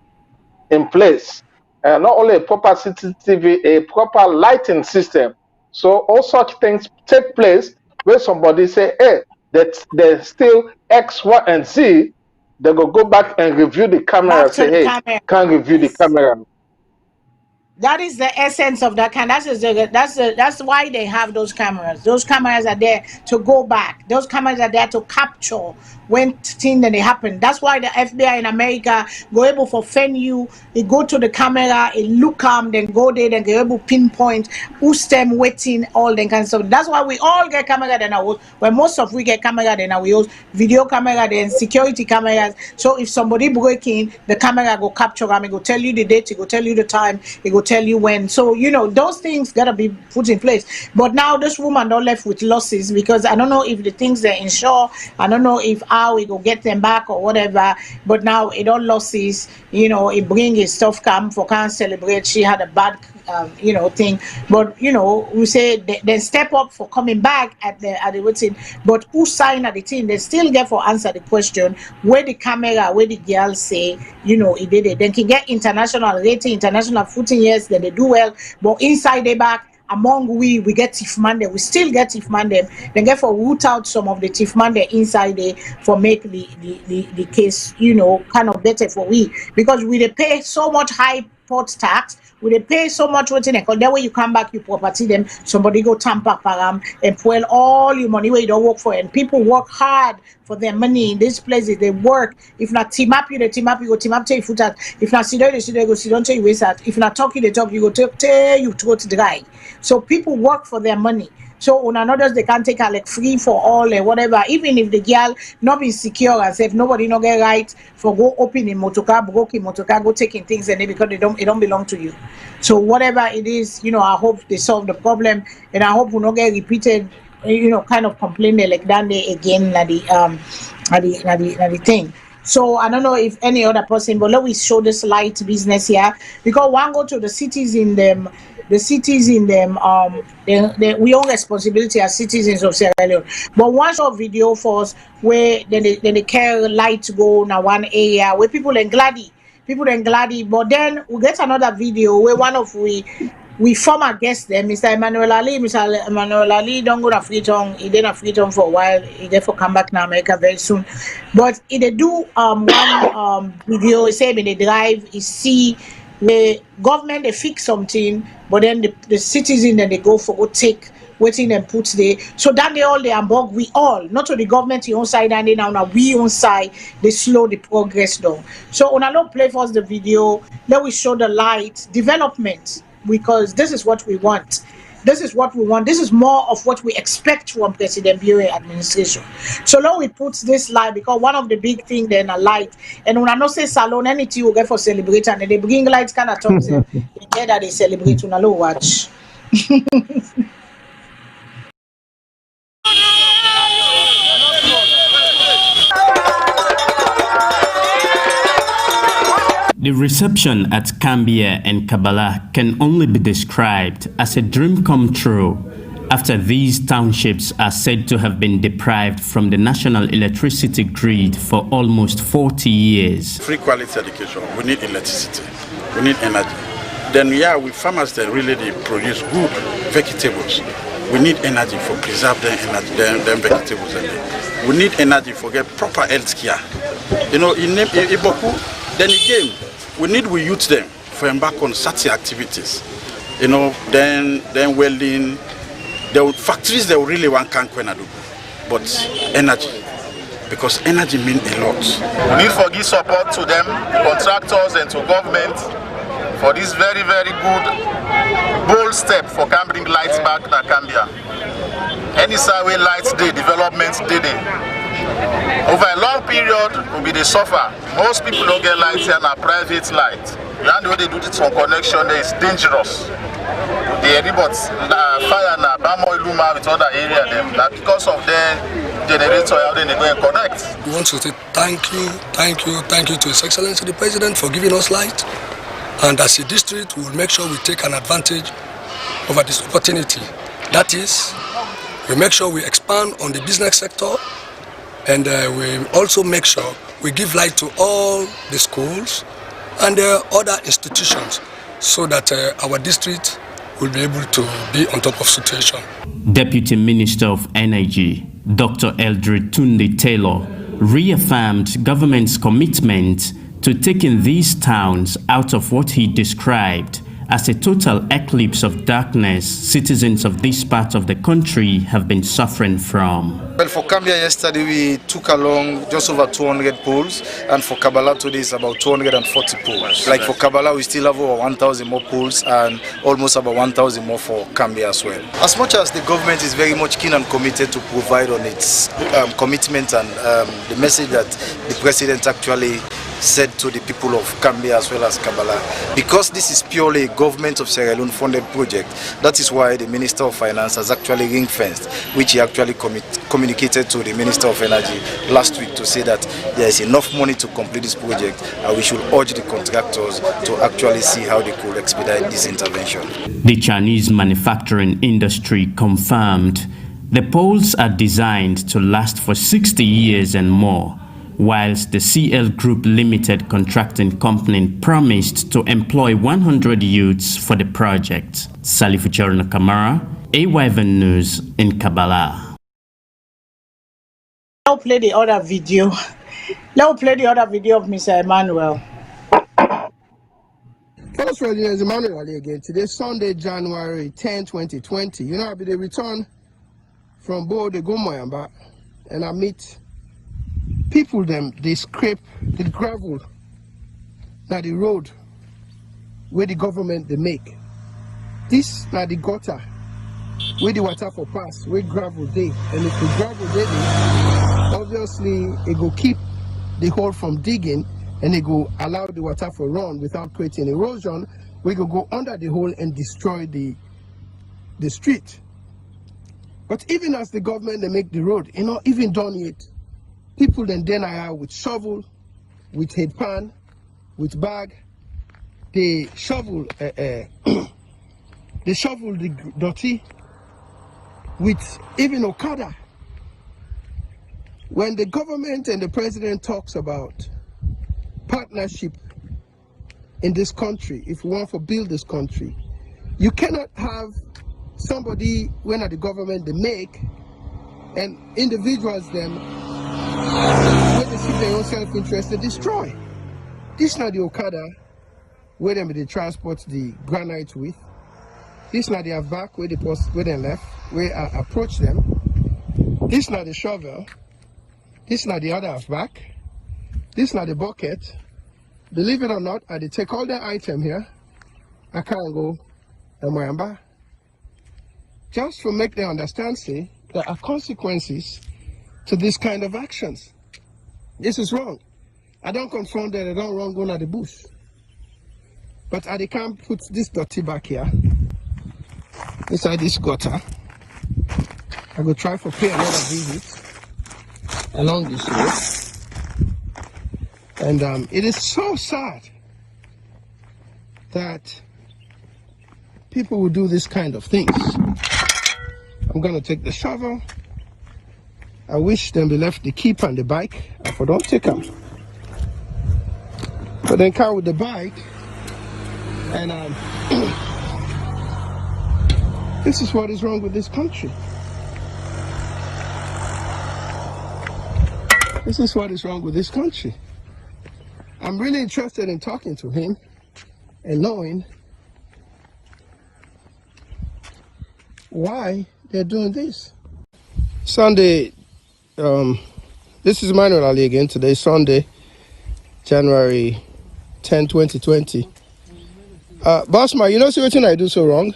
in place. Not only a proper CCTV, a proper lighting system. So all such things take place where somebody say, hey, that there's still X, Y, and Z, they go back and review the camera Back and to say, the hey, camera. can't review the camera. That is the essence of that kind. That's why they have those cameras. Those cameras are there to go back. Those cameras are there to capture when things that they happen. That's why the FBI in America go able to find you. They go to the camera, it look then go there, then go able pinpoint who's them waiting, all that kind of stuff. That's why we all get camera then most of we get camera then we use video camera then security cameras. So if somebody break in, the camera go capture them, it go tell you the date, it go tell you the time, it go tell you when. So those things gotta be put in place. But now this woman don't left with losses because I don't know if the things they insure, I don't know if how we go get them back or whatever. But now it all losses, it bring his stuff come for can't celebrate. She had a bad thing, but we say they step up for coming back at the waiting. But who signed at the thing, they still get for answer the question where the camera, where the girl say he did it. Then can get international rating, international footing, yes, then they do well, but inside the back among we get thief man there, we still get thief man them, then get for root out some of the thief man there inside there for make the case kind of better for we, because we they pay so much high port tax, we they pay so much what's in it, because that way you come back, you property them, somebody go tamper param and pull all your money where you don't work for, and people work hard for their money in these places. They work. If not team up, you go team up to your foot out. If not sit down, they go sit down to your waist out. If not talk, they talk, you go tell you throat dry. So people work for their money. So on another, they can't take her like free for all or whatever. Even if the girl not be secure and say if nobody not get right for go open in motorcar, broke in motorcar, go taking things and because it don't belong to you. So whatever it is, I hope they solve the problem, and I hope we not get repeated, kind of complaining like that day again at the thing. So I don't know if any other person, but let me show this light business here, because one go to the cities in them. The cities in them, we own responsibility as citizens of Sierra Leone. But one short video for us where they care light go now one area where people are glady, but then we get another video where one of we former guest there, Mr. Emmanuel Ali don't go to Freetown. He didn't Freetown for a while. He therefore come back to America very soon. But he they do one video, he say when they drive, he see the government they fix something, but then the citizen that they go take waiting and put there. So that they all they ambog we all, not to the government on side and then now we on side, they slow the progress down. So on a lot play for us the video, then we show the light development, because this is what we want. This is what we want. This is more of what we expect from President Bureau administration. So now we put this light, because one of the big thing then a light. And when I not say salon, anything you get for celebrate, and they bring lights kind of talk them. They get that they celebrate when I watch. The reception at Cambia and Kabbalah can only be described as a dream come true, after these townships are said to have been deprived from the national electricity grid for almost 40 years. Free quality education, we need electricity, we need energy. Then we farmers that really they produce good vegetables. We need energy for preserve them vegetables. We need energy for get proper health care. In Iboku, then again, we youth them for embark on certain activities. Then welding, the factories they really want can do, but energy, because energy means a lot. We need to give support to them, contractors and to government, for this very, very good, bold step for can bring lights back to Cambia. Any way lights day, developments day. Over a long period, will be the suffer. Most people don't get lights here, na private light. And the way they do this on connection, there is dangerous. The robots, fire na Bamo Luma with other area them. That because of the generator, how they go and connect. We want to say thank you to His Excellency the President for giving us light. And as a district, we will make sure we take an advantage over this opportunity. That is, we make sure we expand on the business sector, and we also make sure we give light to all the schools and other institutions, so that our district will be able to be on top of situation. Deputy Minister of Energy, Dr. Eldred Tunde Taylor reaffirmed government's commitment to taking these towns out of what he described as a total eclipse of darkness citizens of this part of the country have been suffering from. Well, for Cambia yesterday we took along just over 200 poles, and for Kabbalah today is about 240 poles. Like for Kabbalah we still have over 1,000 more poles and almost about 1,000 more for Cambia as well. As much as the government is very much keen and committed to provide on its commitment and the message that the president actually said to the people of Cambia as well as Kabbalah, because this is purely a government of Sierra Leone funded project, that is why the Minister of Finance has actually ring-fenced, which he actually communicated to the Minister of Energy last week to say that there is enough money to complete this project and we should urge the contractors to actually see how they could expedite this intervention. The Chinese manufacturing industry confirmed the poles are designed to last for 60 years and more, whilst the CL Group Limited contracting company promised to employ 100 youths for the project. Salifu Charuna Kamara, AYVN News in Kabbalah. I'll play the other video. Let's play the other video of Mr. Emmanuel. First radio is Emmanuel Ali again. Today, Sunday, January 10, 2020. You know, I'll be the return from Bo de Gomoyamba, and I meet people them, they scrape the gravel now the road where the government they make. This now the gutter where the water for pass, where gravel they, and if the gravel they, obviously it go keep the hole from digging and it go allow the water for run without creating erosion. We go under the hole and destroy the street. But even as the government they make the road, you know, even done it, people then are with shovel, with headpan, with bag. They shovel, they shovel the dirty with even Okada. When the government and the president talks about partnership in this country, if we want to build this country, you cannot have somebody when at the government they make and individuals them where they see their own self-interest, they destroy. This is not the Okada where they transport the granite with. This is not the Avak where they left, where I approach them. This is not the shovel. This is not the other Avak. This is not the bucket. Believe it or not, I did take all the item here. I can't go and Moyamba. Just to make them understand, say, there are consequences to this kind of actions. This is wrong. I don't confront that I don't wrong going at the bush. But I can't put this dirty back here inside this gutter. I go try for pay another visit along this road. And it is so sad that people will do this kind of things. I'm gonna take the shovel. I wish them they left the keep and the bike. If I don't take them. But then come with the bike and this is what is wrong with this country. This is what is wrong with this country. I'm really interested in talking to him and knowing why they're doing this. Sunday, this is Emmanuel Ali again. Today, Sunday, January 10, 2020. Bossman, you know see what I do so wrong?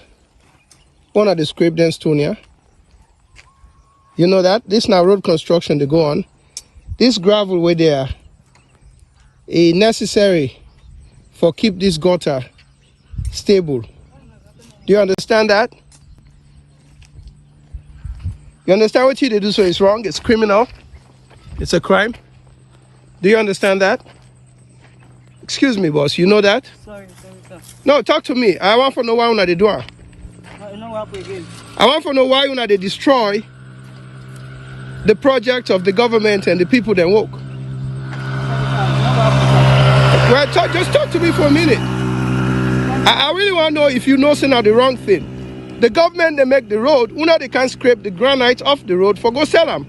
One of the scrape dance stone here. You know that? This now road construction they go on. This gravel way there is necessary for keep this gutter stable. Do you understand that? You understand what they do so it's wrong? It's criminal. It's a crime. Do you understand that? Excuse me, boss. You know that? Sorry, sir. No, talk to me. I want to know why they do it. I want to know why they destroy the project of the government and the people that work. Well, just talk to me for a minute. I really want to know if you know saying the wrong thing. The government they make the road, they can't scrape the granite off the road for go sell them.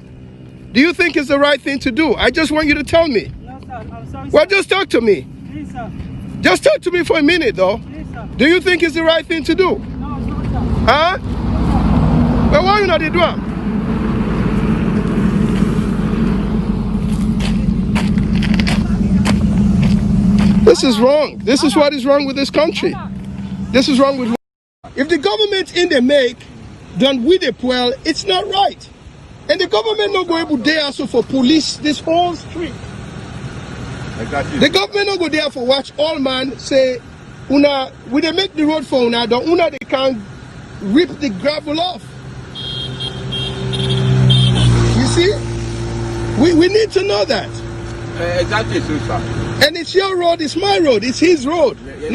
Do you think it's the right thing to do? I just want you to tell me. No, sir. I'm sorry, Well, sir. just talk to me. Please, sir. Just talk to me for a minute, though. Please, sir. Do you think it's the right thing to do? No, it's not, sir. Huh? Well, why you not do it? This is wrong. This is what is wrong with this country. This is wrong with. If the government in the make done with the well, it's not right. And the government not go able there also for police this whole street. Exactly. The government not go there for watch all man say, una we they make the road for una, don't una they can rip the gravel off. You see? We need to know that. Exactly, sir. And it's your road, it's my road, it's his road. Yes,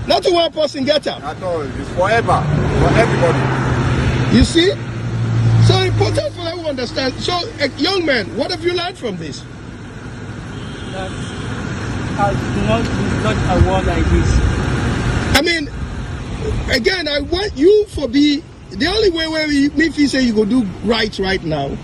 not to one person get up. At all, it's forever, for everybody. You see? So important for everyone to understand. So, young man, what have you learned from this? That I do not do such a word like this. I mean, again, I want you for be the only way where if you say you go do right now.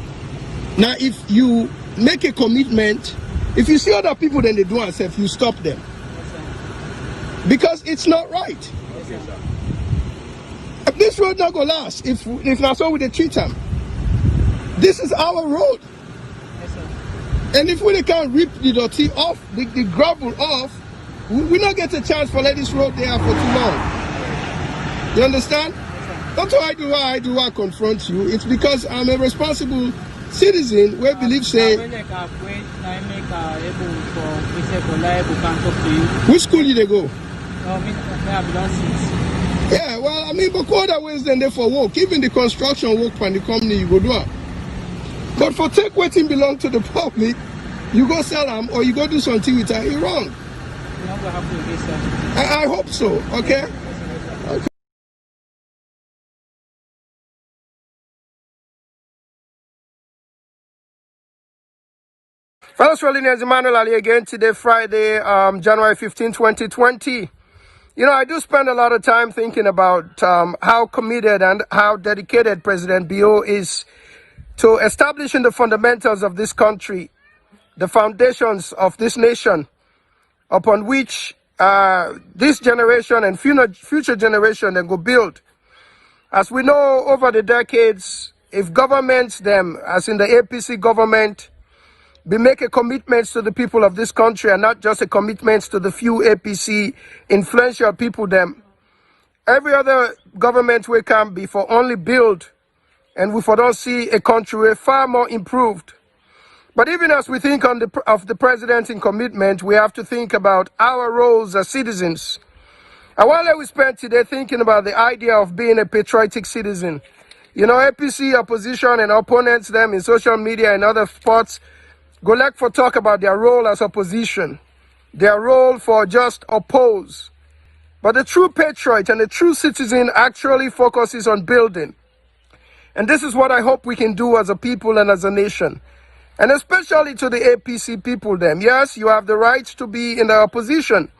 Now, if you make a commitment, if you see other people then they do themselves, you stop them. Yes, sir. Because it's not right. Okay, sir. This road not gonna last if not so with the treat them. This is our road. Yes, sir. And if we can't rip the dirty off, the gravel off, we not get a chance for let this road there for too long. You understand? Yes, sir. That's why I do I confront you. It's because I'm a responsible citizen where believe say. Which school did they go? Yeah, well, I mean, but other ways than they for work. Even the construction work from the company you go do it. But for take what belong to the public, you go sell them or you go do something with it, you're wrong. I hope so, okay? Okay. Fellow Leoneans, Emmanuel Ali again today, Friday, January 15, 2020. You know, I do spend a lot of time thinking about how committed and how dedicated President Bio is to establishing the fundamentals of this country, the foundations of this nation, upon which this generation and future generation then go build. As we know, over the decades, if governments, them, as in the APC government, we make a commitment to the people of this country and not just a commitment to the few APC influential people them. Every other government we can be for only build and we for don't see a country far more improved. But even as we think of the president in commitment, we have to think about our roles as citizens. And while we spend today thinking about the idea of being a patriotic citizen, you know, APC opposition and opponents them in social media and other spots go like for talk about their role as opposition, their role for just oppose. But the true patriot and the true citizen actually focuses on building. And this is what I hope we can do as a people and as a nation. And especially to the APC people then. Yes, you have the right to be in the opposition.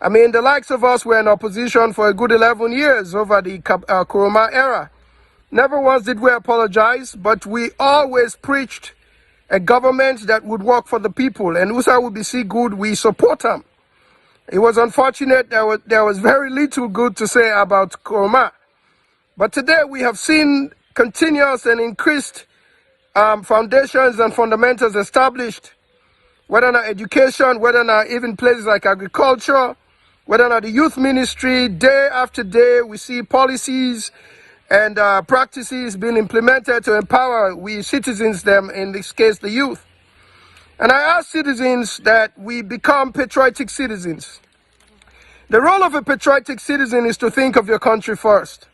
I mean, the likes of us were in opposition for a good 11 years over the Kuruma era. Never once did we apologize, but we always preached a government that would work for the people, and USA would be see good, we support them. It was unfortunate there was very little good to say about Kuruma. But today we have seen continuous and increased foundations and fundamentals established, whether or not education, whether or not even places like agriculture, whether or not the youth ministry, day after day we see policies and practices being implemented to empower we citizens, them in this case the youth. And I ask citizens that we become patriotic citizens. The role of a patriotic citizen is to think of your country first,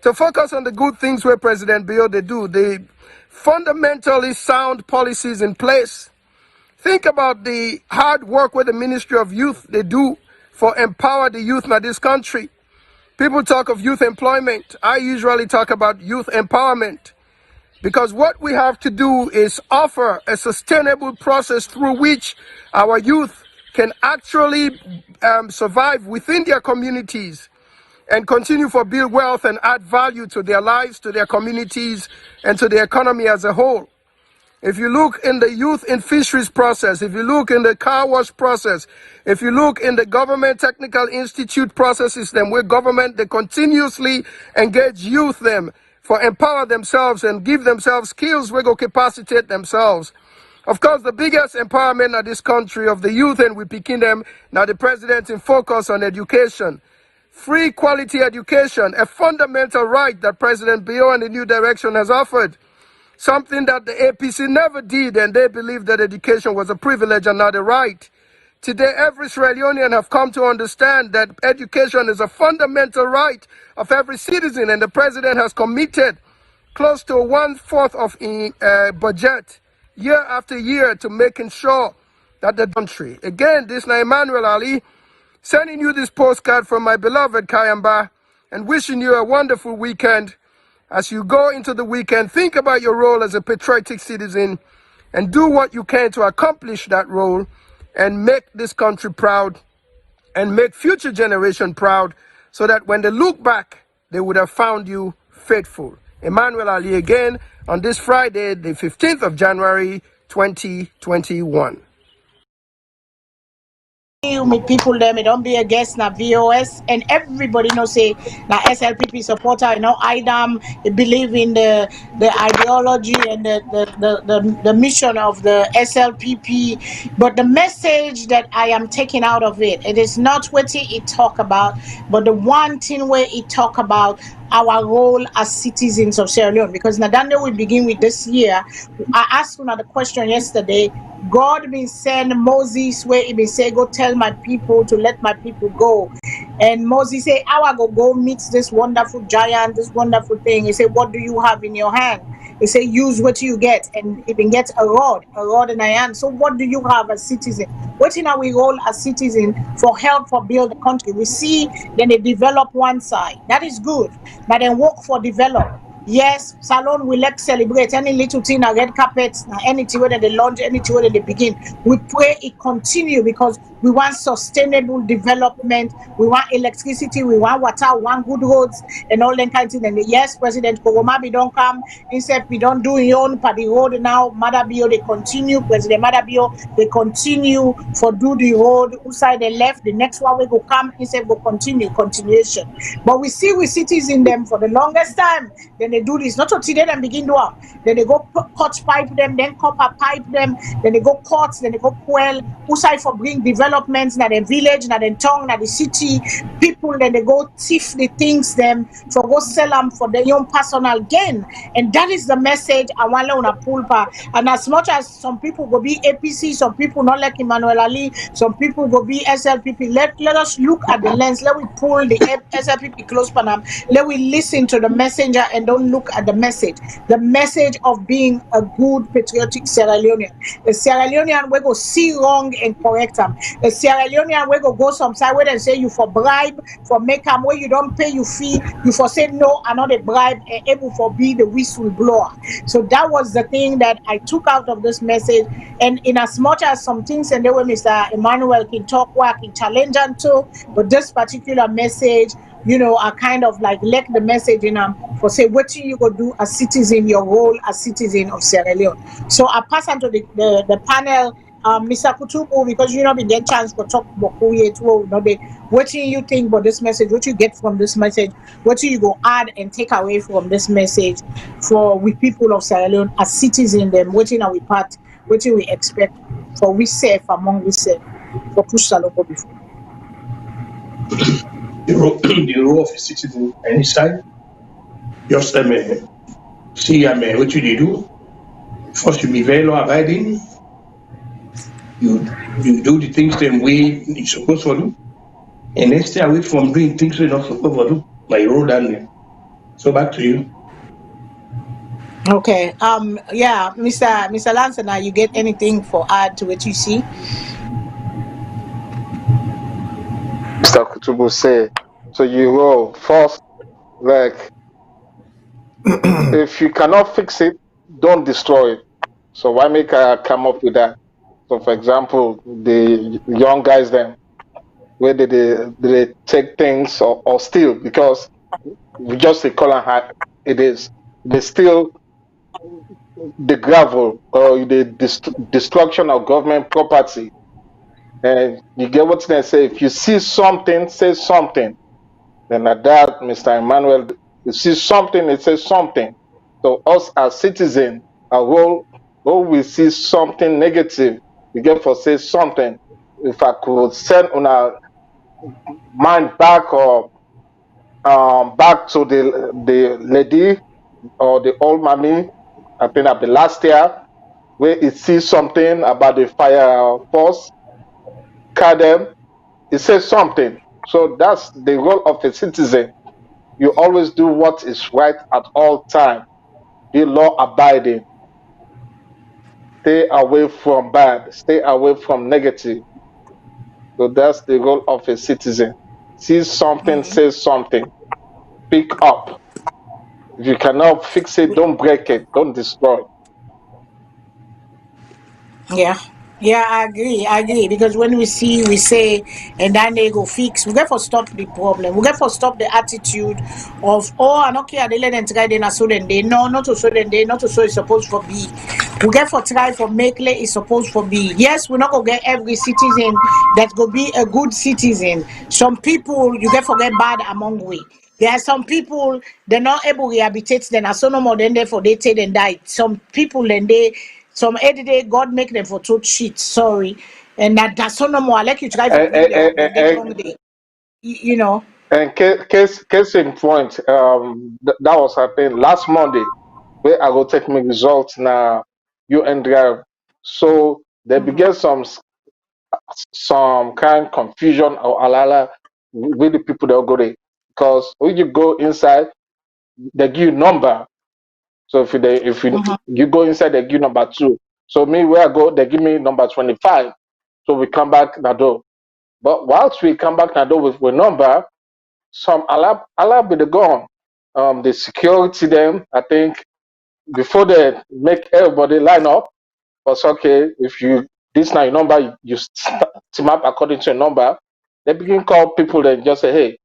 to focus on the good things where President Bio they do, the fundamentally sound policies in place. Think about the hard work where the Ministry of Youth they do for empower the youth in this country. People talk of youth employment. I usually talk about youth empowerment because what we have to do is offer a sustainable process through which our youth can actually survive within their communities and continue to build wealth and add value to their lives, to their communities, and to the economy as a whole. If you look in the youth in fisheries process, if you look in the car wash process, if you look in the government technical institute processes, then where government, they continuously engage youth them for empower themselves and give themselves skills where go capacitate themselves. Of course, the biggest empowerment of this country of the youth, and we picking them, now the president in focus on education. Free quality education, a fundamental right that President Bio and the new direction has offered. Something that the APC never did, and they believed that education was a privilege and not a right. Today, every Sierra Leonean have come to understand that education is a fundamental right of every citizen, and the president has committed close to 1/4 of budget year after year to making sure that the country. Again, this is Emmanuel Ali, sending you this postcard from my beloved Kayamba and wishing you a wonderful weekend. As you go into the weekend, think about your role as a patriotic citizen and do what you can to accomplish that role and make this country proud and make future generation proud so that when they look back, they would have found you faithful. Emmanuel Ali again on this Friday, the 15th of January, 2021. Me people them, don't be a guest na VOS, and everybody know say na SLPP supporter, IDAM believe in the ideology and the mission of the SLPP, but the message that I am taking out of it is not what it talk about, but the one thing where it talk about our role as citizens of Sierra Leone, because Nadanda we begin with this year. I asked another question yesterday. God been send Moses where he been say, go tell my people to let my people go. And Moses say, I will go meet this wonderful giant, this wonderful thing. He said, what do you have in your hand? He said, use what you get. And he been get a rod in a hand. So what do you have as citizen? What in our role as citizen for help for build the country? We see then they develop one side. That is good. But then work for develop. Yes, Salone will let celebrate any little thing, a red carpet, anything whether they launch, anything whether they begin. We pray it continue because we want sustainable development. We want electricity, we want water, we want good roads, and all that kind of thing. And yes, President Kogomabi don't come. Instead, we don't do your own for the road now. Madabio, they continue. President Madabio, they continue for do the road. Inside they left, the next one we go come. Instead, go continuation. But we see we cities in them for the longest time. Then they do this, not until they then begin to work. Then they go cut pipe them, then copper pipe them, then they go cut, then they go quell. Usai for bring developments na the village, na the town, na the city. People then they go thief the things them for go sell them for their own personal gain. And that is the message I want on a pulpa. And as much as some people go be APC, some people not like Emmanuel Ali, some people go be SLPP. Let us look at the lens. Let we pull the SLPP close panam. Let we listen to the messenger and don't look at the message. The message of being a good patriotic Sierra Leonean. The Sierra Leonean we go see wrong and correct them. The Sierra Leonean we go some side where they say you for bribe, for make them where you don't pay you fee, you for say no, another bribe and able for be the whistleblower. So that was the thing that I took out of this message. And in as much as some things and the way Mr. Emmanuel can talk work, can challenge them too, but this particular message, are kind of like let the message in for say what you go do as citizen, your role as citizen of Sierra Leone. So I pass on to the panel, Mr. Kutubu, because we get chance to talk about what do you think about this message, what you get from this message, what do you go add and take away from this message for we people of Sierra Leone as citizens, them what in our part, what we expect for we safe among we safe for push Salone before. The role of a citizen any side. Just see what you do. First, you be very law abiding. You do the things the way you're supposed to do, and then stay away from doing things you're not supposed to do. My role down there. So back to you. Okay. Yeah, Mr. Lance, now you get anything for add to what you see? Mr. Kutubu say, so you go first, like, if you cannot fix it, don't destroy it. So why make I come up with that? So for example, the young guys then, where did they take things or steal? Because we just say call and it is. They steal the gravel or the destruction of government property. And you get what I say. If you see something, say something. Then at that, Mr. Emmanuel, you see something, it says something. So us as citizens, our role, when we see something negative, we get for say something. If I could send on our mind back or back to the lady or the old mommy, I think of the last year, where it sees something about the fire force, them, it says something. So that's the role of a citizen. You always do what is right at all time. Be law abiding. Stay away from bad. Stay away from negative. So that's the role of a citizen. See something, say something. Speak up. If you cannot fix it, don't break it. Don't destroy. Yeah. Yeah, I agree. I agree. Because when we see, we say, and then they go fix. We get for stop the problem. We get for stop the attitude of, oh, I don't care. They let them try. They not so then they no, not to so then they not to so it's supposed for be. We get for try for make it is supposed for be. Yes, we're not gonna get every citizen that go be a good citizen. Some people you get for get bad among we. There are some people they're not able to rehabilitate them. As so no more than therefore they take and die. Some people then they some every day God make them for two shit. Sorry, and that's so no more. I like you try for And, bring the up and get long day. You know. and case in point, that was happening last Monday, where I go take my results now. UN drive. So there began some kind confusion or alala with the people that go there, because when you go inside, they give you number. So if you go inside, they give you number 2. So me where I go, they give me number 25. So we come back na door. But whilst we come back na door with number, some Allah be the gone. The security them, I think, before they make everybody line up, was okay. If you this now your number, you team up according to your number. They begin call people and just say, hey,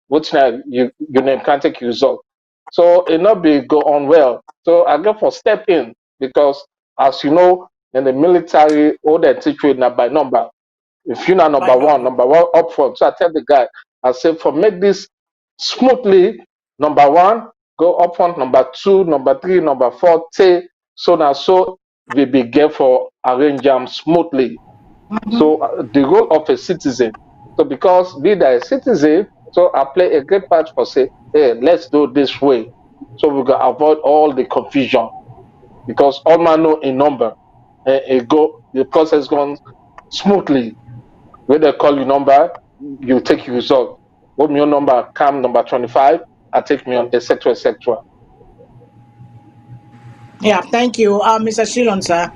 what's now your name can't take your result. So it not be go on well. So I go for step in, because as you know, in the military, all they teach you now by number. If you're not number one up front. So I tell the guy, I say for make this smoothly, number 1, go up front, number 2, number 3, number 4, say so now so we begin for arrange them smoothly. So the role of a citizen. So because be that a citizen, so I play a great part for say, hey, let's do this way. So we can avoid all the confusion, because all man know a number. The process goes smoothly. When they call your number, you take your result. When your number come number 25, I take me on, etc., etc. Yeah, thank you, Mr. Shilon, sir.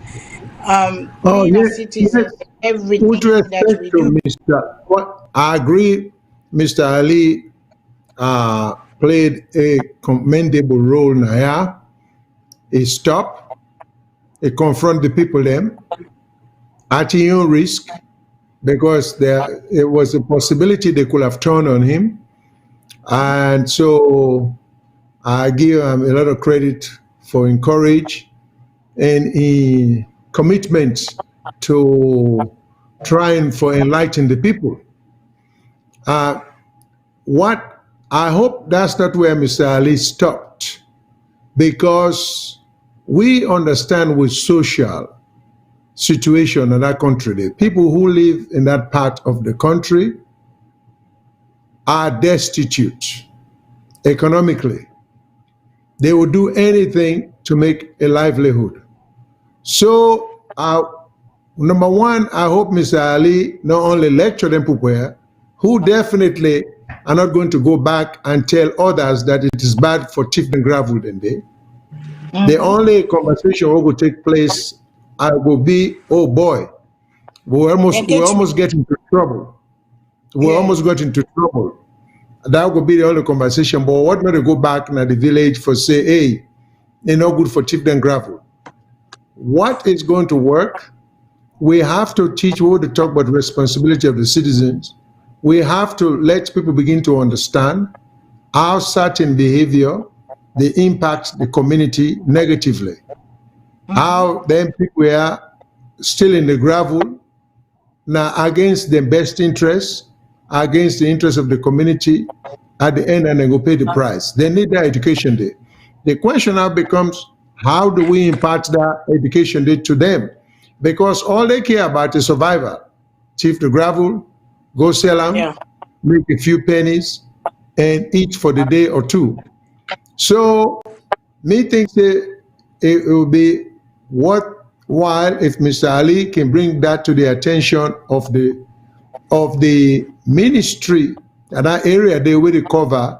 Oh, Being a yes, citizen, yes. everything With that respect we to do. I agree, Mr. Ali played a commendable role now. He stopped, he confront the people them at your risk, because it was a possibility they could have turned on him. And so I give him a lot of credit for encourage and commitment to trying for enlighten the people. What I hope that's not where Mr. Ali stopped, because we understand with social situation in that country, the people who live in that part of the country are destitute economically. They will do anything to make a livelihood. So, number 1, I hope Mr. Ali not only lecture them people who definitely are not going to go back and tell others that it is bad for thief and gravel than they. The only conversation will take place will be, oh boy, we almost get into trouble. We almost got into trouble. That would be the only conversation. But what not to go back in the village for say, hey, they're not good for thief and gravel. What is going to work? We have to teach what to talk about responsibility of the citizens. We have to let people begin to understand how certain behavior they impact the community negatively. How then people are still in the gravel now against the best interests, against the interests of the community at the end, and they go pay the price. They need that education day. The question now becomes, how do we impart that education day to them? Because all they care about is survival. Chief the gravel, go sell them, make a few pennies, and eat for the day or two. So me think that it will be worthwhile if Mr. Ali can bring that to the attention of the ministry, and that area they will cover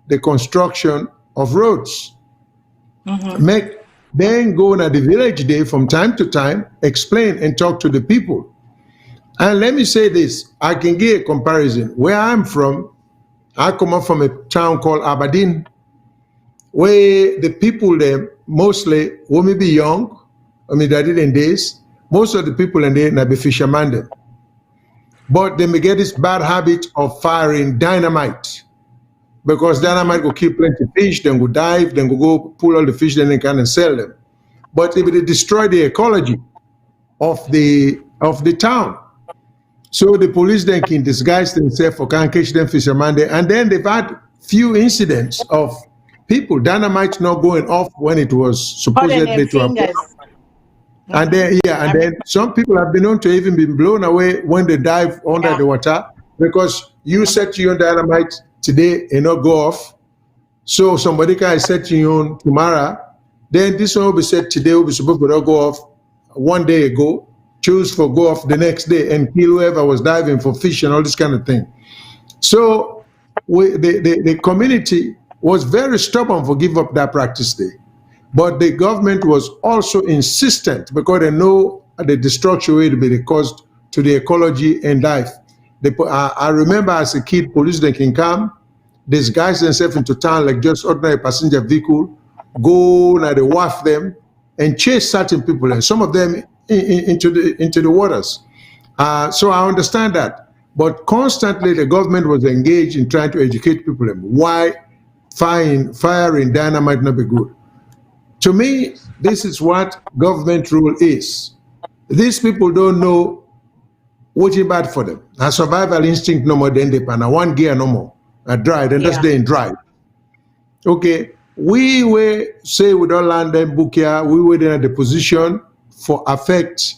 the construction of roads. Make then go to the village day from time to time, explain and talk to the people. And let me say this, I can give a comparison. Where I'm from, I come up from a town called Aberdeen, where the people there mostly will be young, I mean, that in days, most of the people in there may be fishermen them. But they may get this bad habit of firing dynamite, because dynamite will kill plenty of fish, then go dive, then go pull all the fish, then they can and sell them. But if they destroy the ecology of the town, so the police then can disguise themselves or can catch them fishermen there, and then they've had few incidents of people dynamite not going off when it was supposedly to have. And then and then some people have been known to even be blown away when they dive under the water, because you set your dynamite today and not go off. So somebody can set you on tomorrow, then this one will be set today, will be supposed to not go off one day ago, choose for go off the next day and kill whoever was diving for fish and all this kind of thing. So the community was very stubborn for give up that practice day. But the government was also insistent, because they know the destruction will be the cost to the ecology and life. I remember as a kid, police they can come, disguise themselves into town like just ordinary passenger vehicle, go and they waft them and chase certain people, and some of them into the waters. So I understand that. But constantly the government was engaged in trying to educate people why firing dynamite not be good. To me, this is what government rule is. These people don't know what's bad for them. A survival instinct no more than they pan. One gear no more. A dried and that's they dry. Okay, we were say we don't land them book here. We were in the position for affect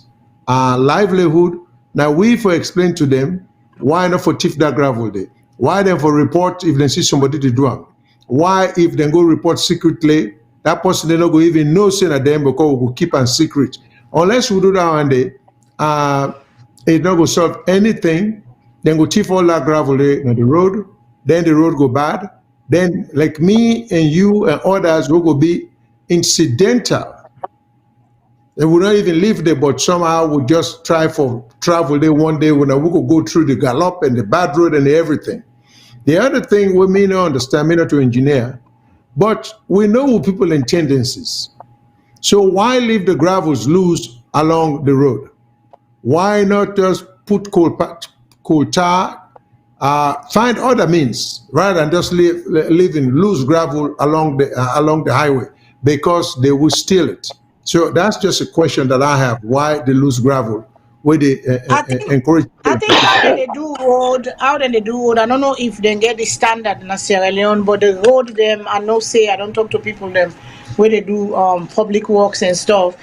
our livelihood. Now we for explain to them why not for thief that gravel day. Why then for report if they see somebody to do it. Why if they go report secretly, that person they not go even know saying at them, because we will keep a secret. Unless we do that one day, it not go solve anything. Then go thief all that gravel there on the road. Then the road go bad. Then like me and you and others will go be incidental. They will not even live there, but somehow we just try for travel there one day when we could go through the gallop and the bad road and everything. The other thing we may not understand, may not to engineer, but we know people in tendencies. So why leave the gravels loose along the road? Why not just put coal tar, find other means rather than just leaving loose gravel along the highway, because they will steal it. So that's just a question that I have. Why the loose gravel? Where they encourage? I think how they do road, I don't know if they get the standard in Sierra Leone, but the road them, I don't talk to people them where they do public works and stuff.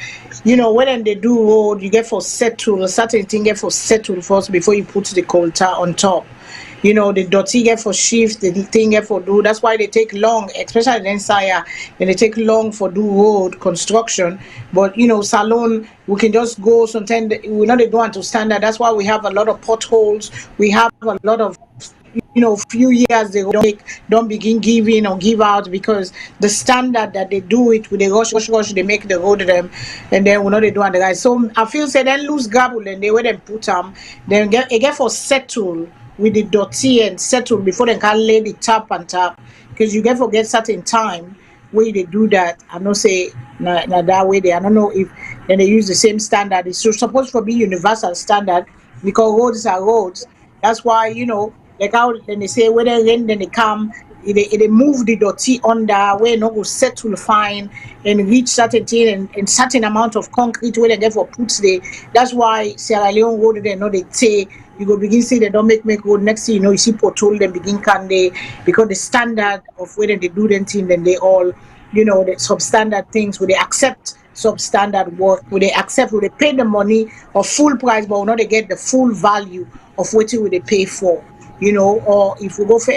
You know, when they do road, you get for settle, a certain thing get for settle first before you put the coal tar on top. You know, the dirty get for shift, the thing get for do. That's why they take long, especially in Saya, and they take long for do road construction. But you know, SALONE, we can just go. Sometimes we know they don't want to standard. That's why we have a lot of potholes. We have a lot of, you know, few years they don't begin giving or give out, because the standard that they do it with the rush, they make the road them, and then we know they do on the guys. So I feel say then lose gravel and they where them put them, then get for settle with the dirty and settle before they can lay the tap on top, because you get forget certain time where they do that. I know say that way they, I don't know if then they use the same standard. It's supposed to be universal standard, because roads are roads. That's why, you know, like how then they say when they rain then they come, They move the dirty under where no go settle fine and reach certain thing and certain amount of concrete where they get for puts there. That's why Sierra Leone road they know they say you go begin see they don't make road. Next thing you know you see pothole them begin can they because the standard of where they do them thing then they all the substandard things where they accept substandard work, where they accept, where they pay the money or full price, but will not they get the full value of what they pay for, or if we go for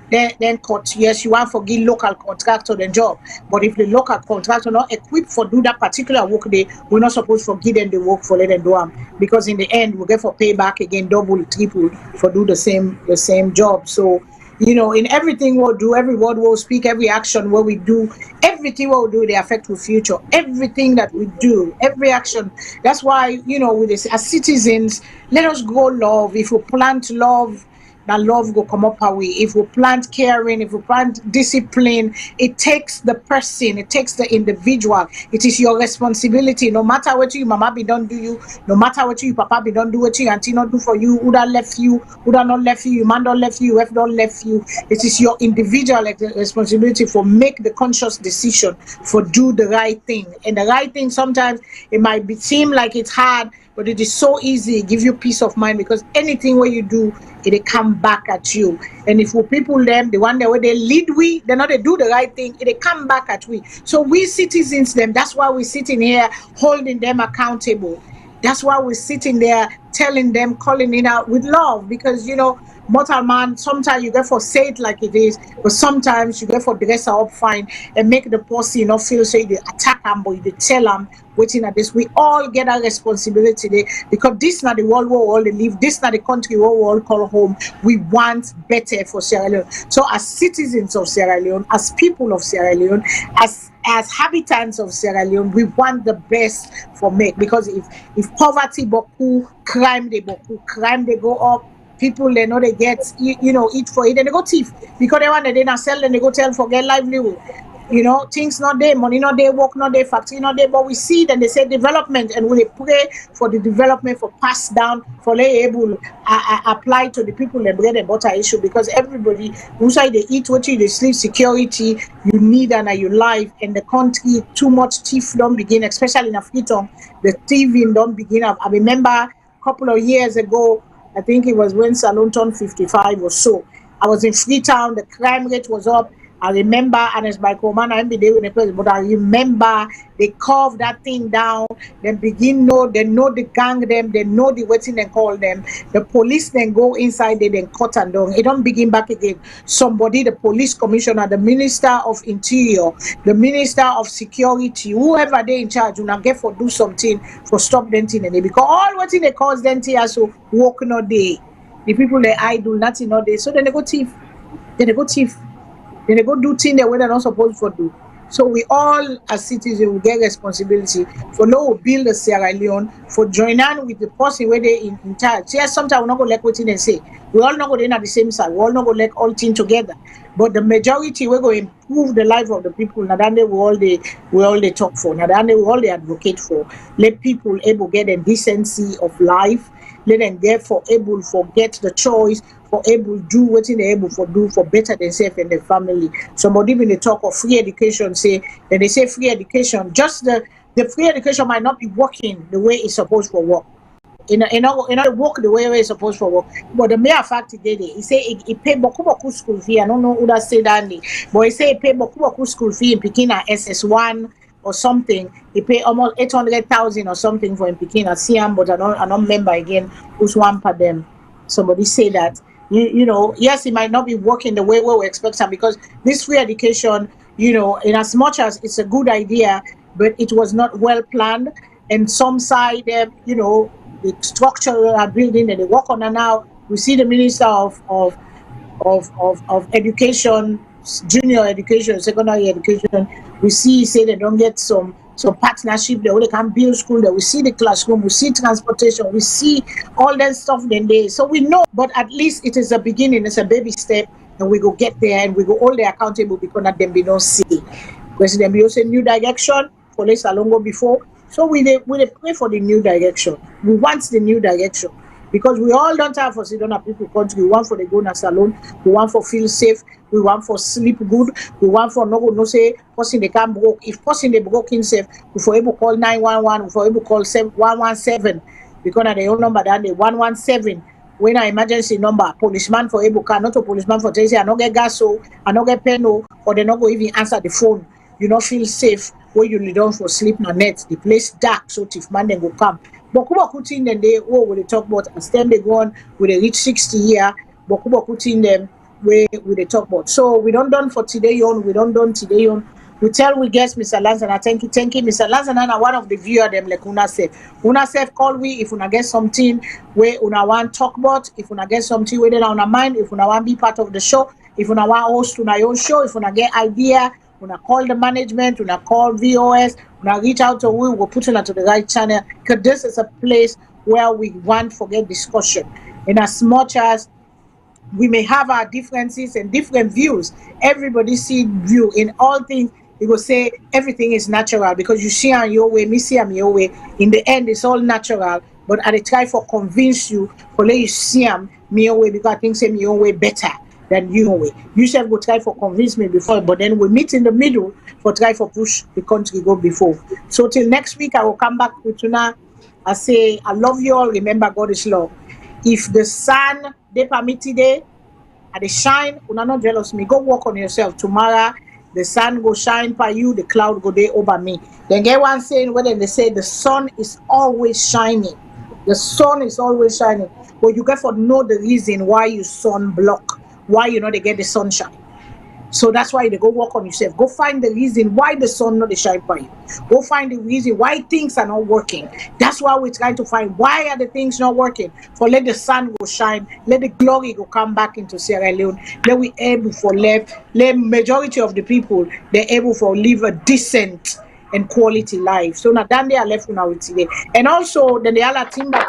then cut, yes, you want to give local contractor the job, but if the local contractor not equipped for do that particular work, we're not supposed to give them the work for let them do them, because in the end we get for payback again double, triple for do the same job. So in everything we'll do, every word we'll speak, every action what we do, everything we'll do, they affect the future. Everything that we do, every action. That's why, with this, as citizens, let us grow love. If we plant love, that love will come up our way. If we plant caring, if we plant discipline, it takes the person, it takes the individual. It is your responsibility. No matter what you mama be don't do you, no matter what you papa be don't do what you auntie not do for you, who that left you, who that not left you, your man don't left you, wife don't left you. It is your individual responsibility for make the conscious decision for do the right thing. And the right thing sometimes it might seem like it's hard, but it is so easy. It gives you peace of mind because anything where you do, it come back at you. And if we people them, the one that where they lead we, they not they do the right thing, it come back at we. So we citizens them, that's why we're sitting here holding them accountable. That's why we're sitting there telling them, calling it out with love, because mortal man, sometimes you get for say it like it is, but sometimes you get for dress her up fine and make the person feel say they attack them, but you tell them waiting at this. We all get a responsibility there, because this is not the world where we all live, this is not the country where we all call home. We want better for Sierra Leone. So as citizens of Sierra Leone, as people of Sierra Leone, as habitants of Sierra Leone, we want the best for make, because if poverty boku, crime they go up, people they know they get eat for it, and they go thief because they want they not sell, then they go tell for get livelihood. Things not there, money not there, work not there, factory not there, but we see then they say development, and we pray for the development for pass down for they able apply to the people the bread and butter issue, because everybody who say they eat what you they sleep, security you need and your life, and the country too much thief don't begin, especially in Africa, the thieving don't begin. I remember a couple of years ago, I think it was when SALONE turned 55 or so. I was in Freetown, the crime rate was up. I remember, and it's by command, I be there with the president, but I remember they carved that thing down. They they know the gang them, they know the waiting they call them. The police then go inside, they then cut and down. It don't begin back again. Somebody, the police commissioner, the minister of interior, the minister of security, whoever they in charge, will get for do something for stop them thing, and they because all what they cause them to so work no day. The people they idle, nothing no day. So then they go thief. Then they go do things that they're not supposed to do. So we all as citizens will get responsibility for now build a Sierra Leone, for joining with the person where they in charge. Yes, sometimes we're not going to like what they say. We all not going to at the same side. We all not going to like all things together. But the majority we're going to improve the life of the people. Now that we all they talk for. Now that we all they advocate for. Let people able get a decency of life. Let them therefore able forget the choice, for able do what they're able for do for better themselves and their family. Somebody when they talk of free education, then they say free education, just the free education might not be working the way it's supposed to work. Work the way it's supposed to work. But the mere fact today, he say he pay boku school fee. I don't know who that say that, but he say he pay boku school fee in Pekin at SS1 or something. He pay almost 800,000 or something for in Pekin at CM, but I don't remember again who's one per them. Somebody say that. Yes, it might not be working the way we expect them, because this free education, in as much as it's a good idea, but it was not well planned. And some side, the structure are building and they work on it now. We see the minister of education, junior education, secondary education. We say they don't get some partnership there where they can build school there. We see the classroom, we see transportation, we see all that stuff then there. So we know, but at least it is a beginning, it's a baby step, and we go get there and we go all the accountable because not them be don't see. President be also new direction for less long before. So we pray for the new direction. We want the new direction. Because we all don't have for sit down people country. We want for the go na salon, we want for feel safe, we want for sleep good, we want for no say person they can broke. If person they broke in safe, we for able call 911, we for able call 117 because na the own number that the 117. When an emergency number, policeman for able car, not a policeman for say I no get gas so I no get pen or they not go even answer the phone. You not feel safe when you lay down for sleep na net. The place dark, so if man then go come. But Kuba Kutin then they they talk about as time they go on with they reach 60 year, but Kuba Kutin them where they talk about. So we don't done for today on, we don't done today on. We tell we guest Mr. Lanzana, thank you, Mr. Lanzana, one of the viewer them like Una said. Una said call we if una get something where una want talk about, if una get something where they on our mind, if una want be part of the show, if una want host una own show, if una get idea, una call the management, una call VOS, una reach out to we will put it onto the right channel because this is a place where we want for get discussion. And as much as we may have our differences and different views, everybody see view in all things. You will say everything is natural because you see on your way, me see on your way. In the end, it's all natural. But I try for convince you, for let you see me your way because I think say me your way better than your way. You should go try for convince me before, but then we meet in the middle for try for push the country go before. So till next week, I will come back with you now. I say I love you all. Remember, God is love. If the sun they permit today, and they shine, una not jealous me. Go work on yourself. Tomorrow, the sun go shine by you, the cloud go there over me. Then get one saying whether they say the sun is always shining. The sun is always shining. But you get to know the reason why you sun block, why you know they get the sunshine. So that's why they go work on yourself. Go find the reason why the sun not shine by you. Go find the reason why things are not working. That's why we're trying to find why are the things not working. For let the sun go shine, let the glory go come back into Sierra Leone. Let we able for live. Let majority of the people they're able for live a decent and quality life. So now then they are left now with today. And also then the other timber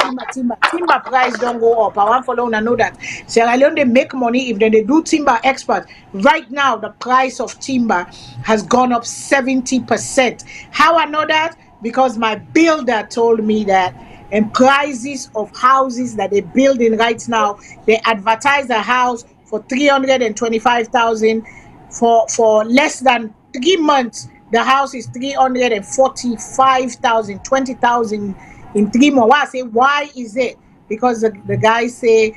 price don't go up. I want for to know that Sierra Leone they make money if they do timber export. Right now the price of timber has gone up 70%. How I know that? Because my builder told me that and prices of houses that they're building right now, they advertise a house for 325,000 for less than 3 months. The house is 345,000, 20,000 in 3 months. Why I say why is it? Because the guy say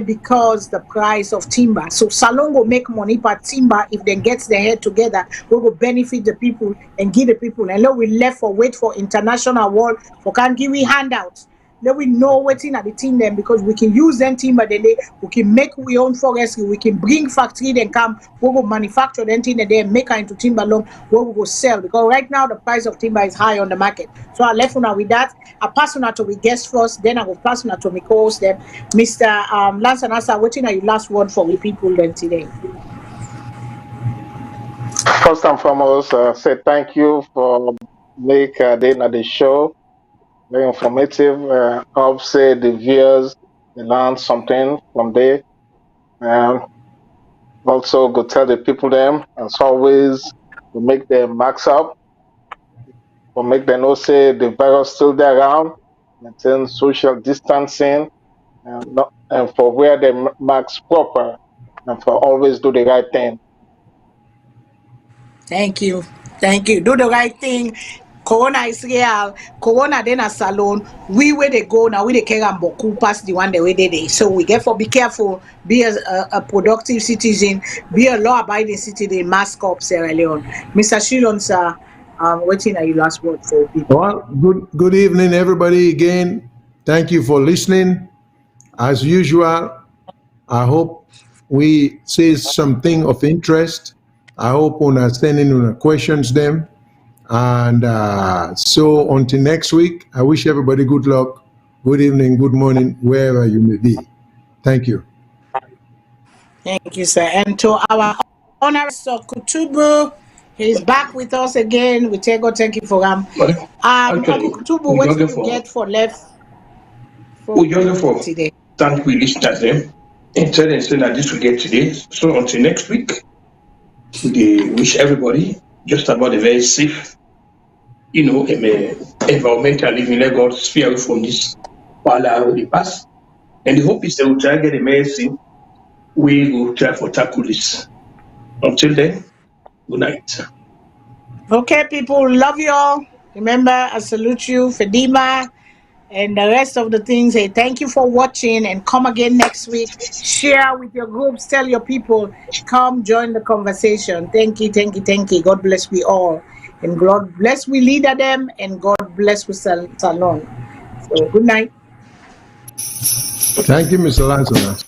because the price of timber. So Salone will make money per timber if they get their head together. We will benefit the people and give the people. And then we left for wait for international world for can give we handouts. Then we know what's in at the team then because we can use them timber then we can make we own forestry, we can bring factory then come, we will manufacture them thing and then make her into timber long where we will sell because right now the price of timber is high on the market. So I left on with that. I pass on to we guest first, then I will pass on to my co-host them. Mr. Lance and Asa, what are your last word for we people then today? First and foremost, say thank you for make the show very informative. Hope say the viewers they learn something from there. Also, go tell the people them as always to make them max up, or make them know say the virus still there around, maintain social distancing, and for wear the max proper, and for always do the right thing. Thank you. Do the right thing. Corona is real. Corona then a Salone. We where they go now, we they care and boku past the one the way they dey. So we get for be careful, be a productive citizen, be a law-abiding citizen, mask up Sierra Leone. Mr. Shilon, sir, waiting are your last word for people. Well, good evening, everybody. Again, thank you for listening. As usual, I hope we say something of interest. I hope understanding questions them. And so until next week, I wish everybody good luck, good evening, good morning, wherever you may be. Thank you. Thank you, sir. And to our honor, Sir Kutubu, he's back with us again. We thank you for him. Uncle Kutubu, what did you get for left for today? Thank you, listeners. And tell them that this will get today. So until next week, we wish everybody just about a very safe, environmental living. Let God spare away from this while we pass. And the hope is that we'll try to get a medicine. We will try for tackle this. Until then, good night. Okay, people, love you all. Remember, I salute you, Fedima, and the rest of the things. Hey, thank you for watching, and come again next week. Share with your groups. Tell your people. Come join the conversation. Thank you, thank you, thank you. God bless we all. And God bless we leader them, and God bless we Salone. So, good night. Thank you, Mr. Lancelot.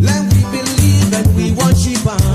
Let we believe and we worship.